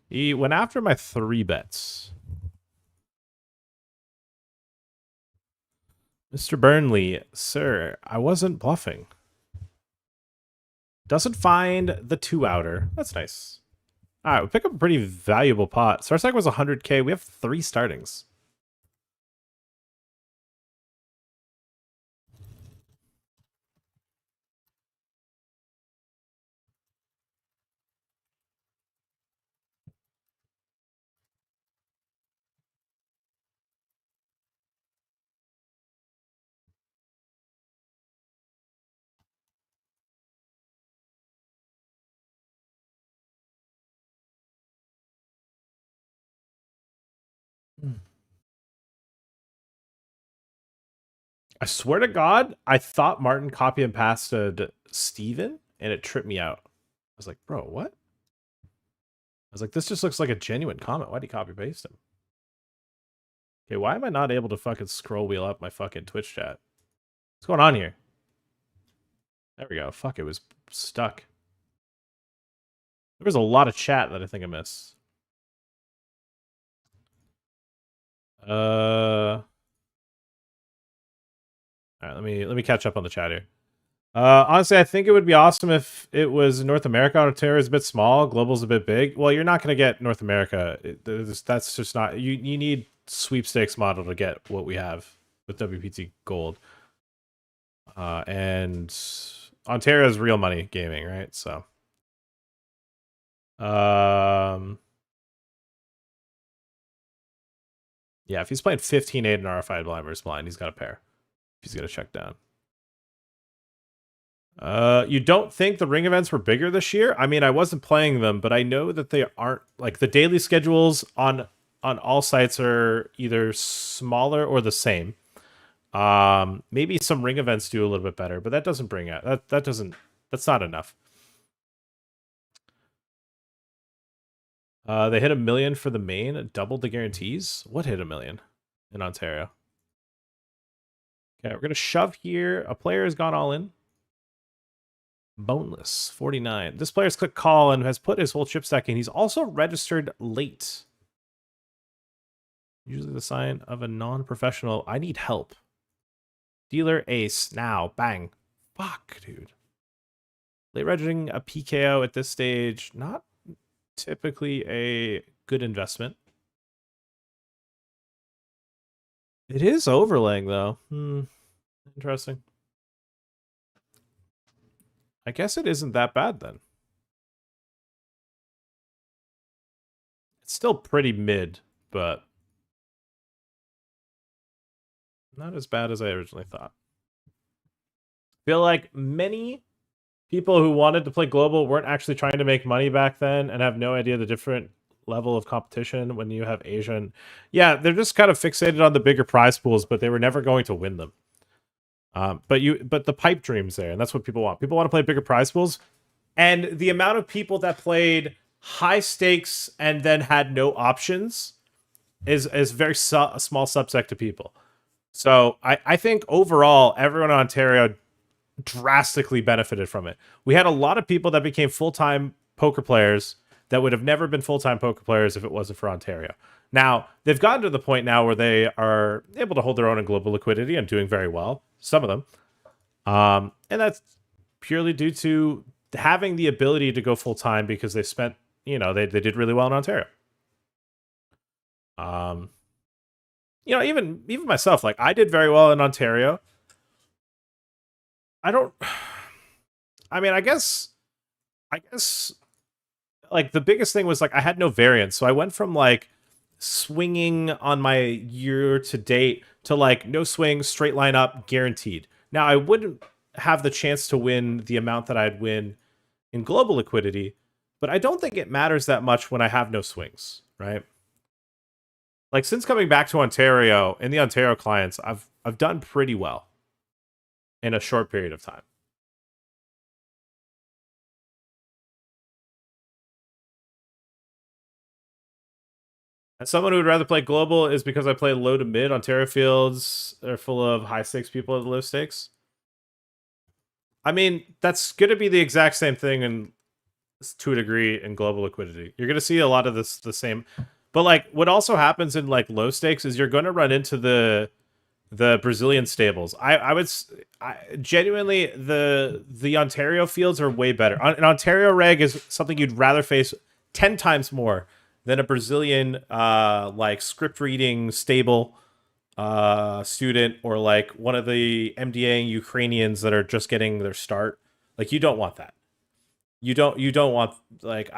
He went after my 3 bets. Mr. Burnley, sir, I wasn't bluffing. Doesn't find the 2-outer. That's nice. All right, we pick up a pretty valuable pot. So our stack was 100k. We have 3 startings. I swear to God, I thought Martin copy and pasted Steven, and it tripped me out. I was like, bro, what? I was like, this just looks like a genuine comment. Why'd he copy paste him? Okay, why am I not able to fucking scroll wheel up my fucking Twitch chat? What's going on here? There we go. Fuck, it was stuck. There was a lot of chat that I think I missed. All right, let me catch up on the chat here. Honestly, I think it would be awesome if it was North America. Ontario is a bit small. Global's a bit big. Well, you're not going to get North America. That's just not. You need sweepstakes model to get what we have with WPT Gold. And Ontario is real money gaming, right? So, yeah, if he's playing 15-8 in RFI blind versus blind, he's got a pair. He's gonna check down. You don't think the ring events were bigger this year? I mean, I wasn't playing them, but I know that they aren't. Like the daily schedules on all sites are either smaller or the same. Maybe some ring events do a little bit better, but that doesn't bring out that's not enough. They hit 1 million for the main, doubled the guarantees. What hit 1 million in Ontario? Okay, we're gonna shove here. A player has gone all in. Boneless 49. This player's clicked call and has put his whole chip stack in. He's also registered late. Usually the sign of a non-professional. I need help. Dealer ace now. Bang. Fuck, dude. Late registering a PKO at this stage. Not typically a good investment. It is overlaying though. Interesting. I guess it isn't that bad then. It's still pretty mid, but not as bad as I originally thought. Feel like many people who wanted to play global weren't actually trying to make money back then and have no idea the different level of competition when you have Asian. Yeah, they're just kind of fixated on the bigger prize pools, but they were never going to win them. But the pipe dream's there, and that's what people want. People want to play bigger prize pools, and the amount of people that played high stakes and then had no options is very a small subset of people. So I think overall everyone in Ontario drastically benefited from it. We had a lot of people that became full-time poker players that would have never been full-time poker players if it wasn't for Ontario. Now, they've gotten to the point now where they are able to hold their own in global liquidity and doing very well, some of them. And that's purely due to having the ability to go full-time because they spent, they did really well in Ontario. Even myself, like I did very well in Ontario. I guess like the biggest thing was like I had no variance. So I went from like swinging on my year to date to like no swing, straight line up, guaranteed. Now I wouldn't have the chance to win the amount that I'd win in global liquidity, but I don't think it matters that much when I have no swings, right? Like since coming back to Ontario in the Ontario clients, I've done pretty well in a short period of time. And someone who would rather play global is because I play low to mid. Ontario fields are full of high stakes people at low stakes. I mean, that's going to be the exact same thing in to a degree in global liquidity. You're going to see a lot of this the same. But like what also happens in like low stakes is you're going to run into the Brazilian stables. I would genuinely the Ontario fields are way better. An Ontario reg is something you'd rather face 10 times more than a Brazilian like script reading stable student or like one of the MDA Ukrainians that are just getting their start. Like you don't want that. You don't want like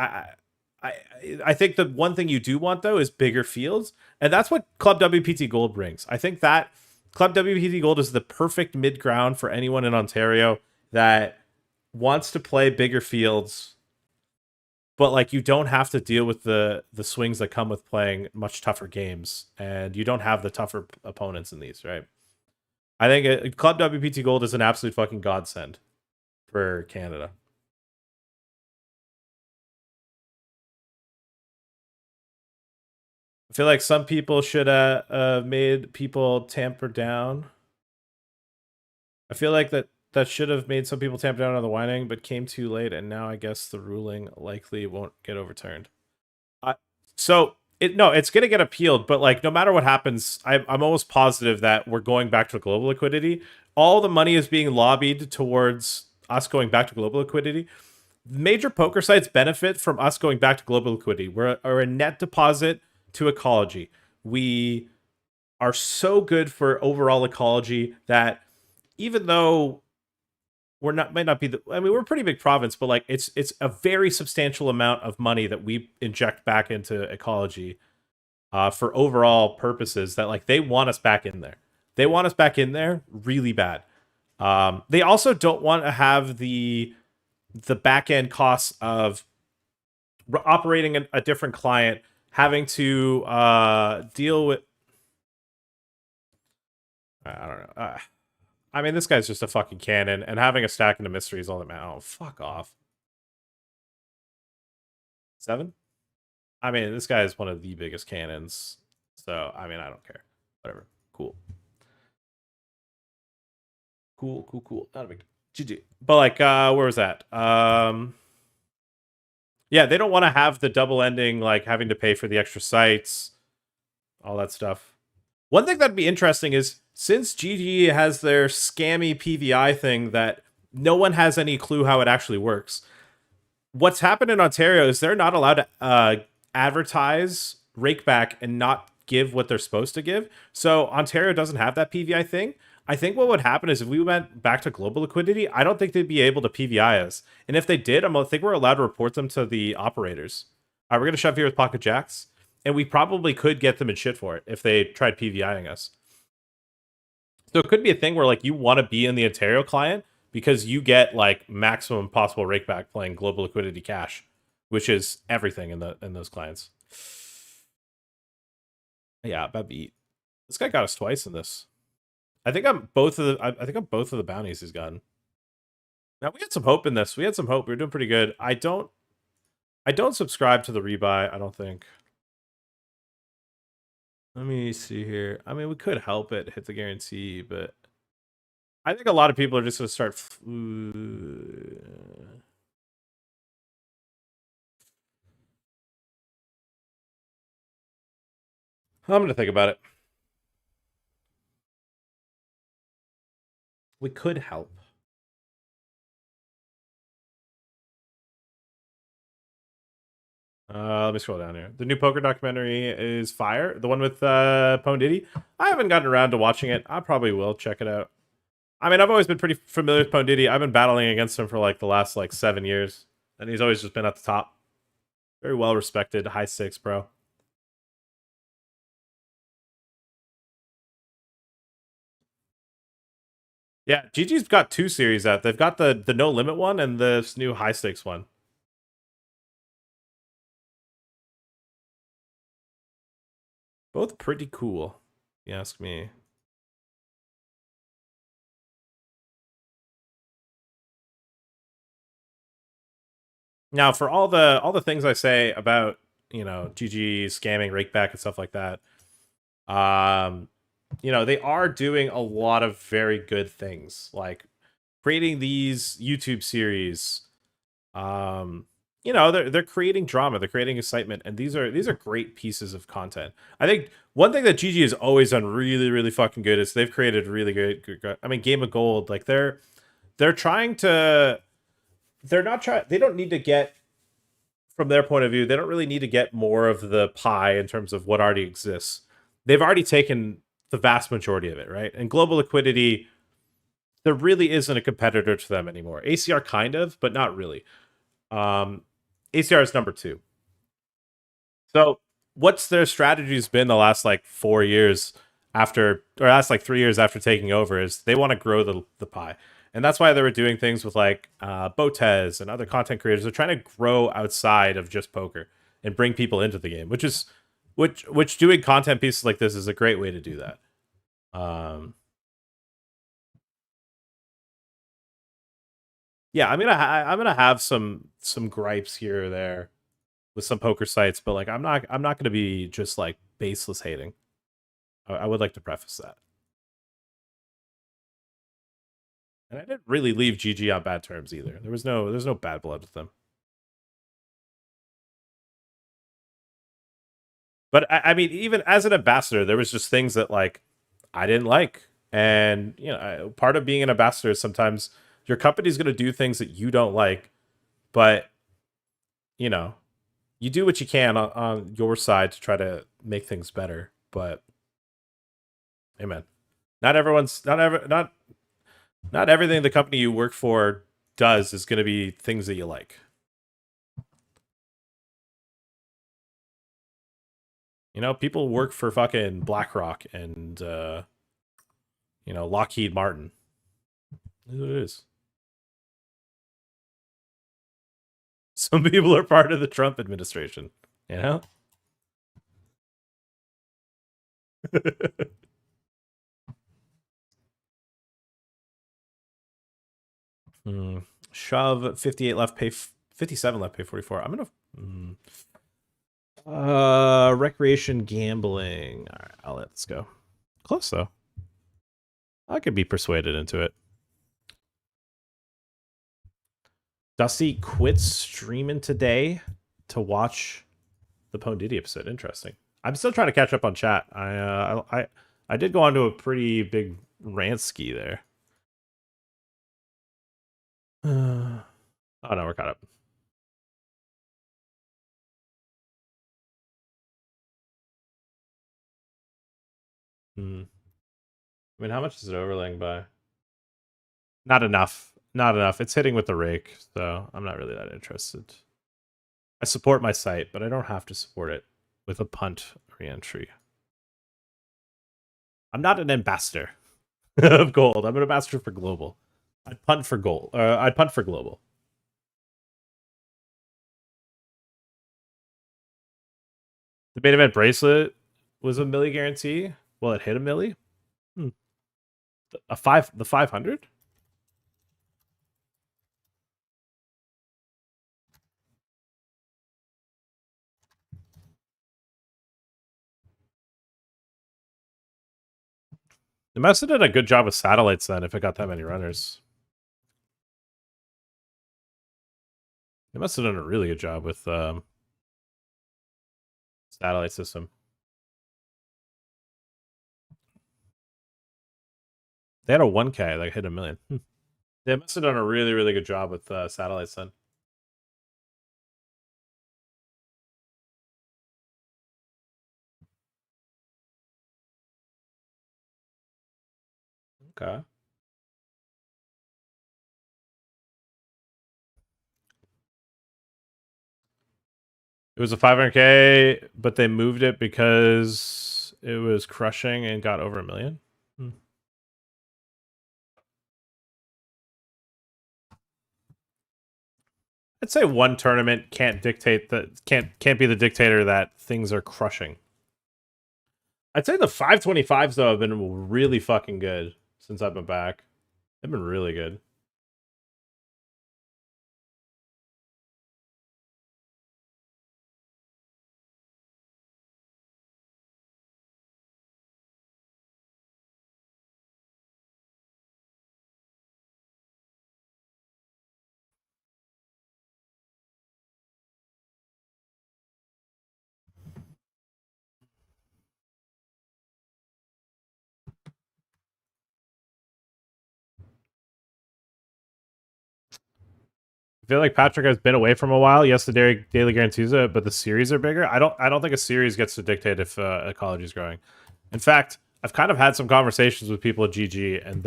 I think the one thing you do want though is bigger fields, and that's what Club WPT Gold brings. I think that Club WPT Gold is the perfect mid ground for anyone in Ontario that wants to play bigger fields, but like you don't have to deal with the swings that come with playing much tougher games, and you don't have the tougher opponents in these, right? I think Club WPT Gold is an absolute fucking godsend for Canada. I feel like some people should have made people tamper down. I feel like that should have made some people tamper down on the whining, but came too late, and now I guess the ruling likely won't get overturned. It's gonna get appealed, but like no matter what happens, I'm almost positive that we're going back to global liquidity. All the money is being lobbied towards us going back to global liquidity. Major poker sites benefit from us going back to global liquidity. We're a net deposit to ecology. We are so good for overall ecology that even though might not be we're a pretty big province, but like it's a very substantial amount of money that we inject back into ecology for overall purposes that like they want us back in there. They want us back in there really bad. They also don't want to have the back end costs of operating a different client, having to deal with. I don't know. I mean, this guy's just a fucking cannon, and having a stack into mystery is all that matters. Oh, fuck off. 7? I mean, this guy is one of the biggest cannons. So, I mean, I don't care. Whatever. Cool. Cool. Not a big GG. But like, where was that? Yeah, they don't want to have the double ending, like having to pay for the extra sites, all that stuff. One thing that'd be interesting is since GG has their scammy PVI thing that no one has any clue how it actually works. What's happened in Ontario is they're not allowed to advertise rakeback and not give what they're supposed to give. So Ontario doesn't have that PVI thing. I think what would happen is if we went back to global liquidity, I don't think they'd be able to PVI us. And if they did, I think we're allowed to report them to the operators. All right, we're going to shove here with Pocket Jacks. And we probably could get them in shit for it if they tried PVIing us. So it could be a thing where like you want to be in the Ontario client because you get like maximum possible rakeback playing global liquidity cash, which is everything in those clients. Yeah, bad beat. This guy got us twice in this. I think I'm both of the. I think I'm both of the bounties he's gotten. Now we had some hope in this. We had some hope. We were doing pretty good. I don't subscribe to the rebuy. I don't think. Let me see here. I mean, we could help it hit the guarantee, but I think a lot of people are just going to start. I'm going to think about it. We could help. Let me scroll down here. The new poker documentary is fire. The one with Pone Diddy. I haven't gotten around to watching it. I probably will check it out. I mean, I've always been pretty familiar with Pone Diddy. I've been battling against him for like the last like 7 years, and he's always just been at the top. Very well respected, high six, bro. Yeah, GG's got 2 series out. They've got the no limit one and this new high stakes one. Both pretty cool, if you ask me. Now, for all the things I say about, you know, GG scamming, rakeback, and stuff like that, you know, they are doing a lot of very good things, like creating these YouTube series. You know, they're creating drama, they're creating excitement, and these are great pieces of content. I think one thing that GG has always done really fucking good is they've created really good. I mean, Game of Gold, like they're trying to. They're not trying. They don't need to get, from their point of view, they don't really need to get more of the pie in terms of what already exists. They've already taken the vast majority of it, right? And global liquidity, there really isn't a competitor to them anymore. ACR kind of, but not really. ACR is number 2. So what's their strategies been the last like 4 years after, or last like 3 years after taking over, is they want to grow the pie. And that's why they were doing things with like Botez and other content creators. They're trying to grow outside of just poker and bring people into the game, which doing content pieces like this is a great way to do that. Yeah, I'm gonna have some gripes here or there with some poker sites, but like I'm not gonna be just like baseless hating. I would like to preface that. And I didn't really leave GG on bad terms either. There's no bad blood with them. But I mean, even as an ambassador, there was just things that like I didn't like, and you know, part of being an ambassador is sometimes your company's going to do things that you don't like, but you know, you do what you can on your side to try to make things better. But amen. Not everyone's not everything the company you work for does is going to be things that you like. You know, people work for fucking BlackRock and you know, Lockheed Martin. It is. Some people are part of the Trump administration, you know? Shove 58 left, pay 57 left, pay 44. I'm gonna recreation gambling. All right, let's go. Close though. I could be persuaded into it. Dusty quits streaming today to watch the Pone Diddy episode. Interesting. I'm still trying to catch up on chat. I did go on to a pretty big rant ski there. Oh no, we're caught up. I mean, how much is it overlaying by? Not enough. Not enough. It's hitting with the rake, so I'm not really that interested. I support my site, but I don't have to support it with a punt reentry. I'm not an ambassador of gold. I'm an ambassador for global. I'd punt for gold. I'd punt for global. The main event bracelet was a milli guarantee. Well, it hit a milli. The 500. They must have done a good job with satellites then if it got that many runners. They must have done a really good job with satellite system. They had a 1K that hit a million. They must have done a really, really good job with satellites then. Okay. It was a 500K, but they moved it because it was crushing and got over a million. I'd say one tournament can't dictate that can't be the dictator that things are crushing. I'd say the 525s though have been really fucking good since I've been back. They've been really good. I feel like Patrick has been away from a while. Yes, the daily guarantees it, but the series are bigger. I don't think a series gets to dictate if ecology is growing. In fact, I've kind of had some conversations with people at GG, and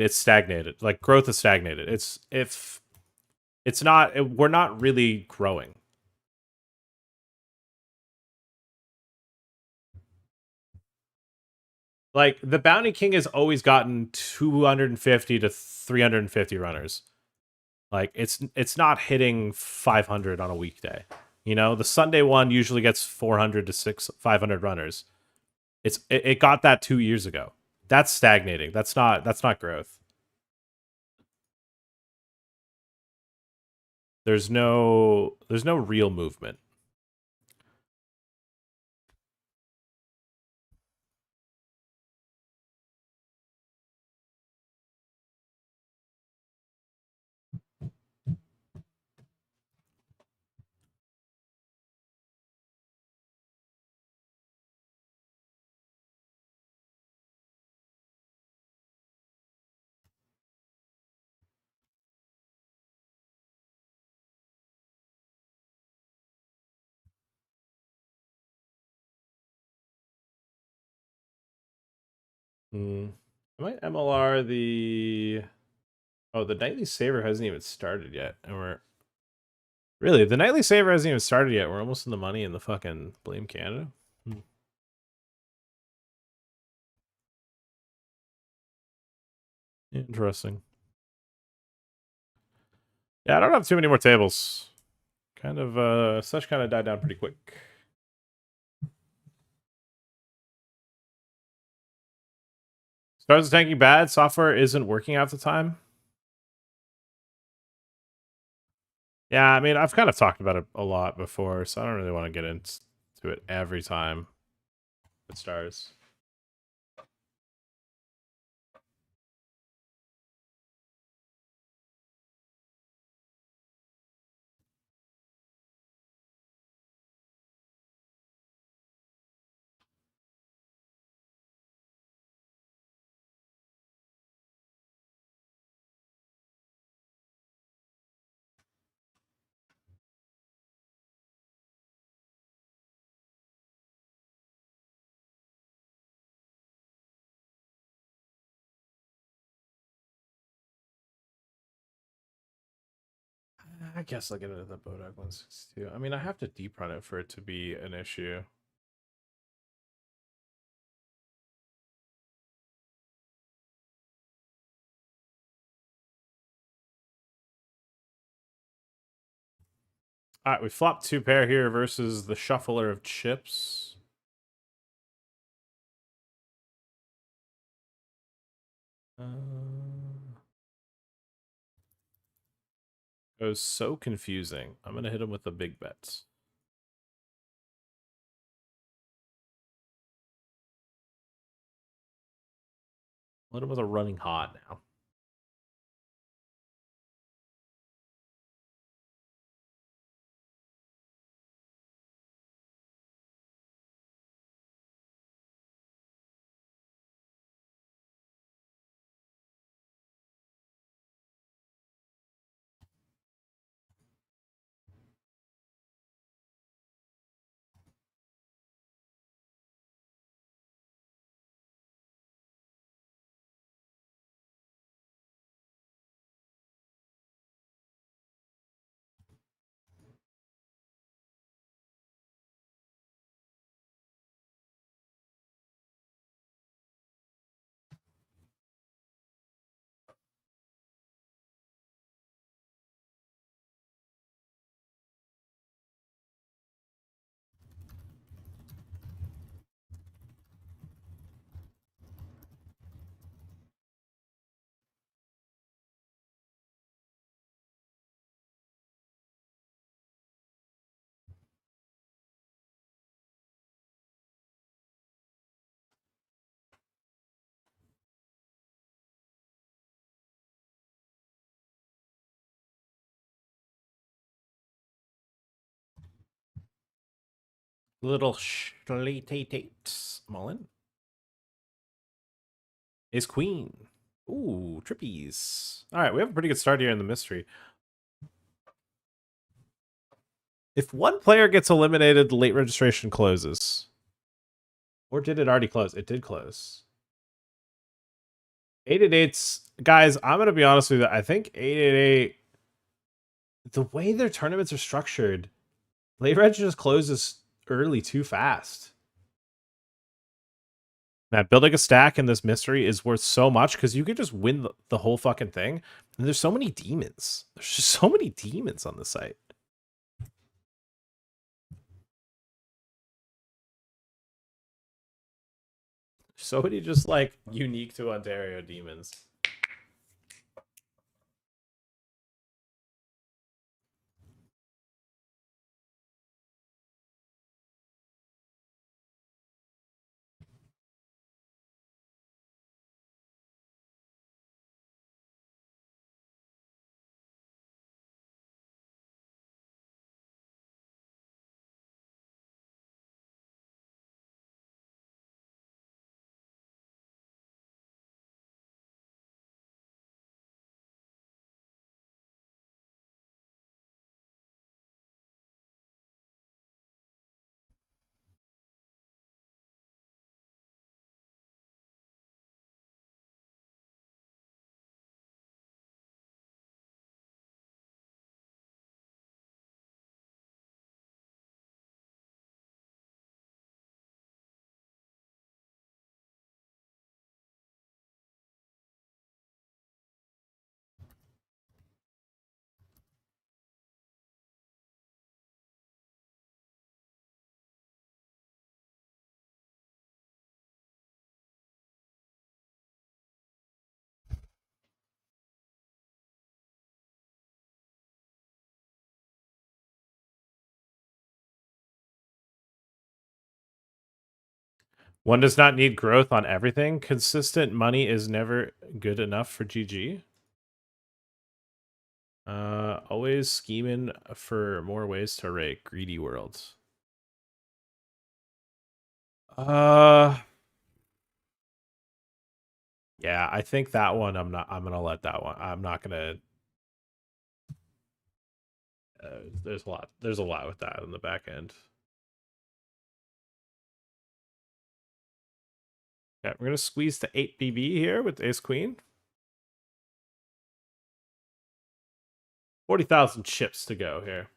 it's stagnated. Like growth is stagnated. We're not really growing. Like the Bounty King has always gotten 250 to 350 runners. Like it's not hitting 500 on a weekday. You know, the Sunday one usually gets 400 to 500 runners. It got that 2 years ago. That's stagnating. That's not growth. There's no real movement. I might MLR the the Nightly Saver hasn't even started yet. And the Nightly Saver hasn't even started yet. We're almost in the money in the fucking Blame Canada. Interesting. Yeah, I don't have too many more tables. Such kind of died down pretty quick. Stars are tanking bad. Software isn't working half the time. Yeah, I mean, I've kind of talked about it a lot before, so I don't really want to get into it every time with stars. I guess I'll get into the Bodog 162. I mean, I have to deep run it for it to be an issue. All right, we flopped 2 pair here versus the shuffler of chips. It was so confusing. I'm going to hit him with the big bets. Let him with a running hot now. Little Schlitatate Mullen. Is queen. Ooh, trippies. All right, we have a pretty good start here in the mystery. If one player gets eliminated, the late registration closes. Or did it already close? It did close. 888's, guys, I'm going to be honest with you. I think 888, the way their tournaments are structured, late reg just closes early too fast. Man, building a stack in this mystery is worth so much because you could just win the whole fucking thing. And there's so many demons. There's just so many demons on the site. So many just like unique to Ontario demons. One does not need growth on everything. Consistent money is never good enough for GG. Always scheming for more ways to rake. Greedy worlds. Yeah, I think that one I'm gonna let that one. I'm not gonna there's a lot with that on the back end. Okay, we're gonna squeeze to 8 BB here with ace queen. 40,000 chips to go here.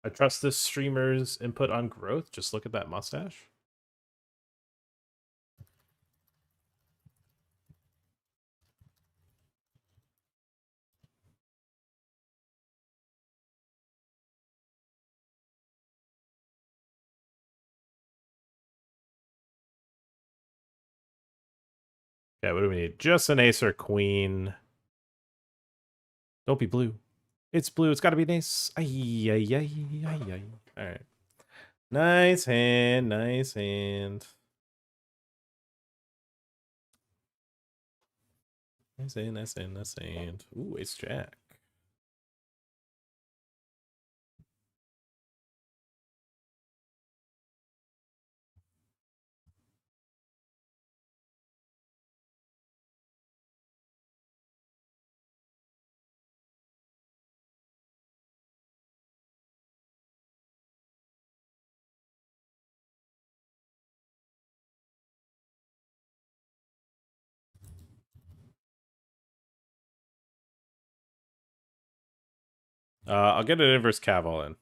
I trust this streamer's input on growth. Just look at that mustache. Okay, what do we need? Just an ace or queen. Don't be blue. It's blue. It's got to be an ace. Ay, ay, ay, ay, ay. All right. Nice hand. Nice hand. Nice hand. Nice hand. Nice hand. Ooh, ace jack. I'll get an inverse cav all in.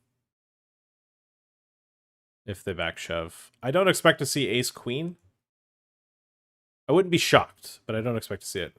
If they back shove. I don't expect to see ace queen. I wouldn't be shocked, but I don't expect to see it.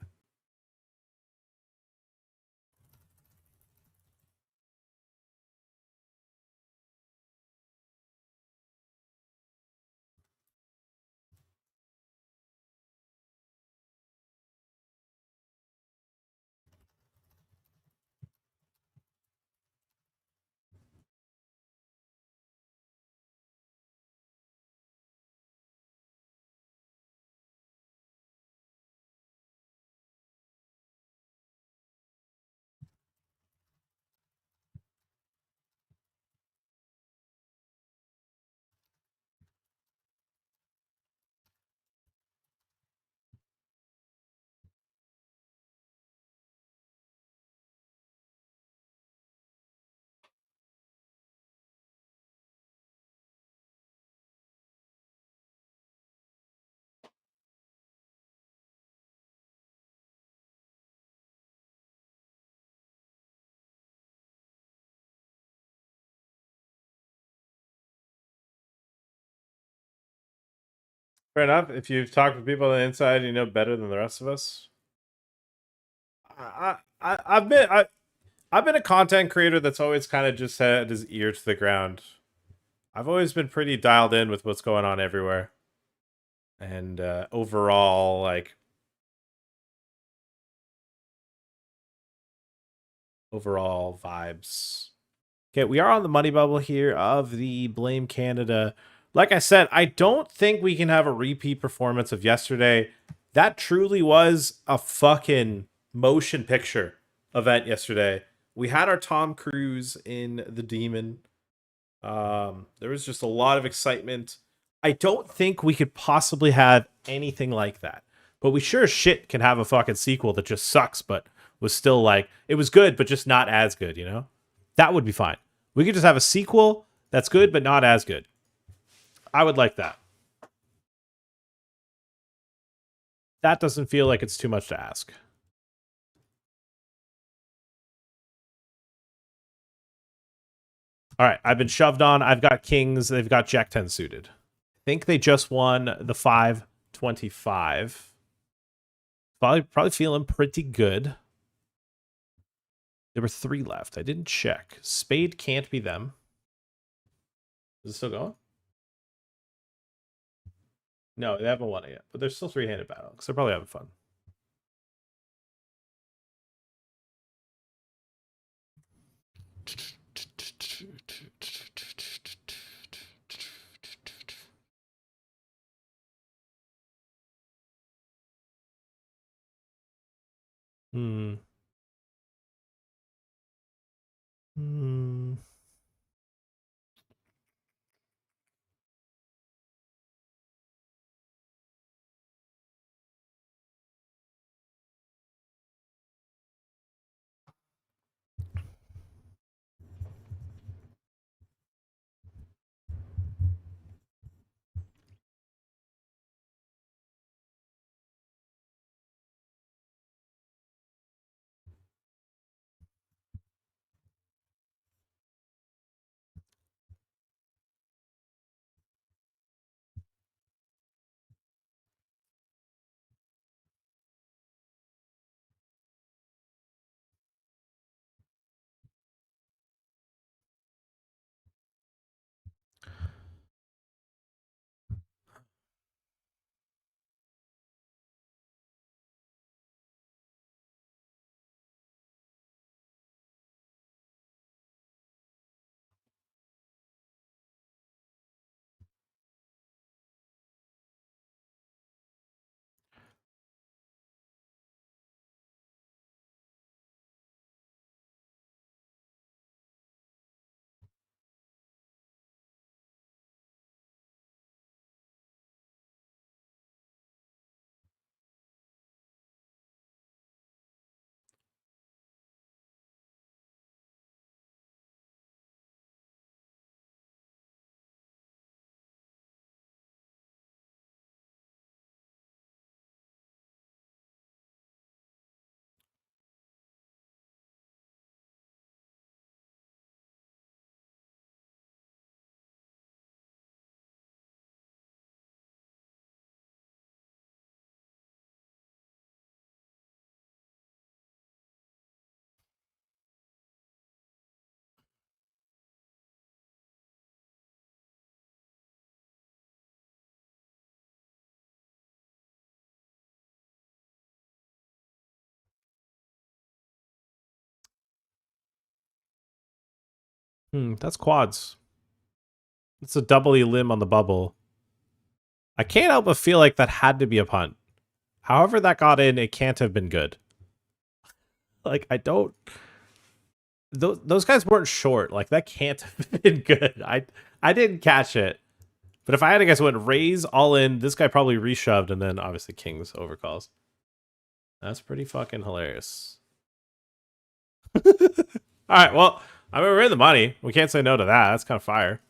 Fair enough. If you've talked to people on the inside, you know better than the rest of us. I've been a content creator that's always kind of just had his ear to the ground. I've always been pretty dialed in with what's going on everywhere, and overall, like overall vibes. Okay, we are on the money bubble here of the Blame Canada. Like I said, I don't think we can have a repeat performance of yesterday. That truly was a fucking motion picture event yesterday. We had our Tom Cruise in The Demon. There was just a lot of excitement. I don't think we could possibly have anything like that. But we sure as shit can have a fucking sequel that just sucks, but was still like, it was good, but just not as good, you know? That would be fine. We could just have a sequel that's good, but not as good. I would like that. That doesn't feel like it's too much to ask. All right, I've been shoved on. I've got kings. They've got Jack 10 suited. I think they just won the 525. Probably feeling pretty good. There were 3 left. I didn't check. Spade can't be them. Is it still going? No, they haven't won it yet. But there's still 3-handed battle because they're probably having fun. Hmm. Hmm. That's quads. It's a doubly limb on the bubble. I can't help but feel like that had to be a punt. However that got in, it can't have been good. Like, I don't... Those guys weren't short. Like, that can't have been good. I didn't catch it. But if I had to guess, it went raise, all in. This guy probably reshoved, and then obviously King's overcalls. That's pretty fucking hilarious. All right, well, I mean, we're in the money. We can't say no to that. That's kind of fire.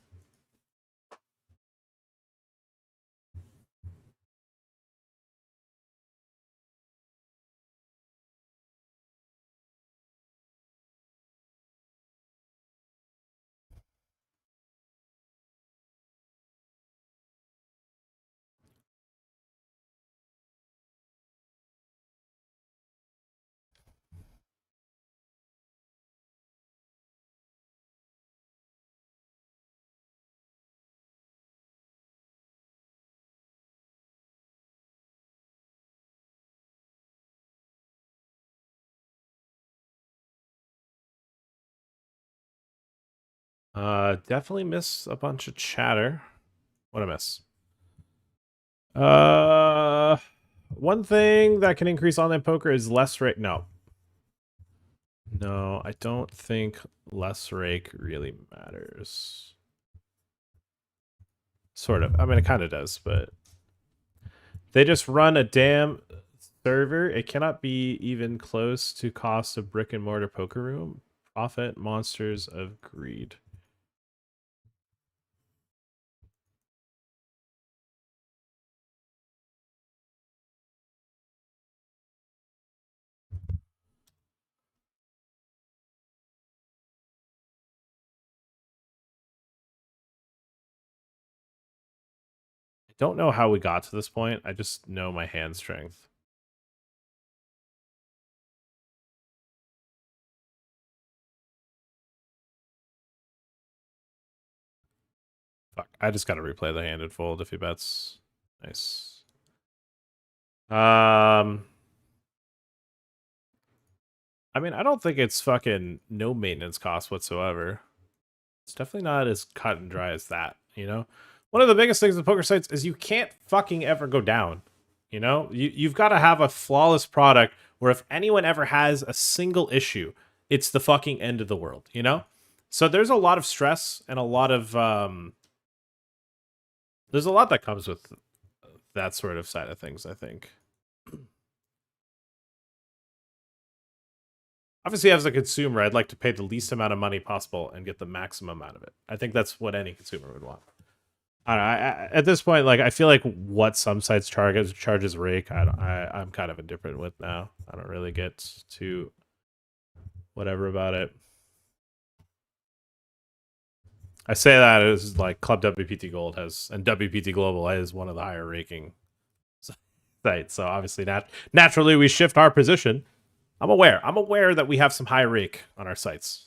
Definitely miss a bunch of chatter. What a miss. One thing that can increase online poker is less rake. No, I don't think less rake really matters. Sort of. I mean, it kind of does, but they just run a damn server. It cannot be even close to cost of brick and mortar poker room. Profit monsters of greed. I don't know how we got to this point. I just know my hand strength. Fuck. I just got to replay the hand and fold if he bets. Nice. I mean, I don't think it's fucking no maintenance cost whatsoever. It's definitely not as cut and dry as that, you know? One of the biggest things with poker sites is you can't fucking ever go down. You know? You've got to have a flawless product where if anyone ever has a single issue, it's the fucking end of the world, you know? So there's a lot of stress and a lot of there's a lot that comes with that sort of side of things, I think. Obviously, as a consumer, I'd like to pay the least amount of money possible and get the maximum out of it. I think that's what any consumer would want. I don't know. At this point, like I feel like what some sites charges rake, I'm kind of indifferent with now. I don't really get too whatever about it. I say that as like Club WPT Gold has and WPT Global is one of the higher raking sites. So obviously, naturally we shift our position. I'm aware that we have some high rake on our sites.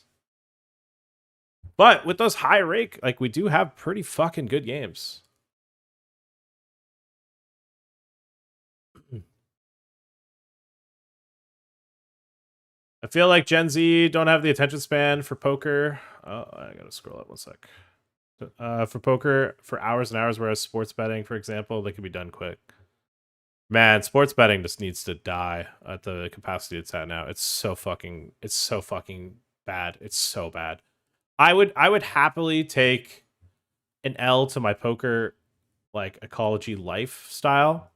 But with those high rake, like we do have pretty fucking good games. I feel like Gen Z don't have the attention span for poker. Oh, I gotta scroll up one sec. For poker for hours and hours, whereas sports betting, for example, they can be done quick. Man, sports betting just needs to die at the capacity it's at now. It's so fucking bad. It's so bad. I would happily take an L to my poker like ecology lifestyle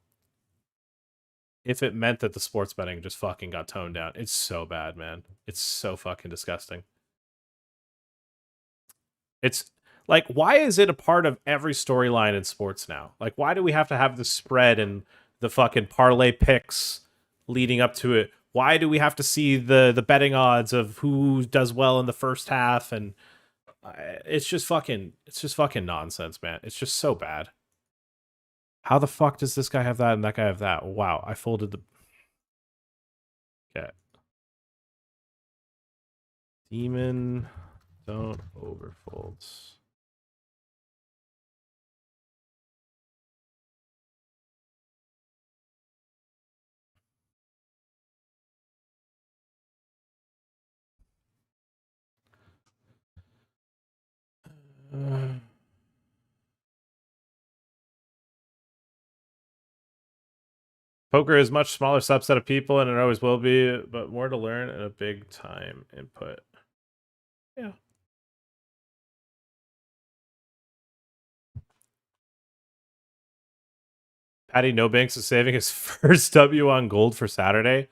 if it meant that the sports betting just fucking got toned down. It's so bad, man. It's so fucking disgusting. It's like, why is it a part of every storyline in sports now? Like, why do we have to have the spread and the fucking parlay picks leading up to it? Why do we have to see the betting odds of who does well in the first half? And it's just fucking nonsense, man. It's just so bad. How the fuck does this guy have that and that guy have that? Wow, I folded the. Okay. Demon, don't overfold. Poker is a much smaller subset of people, and it always will be, but more to learn and a big time input. Yeah. Patty No Banks is saving his first W on gold for Saturday.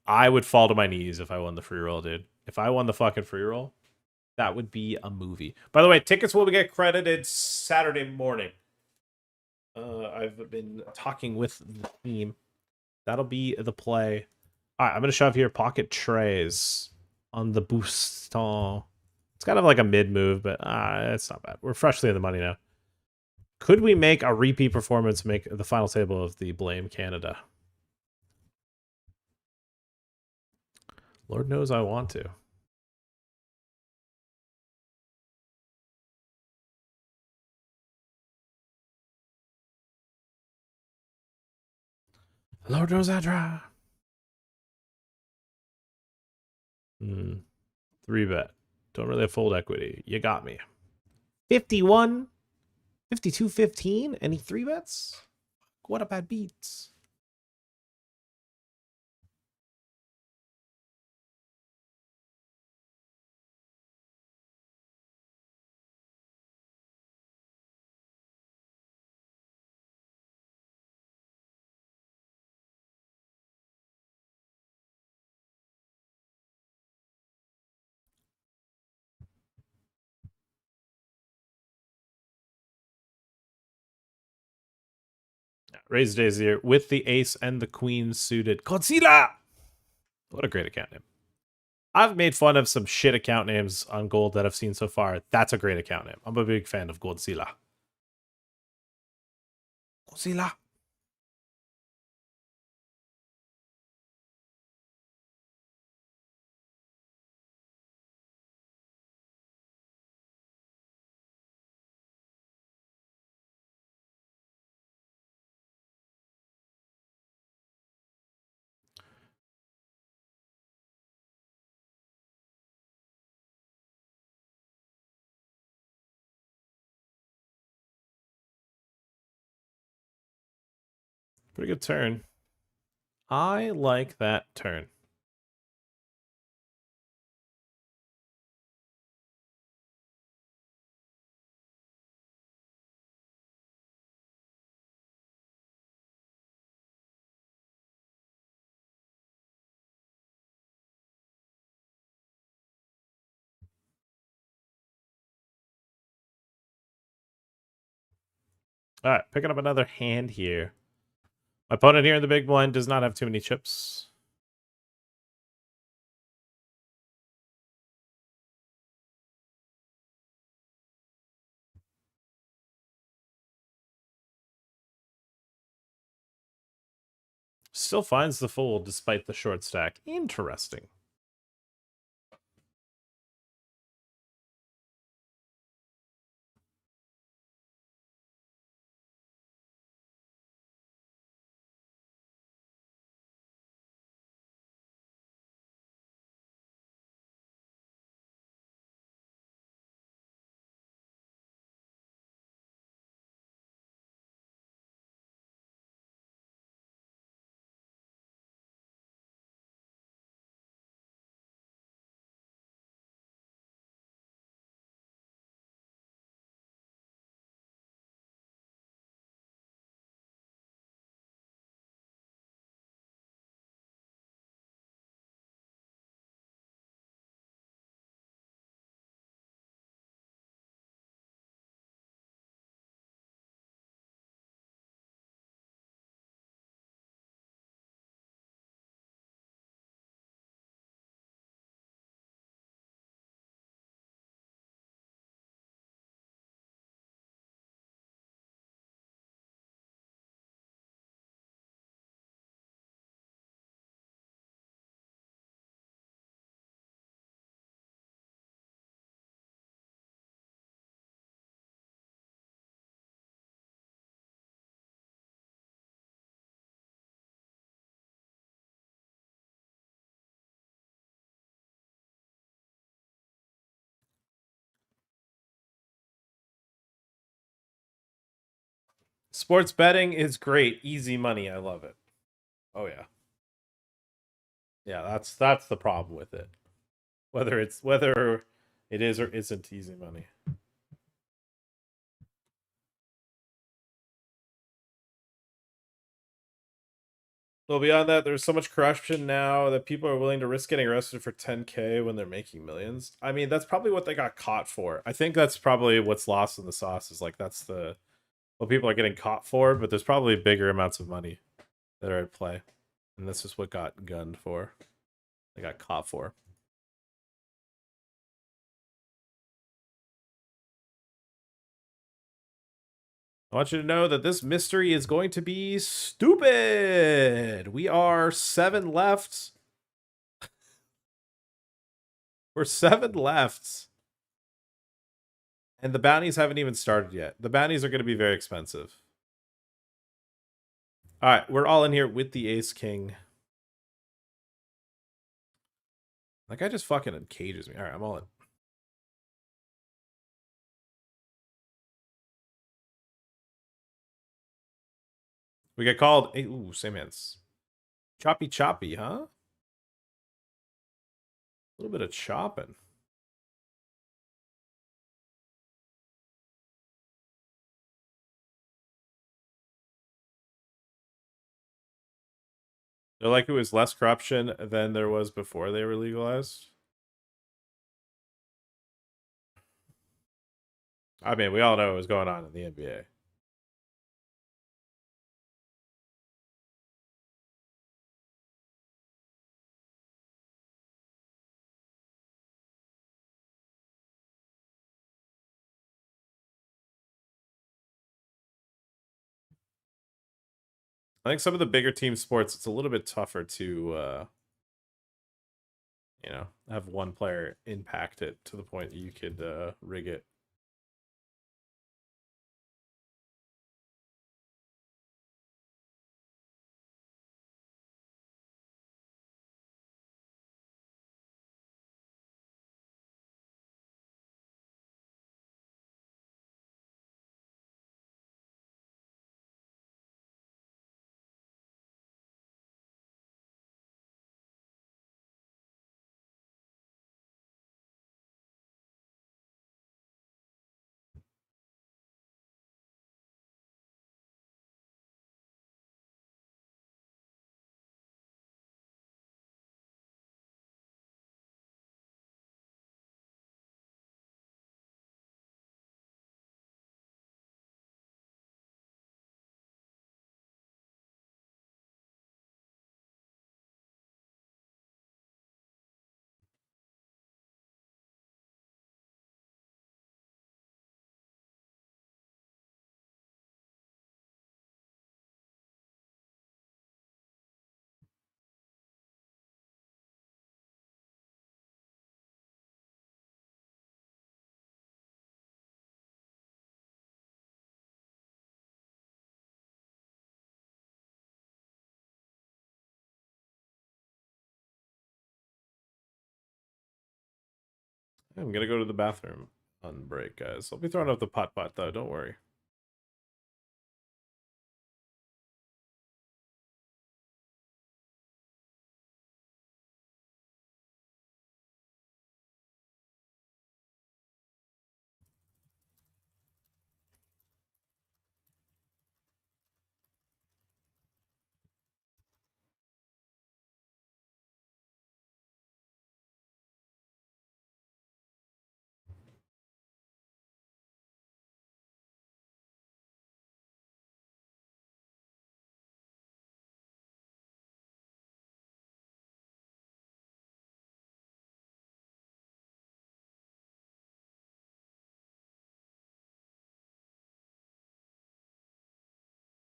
I would fall to my knees if I won the free roll, dude. If I won the fucking free roll, that would be a movie. By the way, tickets will get credited Saturday morning. I've been talking with the team. That'll be the play. All right, I'm going to shove here pocket trays on the booston. It's kind of like a mid move, but it's not bad. We're freshly in the money now. Could we make a repeat performance make the final table of the Blame Canada? Lord knows I want to. Lord knows I try. 3-bet. Don't really have fold equity. You got me. 51, 52, 15. Any 3-bets? What a bad beats. Raise days here with the ace and the queen suited. Godzilla! What a great account name. I've made fun of some shit account names on gold that I've seen so far. That's a great account name. I'm a big fan of Godzilla. Godzilla. Pretty good turn. I like that turn. All right, picking up another hand here. My opponent here in the big blind does not have too many chips. Still finds the fold despite the short stack. Interesting. Sports betting is great. Easy money. I love it. Oh yeah. Yeah, that's the problem with it. Whether it is or isn't easy money. Well, beyond that, there's so much corruption now that people are willing to risk getting arrested for 10K when they're making millions. I mean, that's probably what they got caught for. I think that's probably what's lost in the sauce is like that's the what people are getting caught for, but there's probably bigger amounts of money that are at play. And that's just what got gunned for. They got caught for. I want you to know that this mystery is going to be stupid. We are 7 left. We're 7 left. And the bounties haven't even started yet. The bounties are going to be very expensive. All right, we're all in here with the Ace King. That guy just fucking encages me. All right, I'm all in. We get called. Ooh, same hands. Choppy choppy, huh? A little bit of chopping. They're like it was less corruption than there was before they were legalized. I mean, we all know what was going on in the NBA. I think some of the bigger team sports, it's a little bit tougher to, have one player impact it to the point that you could rig it. I'm gonna go to the bathroom on break, guys. I'll be throwing up the pot though. Don't worry.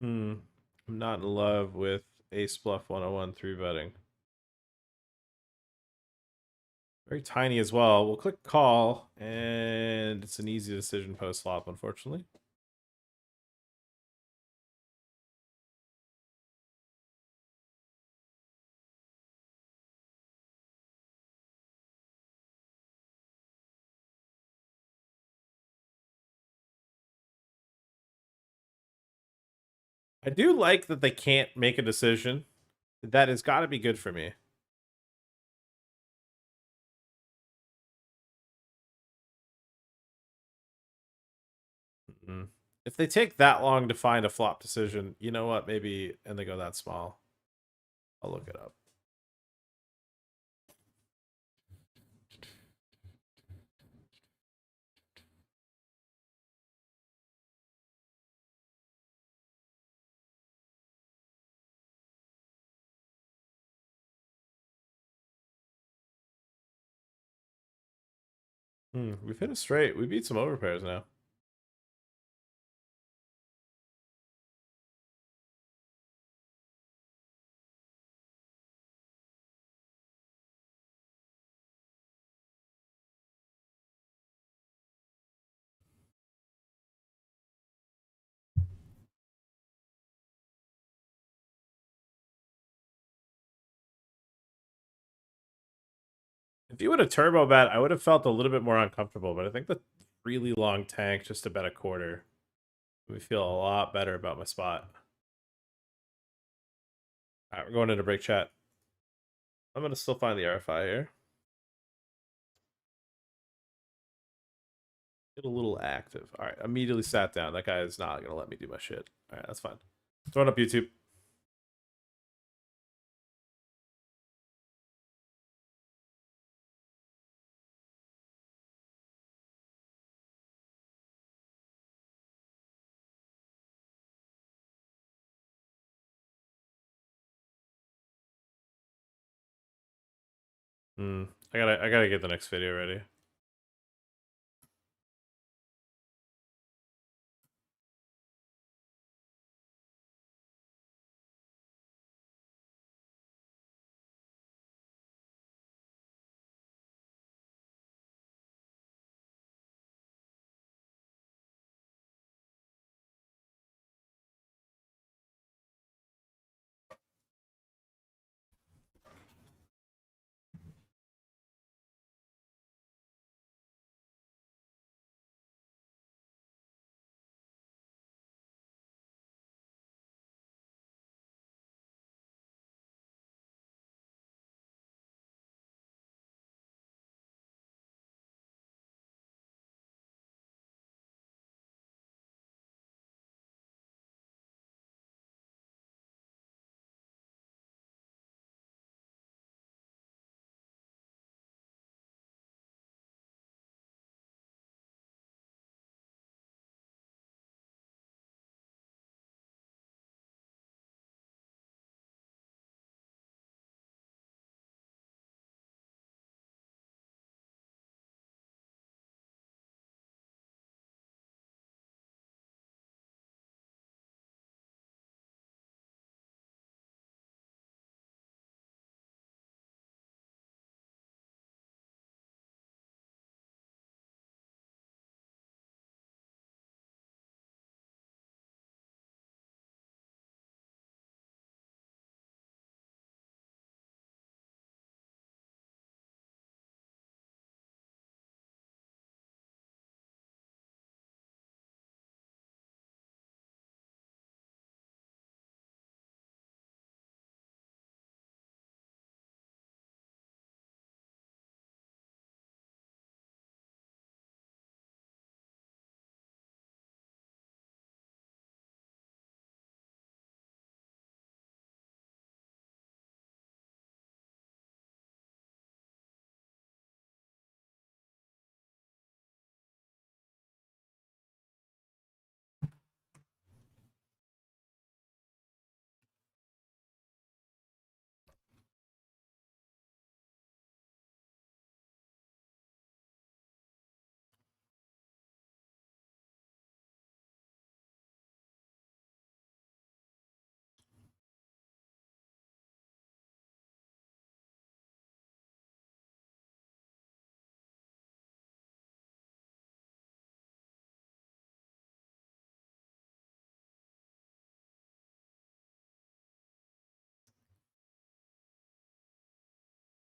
I'm not in love with Ace Bluff 101 3 betting. Very tiny as well. We'll click call, and it's an easy decision post flop, unfortunately. I do like that they can't make a decision. That has got to be good for me. Mm-mm. If they take that long to find a flop decision, you know what? Maybe, and they go that small. I'll look it up. We've hit a straight. We beat some overpairs now. If you would have turbo bet, I would have felt a little bit more uncomfortable, but I think the really long tank just to bet a quarter. We feel a lot better about my spot. All right, we're going into break chat. I'm going to still find the RFI here. Get a little active. All right, immediately sat down. That guy is not going to let me do my shit. All right, that's fine. Throwing up YouTube. I gotta get the next video ready.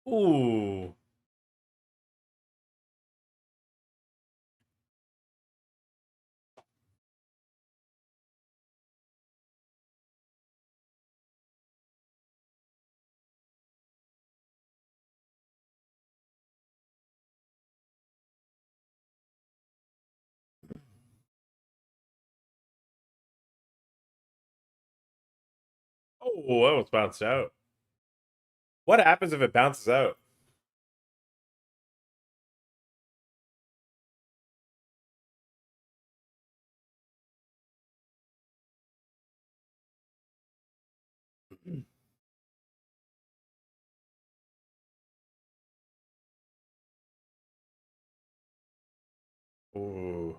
Ooh. Oh, almost bounced out. What happens if it bounces out? Ooh,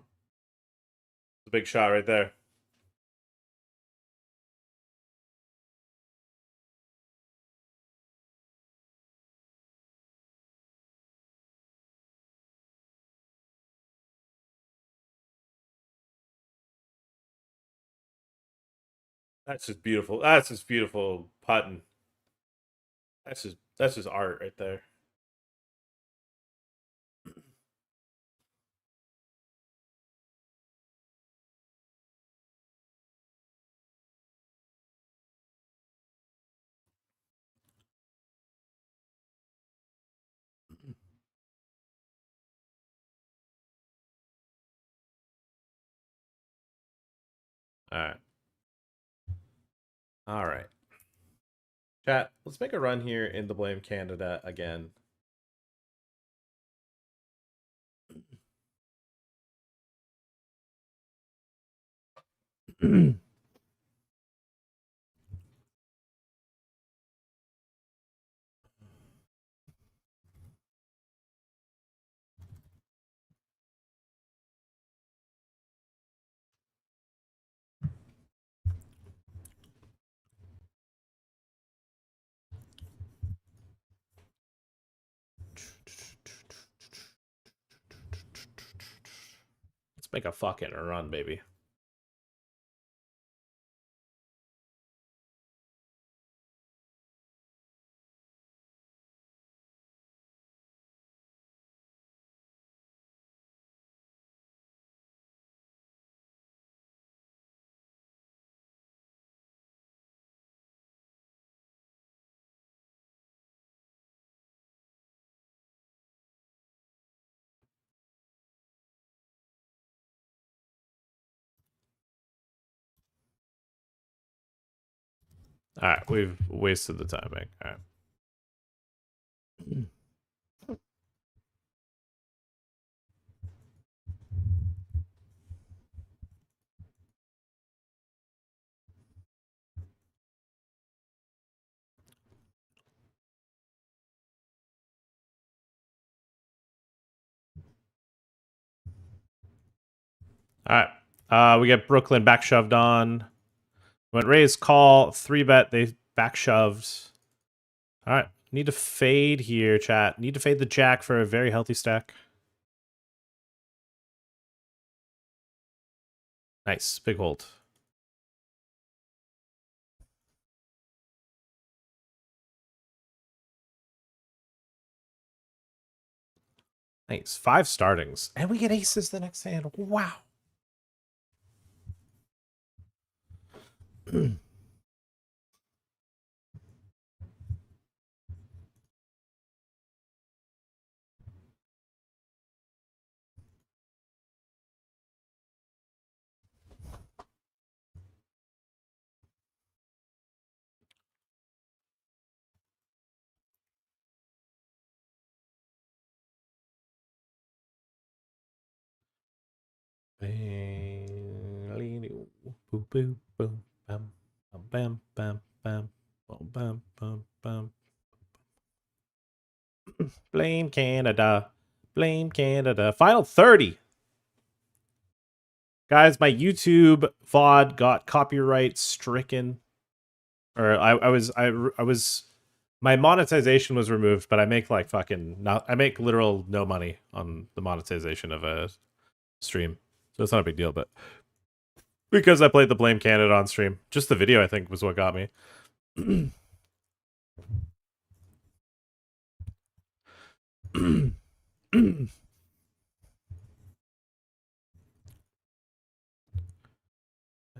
it's a big shot right there. That's just beautiful. That's just beautiful putting. That's just art right there. All right. All right. Chat, let's make a run here in the Blame Canada again. Let's make a fucking run, baby. All right, we've wasted the timing. All right. All right. We get Brooklyn back shoved on. Went raise, call, 3-bet. They back shoved. All right. Need to fade here, chat. Need to fade the jack for a very healthy stack. Nice. Big hold. Nice. 5 startings. And we get aces the next hand. Wow. Boom, boom, boom, bam, bam, bam, bam, bam, bam, bam, bam. Blame Canada. Blame Canada. Final 30. Guys, my YouTube VOD got copyright stricken. Or I was my monetization was removed, but I make like fucking not I make literal no money on the monetization of a stream. So it's not a big deal, but because I played the Blame Canada on stream. Just the video, I think, was what got me.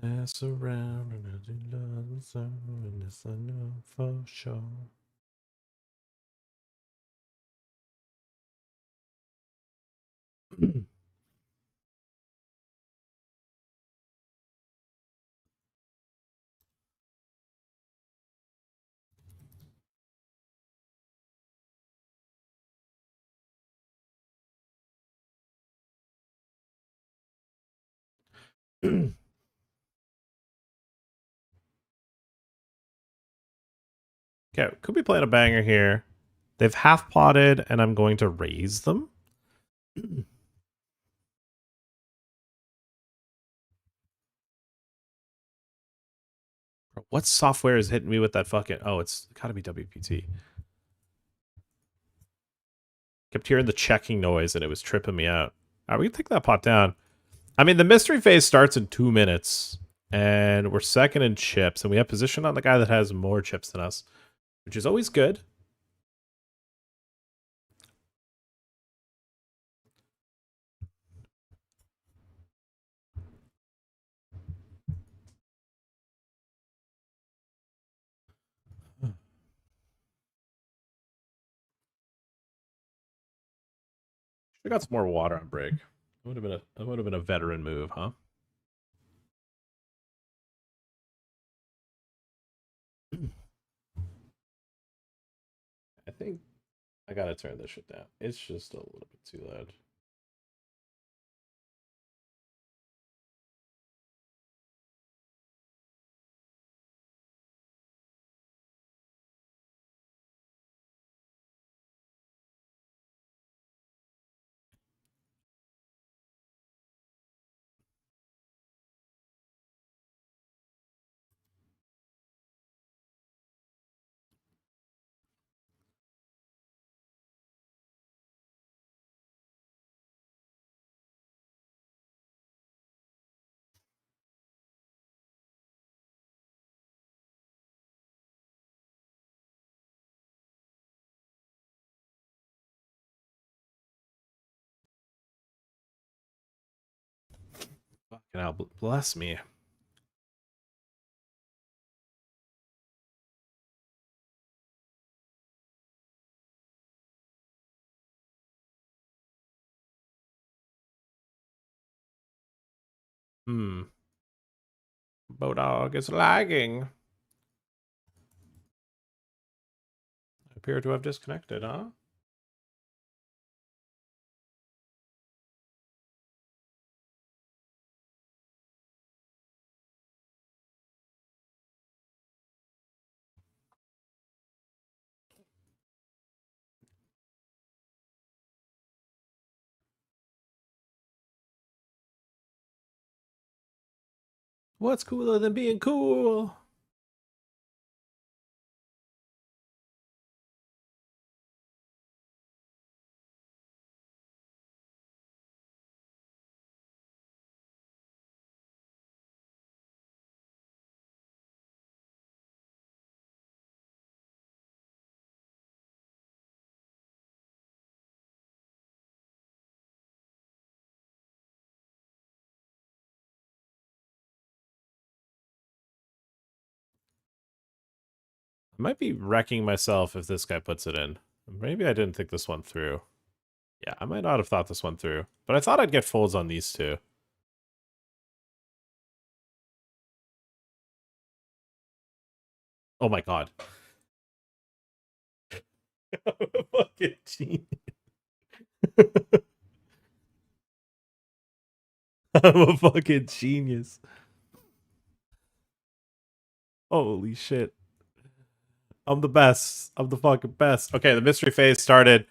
Pass around and I do love the sun, and this I know for sure. Okay, could be playing a banger here. They've half potted, and I'm going to raise them. What software is hitting me with that fucking... Oh, it's gotta be WPT. Kept hearing the checking noise, and it was tripping me out. All right, we can take that pot down. I mean, the mystery phase starts in 2 minutes, and we're second in chips, and we have position on the guy that has more chips than us, which is always good. We got some more water on break. That would have been a veteran move, huh? I think I gotta turn this shit down. It's just a little bit too loud. Fucking hell, bless me. Bodog is lagging. I appear to have disconnected, huh? What's cooler than being cool? I might be wrecking myself if this guy puts it in. Maybe I didn't think this one through. Yeah, I might not have thought this one through. But I thought I'd get folds on these two. Oh my god. Fucking genius. I'm a fucking genius. Holy shit. I'm the best. I'm the fucking best. Okay, the mystery phase started.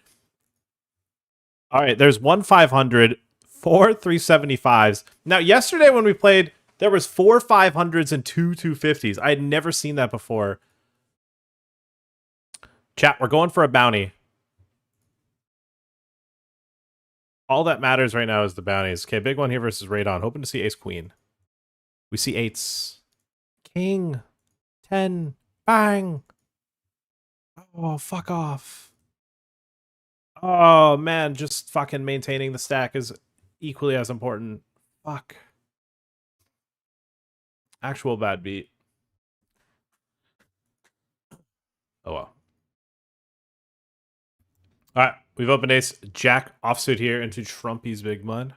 All right, there's 1 500, 4 375s. Now, yesterday when we played, there was 4 500s and 2 250s. I had never seen that before. Chat, we're going for a bounty. All that matters right now is the bounties. Okay, big one here versus Radon. Hoping to see ace queen. We see eights. King. 10. Bang. Oh, fuck off. Oh, man, just fucking maintaining the stack is equally as important. Fuck. Actual bad beat. Oh, well. All right, we've opened ace jack offsuit here into Trumpy's big blind.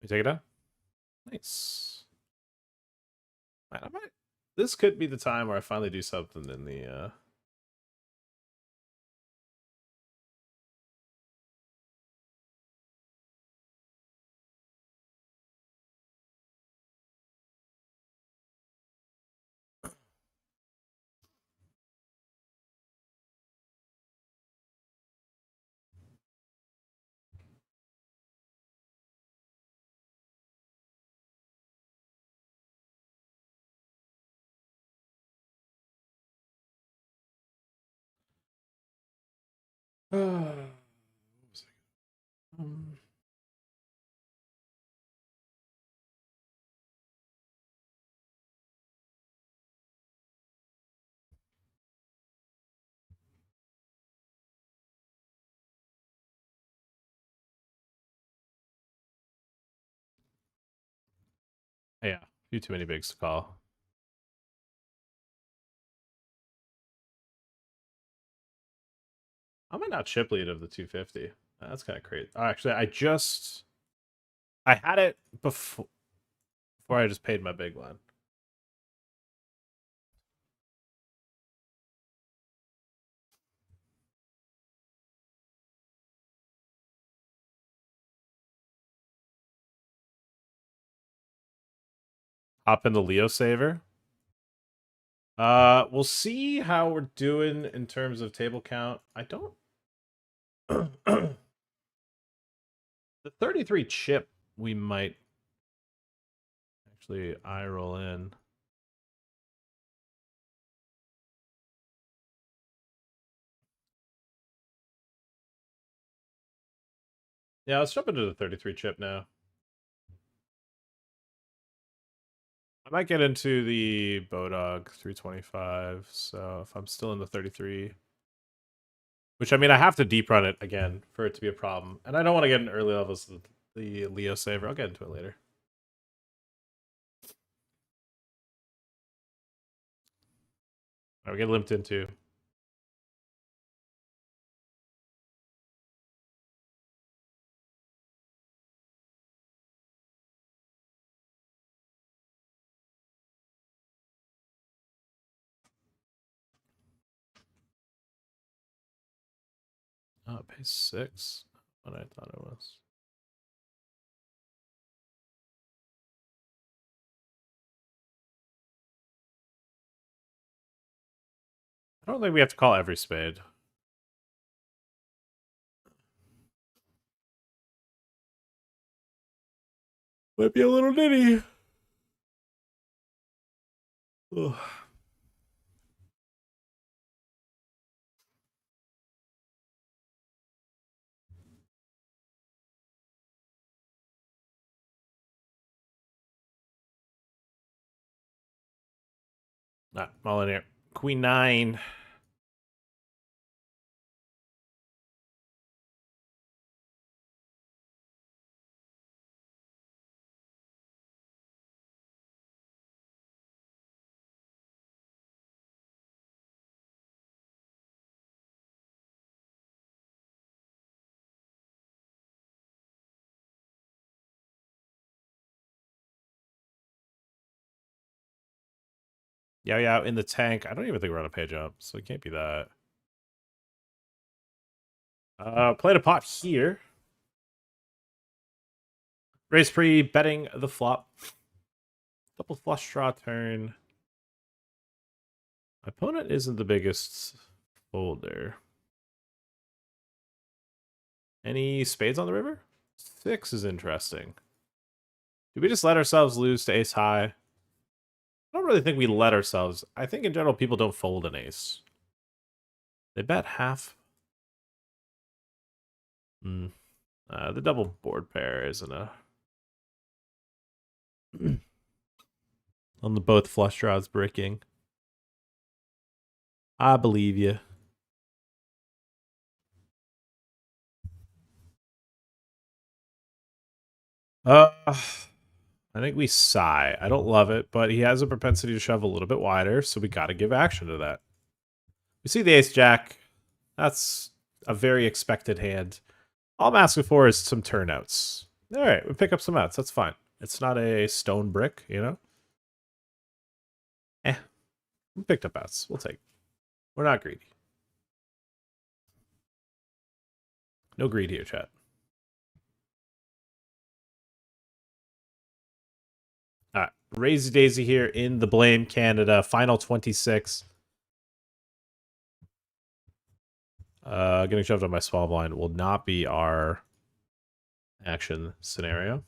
You take it down? Nice. Man, this could be the time where I finally do something in the um, yeah, a few too many bigs to call. I might not chip lead of the 250. That's kind of crazy. Oh, actually, I had it before I just paid my big one. Hop in the Leo saver. We'll see how we're doing in terms of table count. I don't. The 33 chip, we might actually eye roll in. Yeah, let's jump into the 33 chip now. I might get into the Bodog 325, so if I'm still in the 33, which I mean, I have to deep run it again for it to be a problem, and I don't want to get in early levels of the Leo saver. I'll get into it later. All right, we get limped into. Oh, it pays 6. What I thought it was. I don't think we have to call every spade. Might be a little nitty. Ugh. Not mulling here. Queen 9. Yeah, in the tank. I don't even think we're on a page up, so it can't be that. Played a pot here. Raise pre, betting the flop. Double flush draw turn. My opponent isn't the biggest folder. Any spades on the river? 6 is interesting. Do we just let ourselves lose to ace high? I don't really think we let ourselves. I think in general people don't fold an ace. They bet half. The double board pair isn't a... on the both flush draws bricking. I believe you. I think we sigh. I don't love it, but he has a propensity to shove a little bit wider, so we got to give action to that. We see the ace jack. That's a very expected hand. All I'm asking for is some turnouts. All right, we pick up some outs. That's fine. It's not a stone brick, you know? We picked up outs. We'll take. We're not greedy. No greed here, chat. All right, Razy Daisy here in the Blame Canada final 26. Getting shoved on my small blind will not be our action scenario.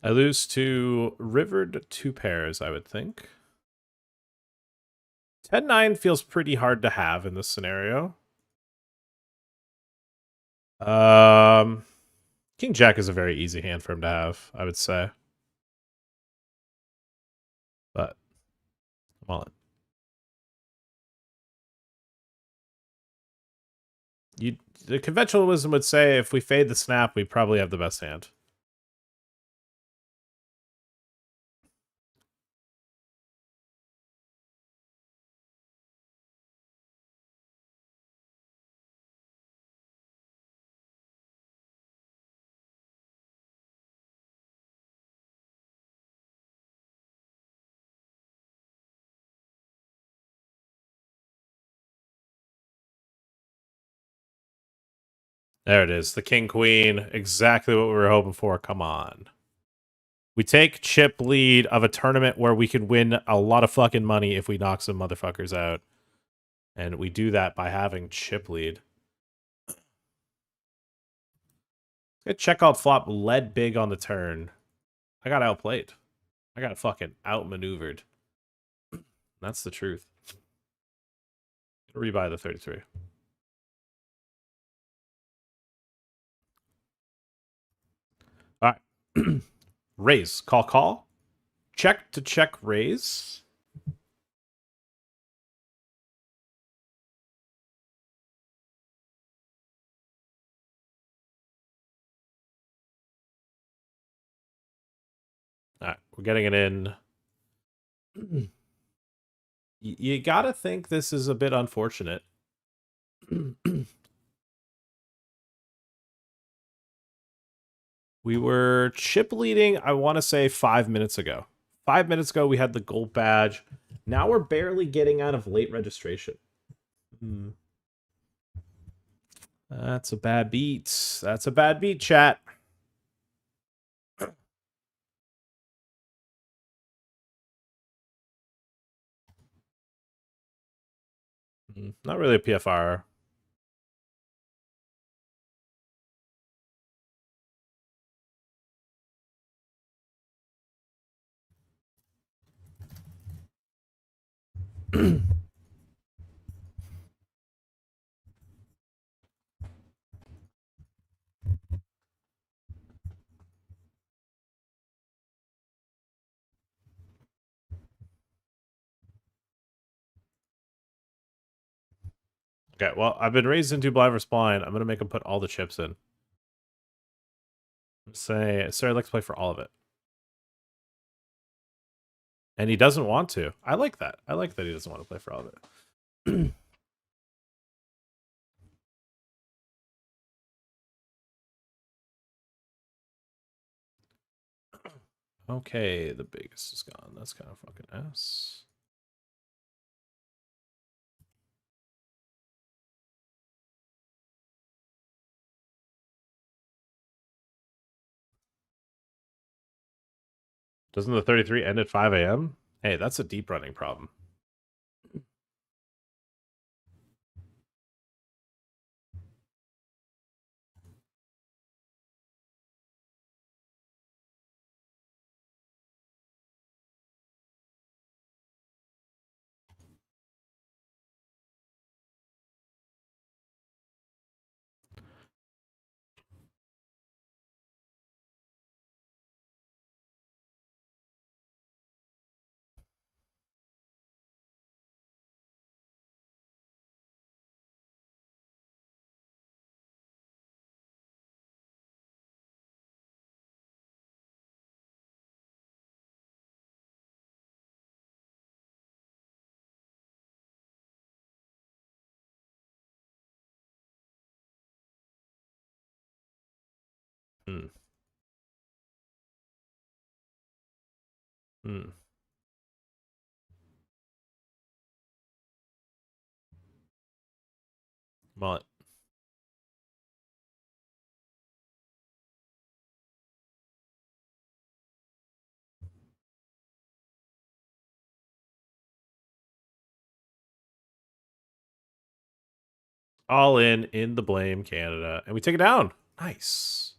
I lose to Rivered 2 pairs, I would think. 10-9 feels pretty hard to have in this scenario. King Jack is a very easy hand for him to have, I would say. But, well, the conventional wisdom would say if we fade the snap, we probably have the best hand. There it is. The King Queen. Exactly what we were hoping for. Come on. We take chip lead of a tournament where we could win a lot of fucking money if we knock some motherfuckers out. And we do that by having chip lead. Check out flop led big on the turn. I got outplayed. I got fucking outmaneuvered. That's the truth. Rebuy the 33. All right. Raise. Call. Check to check raise. All right. We're getting it in. You gotta think this is a bit unfortunate. We were chip leading, I want to say 5 minutes ago. 5 minutes ago, we had the gold badge. Now we're barely getting out of late registration. That's a bad beat. That's a bad beat, chat. Not really a PFR. Okay, well, I've been raised into blind versus blind. I'm going to make him put all the chips in. Say, sir, I'd like to play for all of it. And he doesn't want to. I like that. I like that he doesn't want to play for all of it. Okay, the biggest is gone. That's kind of fucking ass. Doesn't the 33 end at 5 a.m.? Hey, that's a deep running problem. Hmm. Hmm. Mullet. All in the blame, Canada. And we take it down. Nice.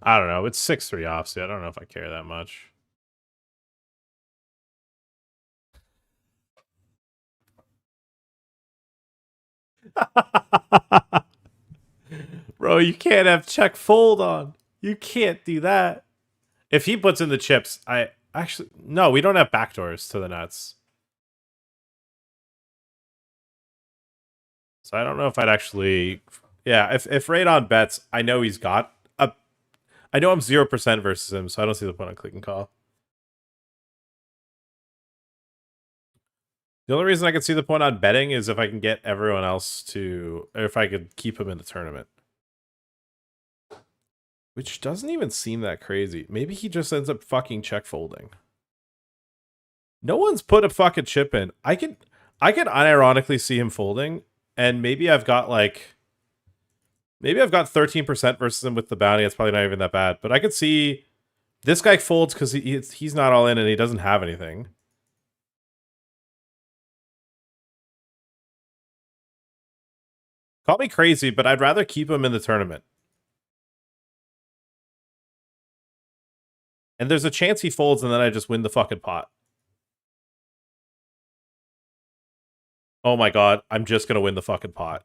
I don't know. It's 6-3 offsuit. I don't know if I care that much. Bro, you can't have check fold on. You can't do that. If he puts in the chips, I actually no, we don't have backdoors to the nuts. So I don't know if I'd actually yeah, if Radon bets, I know he's got a I know I'm 0% versus him, so I don't see the point on click and call. The only reason I can see the point on betting is if I can get everyone else to or if I could keep him in the tournament. Which doesn't even seem that crazy. Maybe he just ends up fucking check folding. No one's put a fucking chip in. I could unironically see him folding, and maybe I've got 13% versus him with the bounty. It's probably not even that bad, but I could see This guy folds because he's not all in and he doesn't have anything. Call me crazy, but I'd rather keep him in the tournament. And there's a chance he folds and then I just win the fucking pot. Oh my god, I'm just gonna win the fucking pot.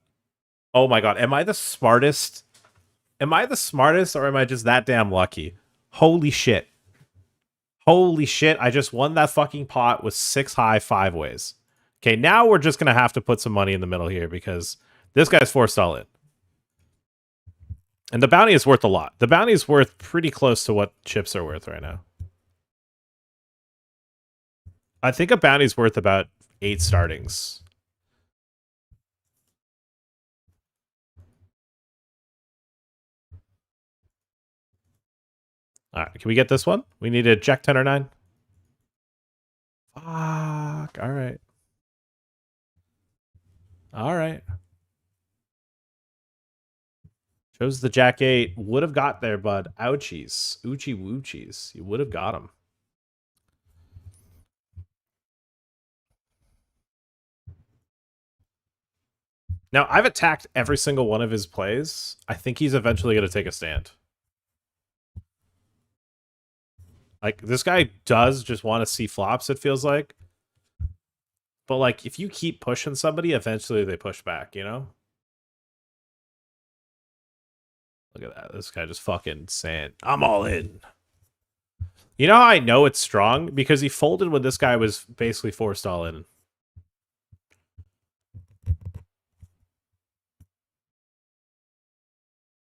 Oh my god, am I the smartest? Am I the smartest or am I just that damn lucky? Holy shit. Holy shit, I just won that fucking pot with 6 high 5 ways. Okay, now we're just gonna have to put some money in the middle here because this guy's forced all in. And the bounty is worth a lot. The bounty is worth pretty close to what chips are worth right now. I think a bounty's worth about 8 startings. All right, can we get this one? We need a jack 10 or 9. Fuck. All right. All right. Chose the jack 8. Would have got there, bud. Ouchies. Oochie woochies. You would have got him. Now, I've attacked every single one of his plays. I think he's eventually going to take a stand. Like, this guy does just want to see flops, it feels like. But, like, if you keep pushing somebody, eventually they push back, you know? Look at that. This guy just fucking saying, I'm all in. You know how I know it's strong? Because he folded when this guy was basically forced all in.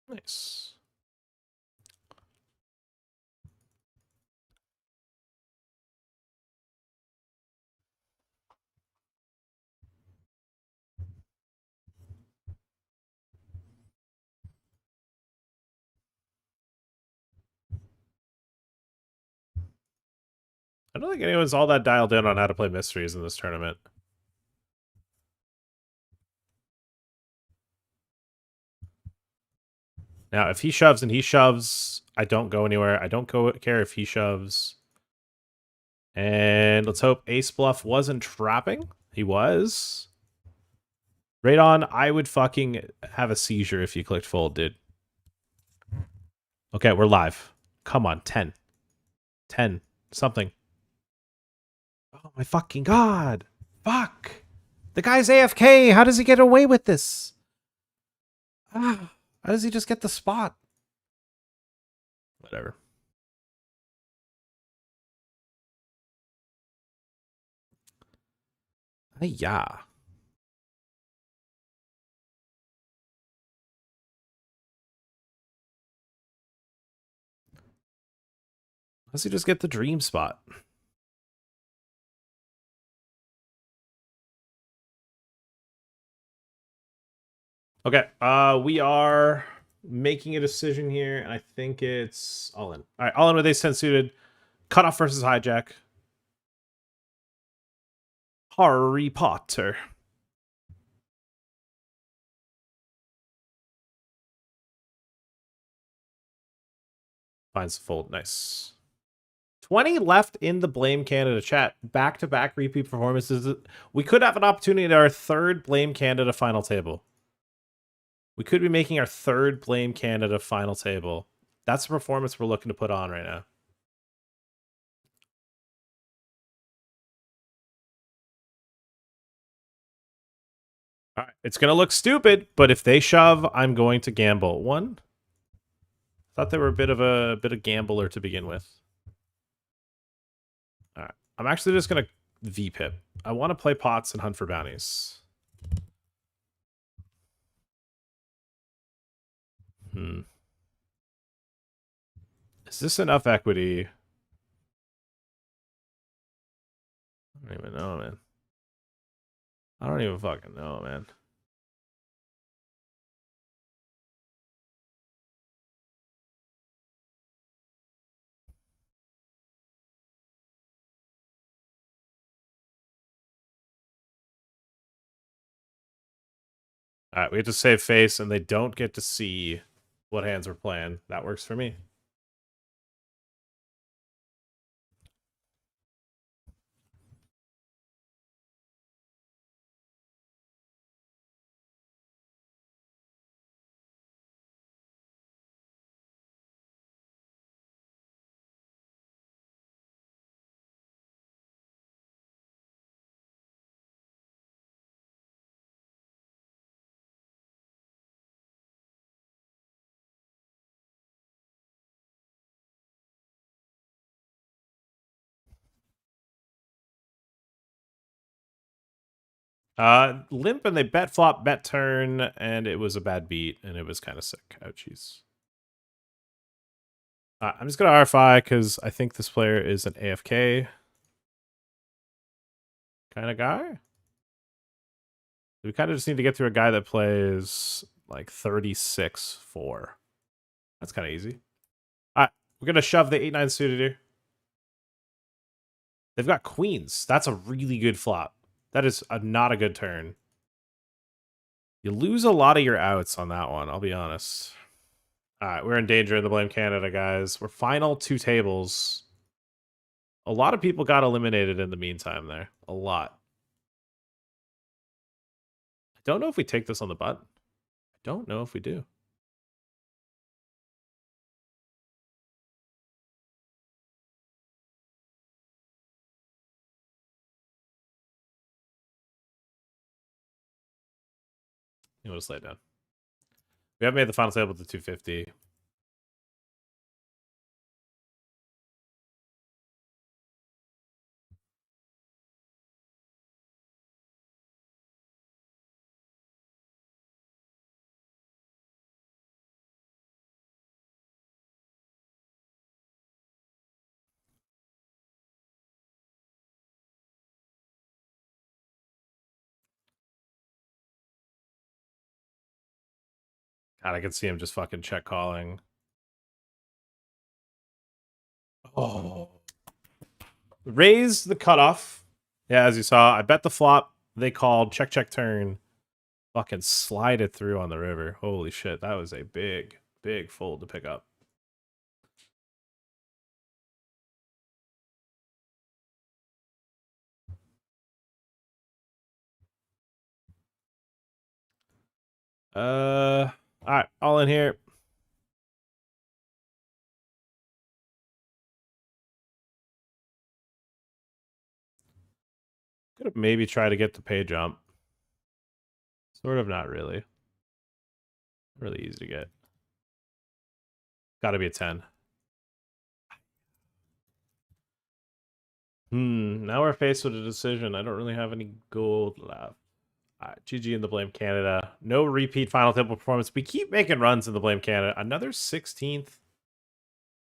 Nice. I don't think anyone's all that dialed in on how to play mysteries in this tournament. Now, if he shoves and he shoves, I don't go anywhere. I don't care if he shoves. And let's hope Ace Bluff wasn't trapping. He was. Radon, I would fucking have a seizure if you clicked fold, dude. Okay, we're live. Come on, 10. 10. Something. Oh my fucking god. Fuck. The guy's AFK. How does he get away with this? How does he just get the spot? Whatever. Yeah. How does he just get the dream spot? Okay, we are making a decision here, and I think it's all in. All right, all in with ace 10 suited. Cutoff versus hijack. Harry Potter. Finds the fold. Nice. 20 left in the Blame Canada chat. Back-to-back repeat performances. We could have an opportunity at our third Blame Canada final table. We could be making our third Blame Canada final table. That's the performance we're looking to put on right now. All right, it's gonna look stupid, but if they shove, I'm going to gamble. One. Thought they were a bit of gambler to begin with. All right, I'm actually just gonna VPip. I want to play pots and hunt for bounties. Is this enough equity? I don't even know, man. I don't even fucking know, man. All right, we have to save face, and they don't get to see what hands we're playing. That works for me. Limp, and they bet flop, bet turn, and it was a bad beat, and it was kind of sick. Ouchies. I'm just gonna RFI because I think this player is an AFK kind of guy. We kind of just need to get through a guy that plays like 36-4. That's kind of easy. All right, we're gonna shove the 8-9 suited here. They've got queens. That's a really good flop. That is not a good turn. You lose a lot of your outs on that one, I'll be honest. All right, we're in danger in the Blame Canada, guys. We're final 2 tables. A lot of people got eliminated in the meantime there. A lot. I don't know if we take this on the button. I don't know if we do. You want to lay it down. We haven't made the final table to 250. God, I can see him just fucking check calling. Oh. Raise the cutoff. Yeah, as you saw, I bet the flop. They called check, check, turn. Fucking slide it through on the river. Holy shit, that was a big, big fold to pick up. All right, all in here. Could have maybe tried to get the pay jump. Sort of, not really. Really easy to get. Got to be a 10. Now we're faced with a decision. I don't really have any gold left. GG in the Blame Canada. No repeat final table performance. We keep making runs in the Blame Canada. Another 16th.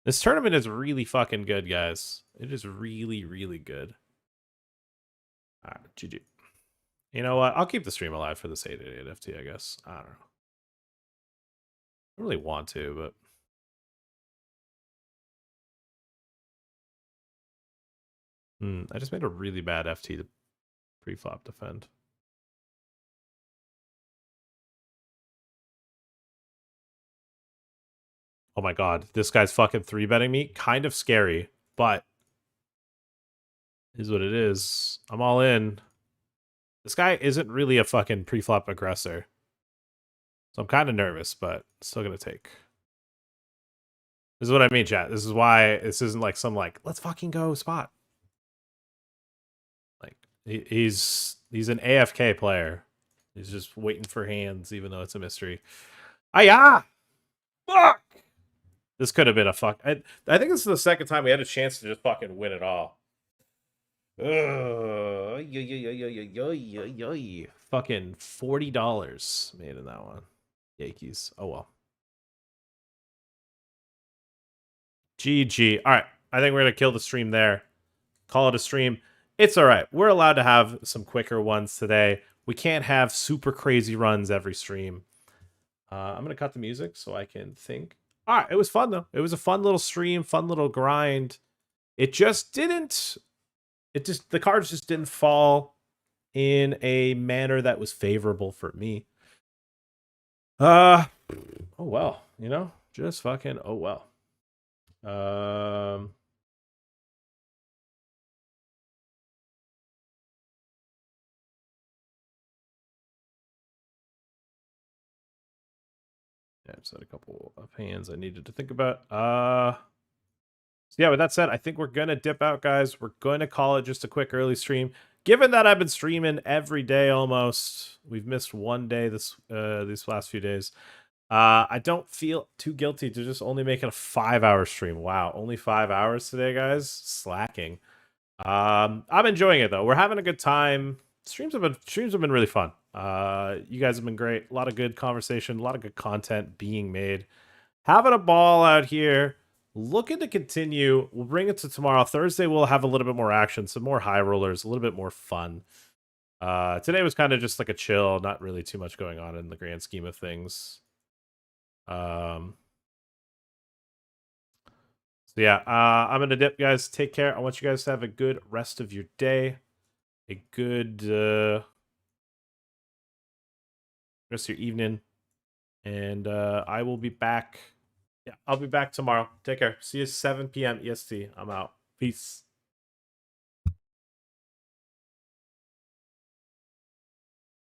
This tournament is really fucking good, guys. It is really, really good. GG. You know what? I'll keep the stream alive for this 888 FT, I guess. I don't know. I don't really want to, but... I just made a really bad FT to pre-flop defend. Oh my god, this guy's fucking 3-betting me. Kind of scary, but is what it is. I'm all in. This guy isn't really a fucking pre-flop aggressor. So I'm kind of nervous, but still gonna take. This is what I mean, chat. This is why this isn't like some like, let's fucking go spot. Like, he's an AFK player. He's just waiting for hands, even though it's a mystery. Ah! Fuck! This could have been a fuck. I think this is the second time we had a chance to just fucking win it all. Fucking $40 made in that one. Yankees. Oh well. GG. All right. I think we're going to kill the stream there. Call it a stream. It's all right. We're allowed to have some quicker ones today. We can't have super crazy runs every stream. I'm going to cut the music so I can think. All right. It was fun, though. It was a fun little stream, fun little grind. It just didn't... the cards just didn't fall in a manner that was favorable for me. Oh well, you know, just fucking oh well. Yeah, I just had a couple of hands I needed to think about. So yeah, with that said, I think we're gonna dip out, guys. We're going to call it just a quick early stream. Given that I've been streaming every day almost, we've missed one day these last few days. I don't feel too guilty to just only making a 5-hour stream. Wow, only 5 hours today, guys. Slacking. I'm enjoying it though. We're having a good time. streams have been really fun. You guys have been great. A lot of good conversation, a lot of good content being made. Having a ball out here. Looking to continue. We'll bring it to tomorrow. Thursday we'll have a little bit more action, some more high rollers, a little bit more fun. Today was kind of just like a chill, not really too much going on in the grand scheme of things. So yeah, I'm gonna dip, guys. Take care. I want you guys to have a good rest of your day. A good rest of your evening. And I will be back. Yeah, I'll be back tomorrow. Take care. See you 7 p.m. EST. I'm out. Peace.